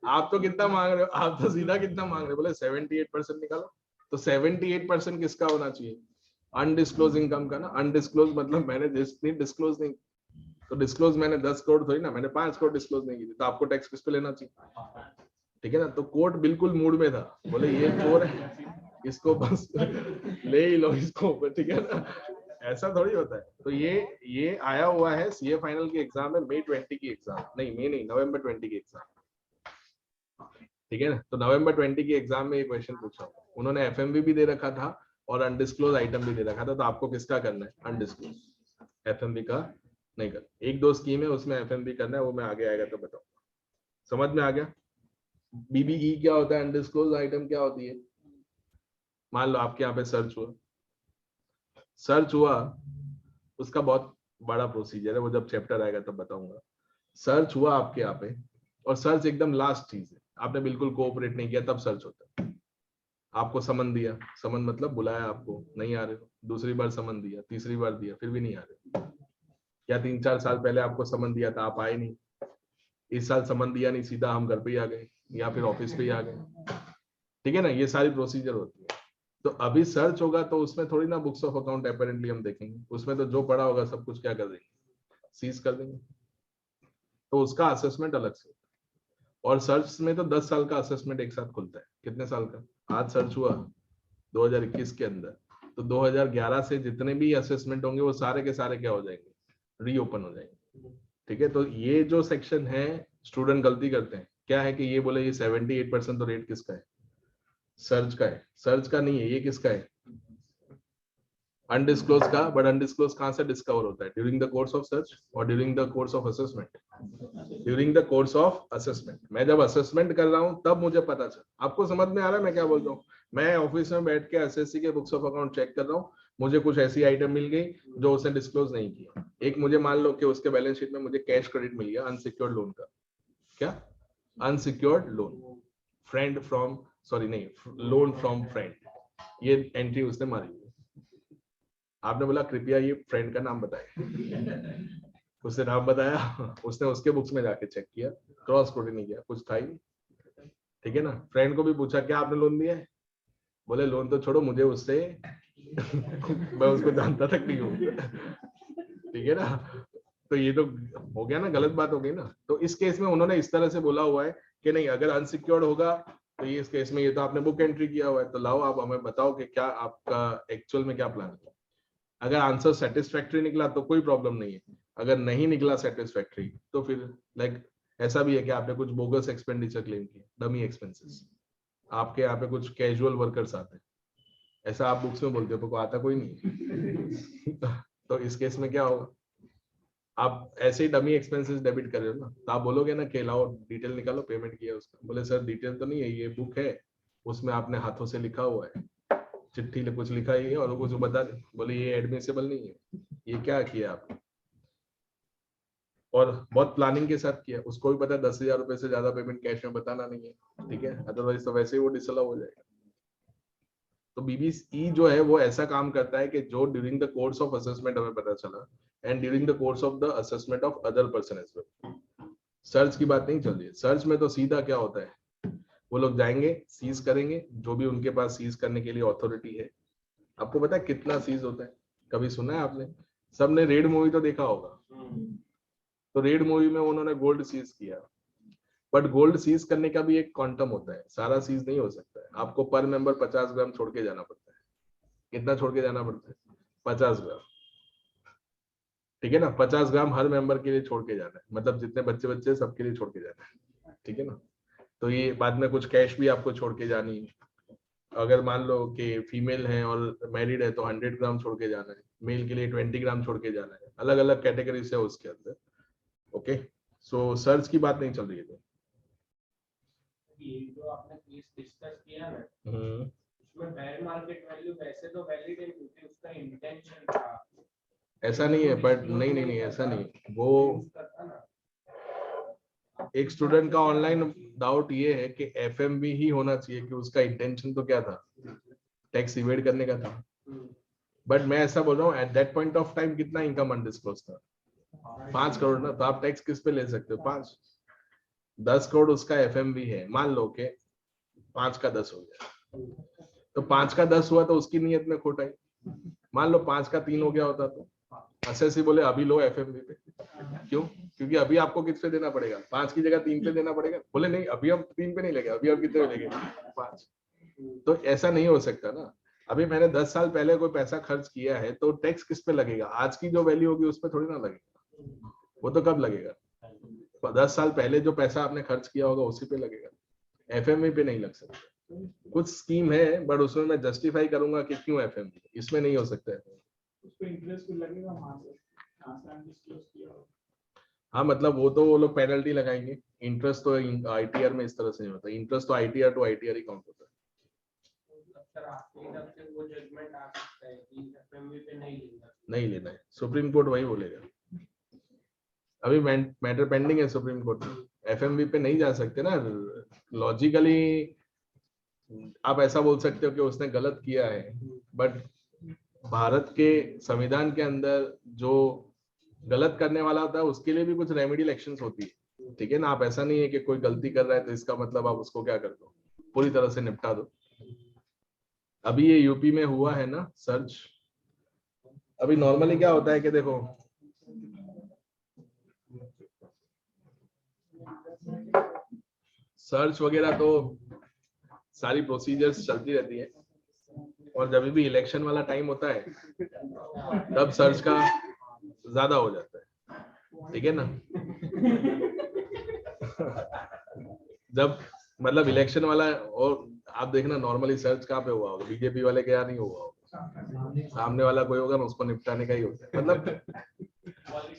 आप तो कितना मांग रहे हो, आप तो सीधा कितना मांग रहे हो, बोले 78% निकालो, तो 78% किसका होना चाहिए अनडिस्क्लोज इनकम का ना। अनडिस्क्लोज मतलब मैंने डिस्क्लोज नहीं, तो डिस्क्लोज मैंने 10 करोड़ थोड़ी ना, मैंने 5 करोड़ डिस्क्लोज नहीं की थी, तो आपको टैक्स किस पे लेना चाहिए, ठीक है ना। तो कोर्ट बिल्कुल मूड में था, बोले ये चोर है इसको बस ले ही लो इसको, ठीक है ना। ऐसा थोड़ी होता है। तो ये आया हुआ है सीए फाइनल की एग्जाम में, मई 20 की एग्जाम, नहीं मई नहीं, नवंबर 20 की एग्जाम, ठीक है ना। तो नवंबर 20 की एग्जाम में ये क्वेश्चन पूछा, उन्होंने एफएमवी भी दे रखा था और अनडिस्क्लोज आइटम भी दे रखा था, तो आपको किसका करना है अनडिस्क्लोज, एफएमवी का नहीं करना। 1-2 स्कीम है उसमें एफएमवी करना है, वो मैं आगे आएगा तो बताऊंगा। समझ में आ गया। बीबीई क्या होता है, अनडिस्क्लोज आइटम क्या होती है। मान लो आपके यहाँ पे सर्च हुआ, उसका बहुत बड़ा प्रोसीजर है, वो जब चैप्टर आएगा तब बताऊंगा। सर्च हुआ आपके यहाँ पे, और सर्च एकदम लास्ट चीज है, आपने बिल्कुल कोऑपरेट नहीं किया तब सर्च होता है। आपको समन दिया, समन मतलब बुलाया आपको, नहीं आ रहे हो, दूसरी बार समन दिया, तीसरी बार दिया, फिर भी नहीं आ रहे, या 3-4 साल पहले आपको समन दिया था आप आए नहीं, इस साल समन दिया नहीं, सीधा हम घर पे ही आ गए या फिर ऑफिस पे ही आ गए, ठीक है ना। ये सारी प्रोसीजर होती है। तो अभी सर्च होगा तो उसमें थोड़ी ना बुक्स ऑफ अकाउंट अपेरेंटली हम देखेंगे, उसमें तो जो पड़ा होगा सब कुछ क्या कर देंगे, सीज कर देंगे। तो उसका असेसमेंट अलग से, और सर्च में तो 10 साल का असेसमेंट एक साथ खुलता है। कितने साल का, आज सर्च हुआ 2021 के अंदर, तो 2011 से जितने भी असेसमेंट होंगे वो सारे के सारे क्या हो जाएंगे, रीओपन हो जाएंगे, ठीक है। तो ये जो सेक्शन है स्टूडेंट गलती करते हैं, क्या है कि ये बोले ये 78% तो रेट किसका है, सर्च का है, सर्च का नहीं है, ये किसका है अनडिस्क्लोज का। बट अनडिस्क्लोज कहां से डिस्कवर होता है, during the course of search और during the course of assessment, during the course of assessment. मैं जब असेसमेंट कर रहा हूं तब मुझे पता चल, आपको समझ में आ रहा है मैं क्या बोल रहा हूँ। मैं ऑफिस में बैठ के एसएससी के बुक्स ऑफ अकाउंट चेक कर रहा हूँ, मुझे कुछ ऐसी आइटम मिल गई जो उसने डिस्क्लोज नहीं किया। एक मुझे मान लो कि उसके बैलेंस शीट में मुझे कैश क्रेडिट मिल गया अनसिक्योर्ड लोन का, क्या unsecured loan, friend from, sorry नहीं, लोन फ्रॉम फ्रेंड, ये एंट्री उसने मारी। आपने बोला कृपया ये फ्रेंड का नाम बताए उसने नाम बताया, उसने उसके बुक्स में जाके चेक किया, क्रॉस स्क्रूटिनी किया, कुछ था ही नहीं, ठीक है ना। फ्रेंड को भी पूछा क्या आपने लोन दिया है, बोले लोन तो छोड़ो मुझे उससे मैं उसको जानता तक नहीं हूँ, ठीक है ना। तो ये तो हो गया ना, गलत बात हो गई ना। तो इस केस में उन्होंने इस तरह से बोला हुआ है कि नहीं अगर अनसिक्योर्ड होगा तो ये इस केस में, ये तो आपने बुक एंट्री किया हुआ है, तो लाओ आप हमें बताओ कि क्या आपका एक्चुअल में क्या प्लान है। अगर आंसर सेटिस्फैक्ट्री निकला तो कोई प्रॉब्लम नहीं है, अगर नहीं निकला सेटिस्फैक्ट्री तो फिर लाइक ऐसा भी है कि आपने कुछ बोगस एक्सपेंडिचर क्लेम किया, डमी एक्सपेंसेस, आपके यहाँ पे कुछ कैजुअल वर्कर्स आते हैं, ऐसा आप बुक्स में बोलते हो, को आता कोई नहीं तो इस केस में क्या होगा, आप ऐसे ही डमी एक्सपेंसेस डेबिट कर रहे हो ना, तो आप बोलोगे ना कि लाओ डिटेल निकालो पेमेंट किया उसका, बोले सर डिटेल तो नहीं है, ये बुक है उसमें आपने हाथों से लिखा हुआ है, चिट्ठी में कुछ लिखा ही है और कुछ बता दे, बोले ये एडमिसेबल नहीं है, ये क्या किया आपने। और बहुत प्लानिंग के साथ किया, उसको भी पता है 10,000 रुपए से ज्यादा पेमेंट कैश में बताना नहीं है, ठीक है, अदरवाइज तो वैसे ही वो डिसअलाउ हो जाएगा। तो बीबीई जो है वो ऐसा काम करता है कि जो during the course of assessment हमें पता चला and during the course of the assessment of other person as well. Search की बात नहीं चल रही है। सर्च में तो सीधा क्या होता है, वो लोग जाएंगे, सीज करेंगे जो भी उनके पास सीज करने के लिए अथॉरिटी है। आपको पता है कितना सीज होता है? कभी सुना है आपने? सबने रेड मूवी तो देखा होगा। तो रेड मूवी में उन्होंने गोल्ड सीज किया, बट गोल्ड सीज करने का भी एक क्वांटम होता है, सारा सीज नहीं हो सकता है। आपको पर मेंबर 50 ग्राम छोड़ के जाना पड़ता है। कितना छोड़ के जाना पड़ता है? 50 ग्राम। ठीक है ना, 50 ग्राम हर मेंबर के लिए छोड़ के जाना है, मतलब जितने बच्चे बच्चे सबके लिए छोड़ के जाना है। ठीक है ना। तो ये बाद में कुछ कैश भी आपको छोड़ के जानी है। अगर मान लो कि फीमेल है और मैरिड है तो 100 ग्राम छोड़ के जाना है, मेल के लिए 20 ग्राम छोड़ के जाना है। अलग अलग कैटेगरीज है उसके अंदर। ओके, सो सर्च की बात नहीं चल रही है। ये जो आपने केस डिस्कस किया ना, उसमें बेयर मार्केट वैल्यू वैसे तो वैलिड है क्योंकि उसका इंटेंशन था। ऐसा नहीं है, बट नहीं ऐसा नहीं। वो एक स्टूडेंट का ऑनलाइन डाउट ये है कि एफएमवी ही होना चाहिए, कि उसका इंटेंशन तो क्या था, टैक्स इवेड करने का था। बट मैं ऐसा बोल रहा हूँ at that point of time कितना इनकम अनडिस्क्लोज था? 5 करोड़ ना। तो आप टैक्स किस पे ले सकते हो? 5। 10 करोड़ उसका एफएमवी है, मान लो के 5 का 10 हो गया, तो 5 का 10 हुआ तो उसकी नीयत में खोट आई। मान लो 5 का 3 हो गया होता तो असेसी बोले अभी लो एफएमवी पे। क्यों? क्योंकि अभी आपको किस पे देना पड़ेगा? 5 की जगह 3 पे देना पड़ेगा। बोले नहीं, अभी हम 3 पे नहीं लेंगे, अभी हम कितने पे लेंगे? 5। तो ऐसा नहीं हो सकता ना। अभी मैंने 10 साल पहले कोई पैसा खर्च किया है तो टैक्स किस पे लगेगा? आज की जो वैल्यू होगी उस पर थोड़ी ना लगेगा। वो तो कब लगेगा? 10 साल पहले जो पैसा आपने खर्च किया होगा उसी पे लगेगा, एफएमवी पे नहीं लग सकता। कुछ स्कीम है बट उसमें मैं जस्टिफाई करूंगा कि क्यों एफएमवी, इसमें नहीं हो सकता है। उस पे इंटरेस्ट भी लगेगा वहां से डिस्क्लोज किया हो। हाँ, मतलब वो लोग पेनल्टी लगाएंगे। इंटरेस्ट तो आईटीआर में इस तरह से नहीं होता। इंटरेस्ट तो ITR to ITR he count होता है। सर आपके हिसाब से वो जजमेंट आ सकता है कि एफएमवी पे नहीं लेना है, सुप्रीम कोर्ट वही बोलेगा। अभी मैटर पेंडिंग है सुप्रीम कोर्ट में। एफएमवी पे नहीं जा सकते ना। लॉजिकली आप ऐसा बोल सकते हो कि उसने गलत किया है, बट भारत के संविधान के अंदर जो गलत करने वाला होता है उसके लिए भी कुछ रेमेडियल एक्शंस होती है। ठीक है ना। आप ऐसा नहीं है कि कोई गलती कर रहा है तो इसका मतलब आप उसको क्या कर दो, पूरी तरह से निपटा दो। अभी ये यूपी में हुआ है ना सर्च। अभी नॉर्मली क्या होता है कि देखो, सर्च वगैरह तो सारी प्रोसीजर्स चलती रहती है, और जब भी इलेक्शन वाला टाइम होता है तब सर्च का ज्यादा हो जाता है। ठीक है ना। जब मतलब इलेक्शन वाला, और आप देखना नॉर्मली सर्च कहाँ पे हुआ होगा? बीजेपी वाले के यहाँ नहीं हुआ होगा, सामने वाला कोई होगा ना, उसको निपटाने का ही होता है। मतलब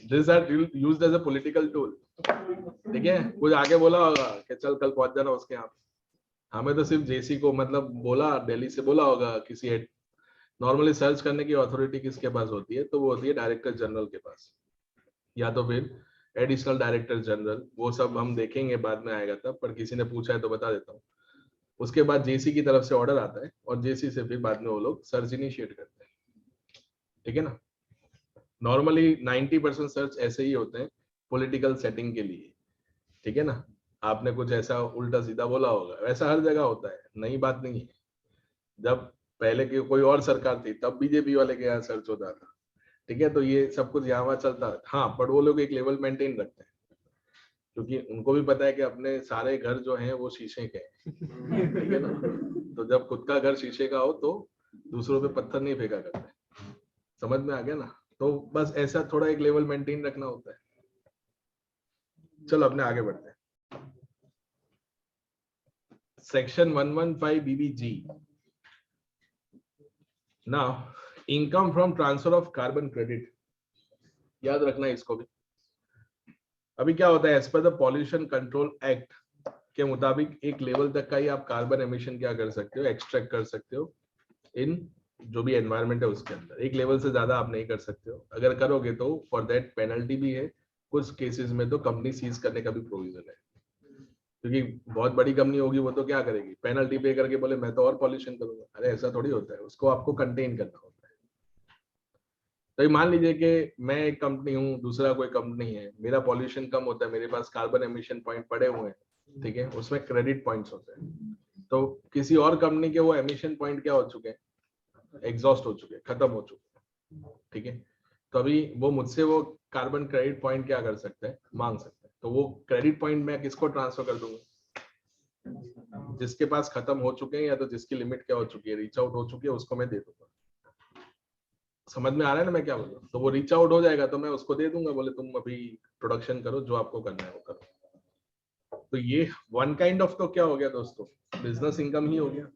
this are used as a political tool. ठीक है, कुछ आगे बोला होगा कि चल कल पहुंच जाना उसके यहाँ। हमें तो सिर्फ जेसी को मतलब बोला, दिल्ली से बोला होगा किसी हेड। नॉर्मली सर्च करने की अथॉरिटी किसके पास होती है? तो वो होती है डायरेक्टर जनरल के पास, या तो फिर एडिशनल डायरेक्टर जनरल। वो सब हम देखेंगे बाद में आएगा तब, पर किसी ने पूछा है तो बता देता हूँ। उसके बाद जेसी की तरफ से ऑर्डर आता है और जेसी से फिर बाद में वो लोग सर्च इनिशिएट करते हैं। ठीक है ना। नॉर्मली 90% सर्च ऐसे ही होते हैं पॉलिटिकल सेटिंग के लिए। ठीक है ना। आपने कुछ ऐसा उल्टा सीधा बोला होगा, वैसा हर जगह होता है, नई बात नहीं है। जब पहले की कोई और सरकार थी तब बीजेपी वाले के यहाँ सर्च होता था। ठीक है, तो ये सब कुछ यहाँ वहाँ चलता है। हाँ, पर वो लोग एक लेवल मेंटेन रखते हैं, क्योंकि उनको भी पता है कि अपने सारे घर जो हैं वो शीशे के हैं। ठीक है ना। तो जब खुद का घर शीशे का हो तो दूसरों पे पत्थर नहीं फेंका करते। समझ में आ गया ना। तो बस ऐसा थोड़ा एक लेवल मेंटेन रखना होता है। चलो अपने आगे बढ़ते हैं। Section 115 BBG। Now income from transfer of carbon credit, याद रखना है इसको भी। अभी क्या होता है, as per the pollution control act के मुताबिक एक लेवल तक का ही आप कार्बन एमिशन क्या कर सकते हो, एक्सट्रैक्ट कर सकते हो इन जो भी एनवायरनमेंट है उसके अंदर। एक लेवल से ज्यादा आप नहीं कर सकते हो। अगर करोगे तो फॉर दैट पेनल्टी भी है। कुछ केसेस में तो कंपनी सीज करने का भी प्रोविजन है। क्योंकि बहुत बड़ी कंपनी होगी वो तो क्या करेगी, पेनल्टी पे करके बोले मैं तो और पॉल्यूशन करूंगा। अरे ऐसा थोड़ी होता है, उसको आपको कंटेन करना होता है। तो ये मान लीजिए कि मैं एक कंपनी हूँ, दूसरा कोई कंपनी है, मेरा पॉल्यूशन कम होता है, मेरे पास कार्बन एमिशन पॉइंट पड़े हुए हैं, ठीक है, उसमें क्रेडिट पॉइंट्स होते हैं। तो किसी और कंपनी के वो एमिशन पॉइंट क्या हो चुके हैं, एग्जॉस्ट हो चुके हैं, खत्म हो चुके हैं, ठीक है। तो अभी वो मुझसे वो कार्बन क्रेडिट पॉइंट क्या कर सकते हैं, मांग सकते हैं। तो वो क्रेडिट पॉइंट मैं किसको ट्रांसफर कर दूंगा, जिसके पास खत्म हो चुके हैं या तो जिसकी लिमिट क्या हो चुकी है, रीच आउट हो चुकी है, उसको मैं दे दूंगा। समझ में आ रहा है ना मैं क्या बोल रहा हूँ? तो वो रीच आउट हो जाएगा तो मैं उसको दे दूंगा, बोले तुम अभी प्रोडक्शन करो, जो आपको करना है वो करो। तो ये वन काइंड ऑफ तो क्या हो गया दोस्तों, बिजनेस इनकम ही हो गया।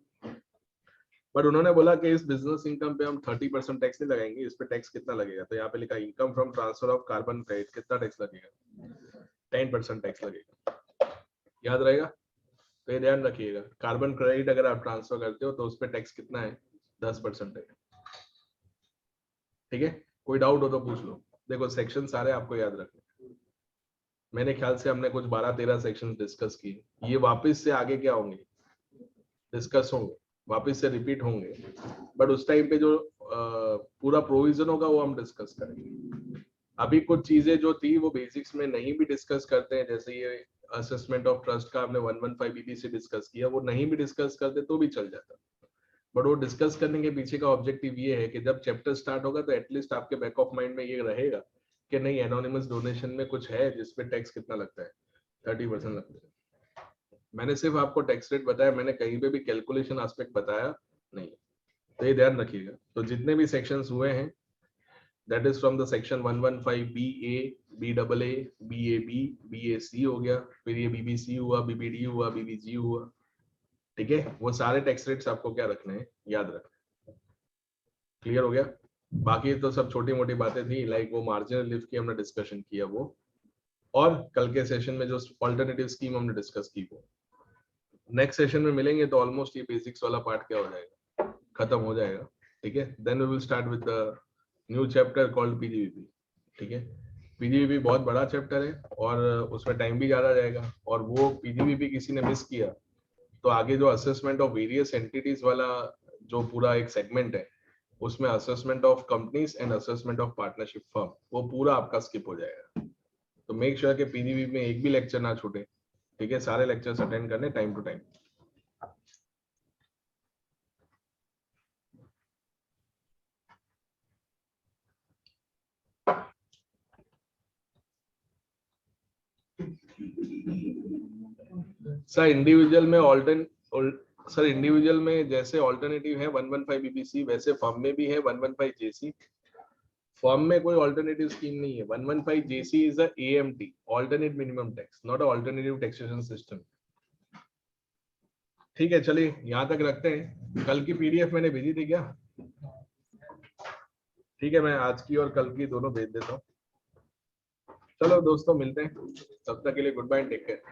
बट उन्होंने बोला कि इस बिजनेस इनकम पे हम 30% टैक्स नहीं लगाएंगे। इस पे टैक्स कितना लगेगा, तो यहाँ पे लिखा income from transfer of carbon credit, कितना टैक्स लगेगा, 10% टैक्स लगेगा। याद रहेगा, तो ये ध्यान रखिएगा। कार्बन क्रेडिट अगर आप ट्रांसफर करते हो तो उस पर टैक्स कितना है, 10% है, ठीक है। कोई डाउट हो तो पूछ लो। देखो सेक्शन सारे आपको याद रखने, मैंने ख्याल से हमने कुछ 12-13 सेक्शन डिस्कस किए। ये वापस से आगे क्या होंगे, डिस्कस होंगे, वापस से रिपीट होंगे। बट उस टाइम पे जो पूरा प्रोविजन होगा वो हम डिस्कस करेंगे। अभी कुछ चीजें जो थी वो बेसिक्स में नहीं भी डिस्कस करते हैं, जैसे ये असेसमेंट ऑफ ट्रस्ट का आपने 115 बीबी से डिस्कस किया, वो नहीं भी डिस्कस करते तो भी चल जाता। बट वो डिस्कस करने के पीछे का ऑब्जेक्टिव ये है कि जब चैप्टर स्टार्ट होगा तो एटलीस्ट आपके बैक ऑफ माइंड में ये रहेगा कि नहीं, एनोनिमस डोनेशन में कुछ है जिसपे टैक्स कितना लगता है, 30% लगता है। मैंने सिर्फ आपको टैक्स रेट बताया, मैंने कहीं पे भी कैलकुलेशन एस्पेक्ट बताया नहीं। तो ये ध्यान रखिएगा। तो जितने भी सेक्शंस हुए हैं, that is from the section 115 B A, B double A, B A B, B A C हो गया, फिर ये बीबीसी हुआ, बीबीडी हुआ, बीबीजी हुआ, ठीक है। वो सारे टैक्स रेट्स आपको क्या रखने हैं, याद रखने। क्लियर हो गया। बाकी तो सब छोटी मोटी बातें थी, लाइक वो मार्जिनल लिफ्ट की हमने डिस्कशन किया वो, और कल के सेशन में जो ऑल्टरनेटिव स्कीम हमने डिस्कस की वो। नेक्स्ट सेशन में मिलेंगे तो ऑलमोस्ट ये बेसिक्स वाला पार्ट क्या हो जाएगा, खत्म हो जाएगा, ठीक है। Then we will start with the new chapter called PGVP, ठीक है। पीजीवीपी बहुत बड़ा चैप्टर है और उसमें टाइम भी ज्यादा जाएगा, और वो पीजीवीपी किसी ने मिस किया तो आगे जो असेसमेंट ऑफ वेरियस एंटिटीज वाला जो पूरा एक सेगमेंट है, उसमें assessment of companies and assessment of partnership firm, वो पूरा आपका स्किप हो जाएगा। तो मेक श्योर कि पीजीवीपी में एक भी लेक्चर ना छूटे, ठीक है। सारे लेक्चर्स अटेंड करने time to time. Sir individual में सर इंडिविजुअल में जैसे ऑल्टरनेटिव है 115 बीबीसी, वैसे फर्म में भी है 115 जेसी। फर्म में कोई ऑल्टरनेटिव स्कीम नहीं है। 115 JC is a AMT, alternate minimum tax, not a alternative taxation system. ठीक है, चलिए यहाँ तक रखते हैं। कल की पीडीएफ मैंने भेजी थी क्या? ठीक है, मैं आज की और कल की दोनों भेज देता हूँ। चलो दोस्तों, मिलते हैं, तब तक के लिए गुड बाय, टेक केयर।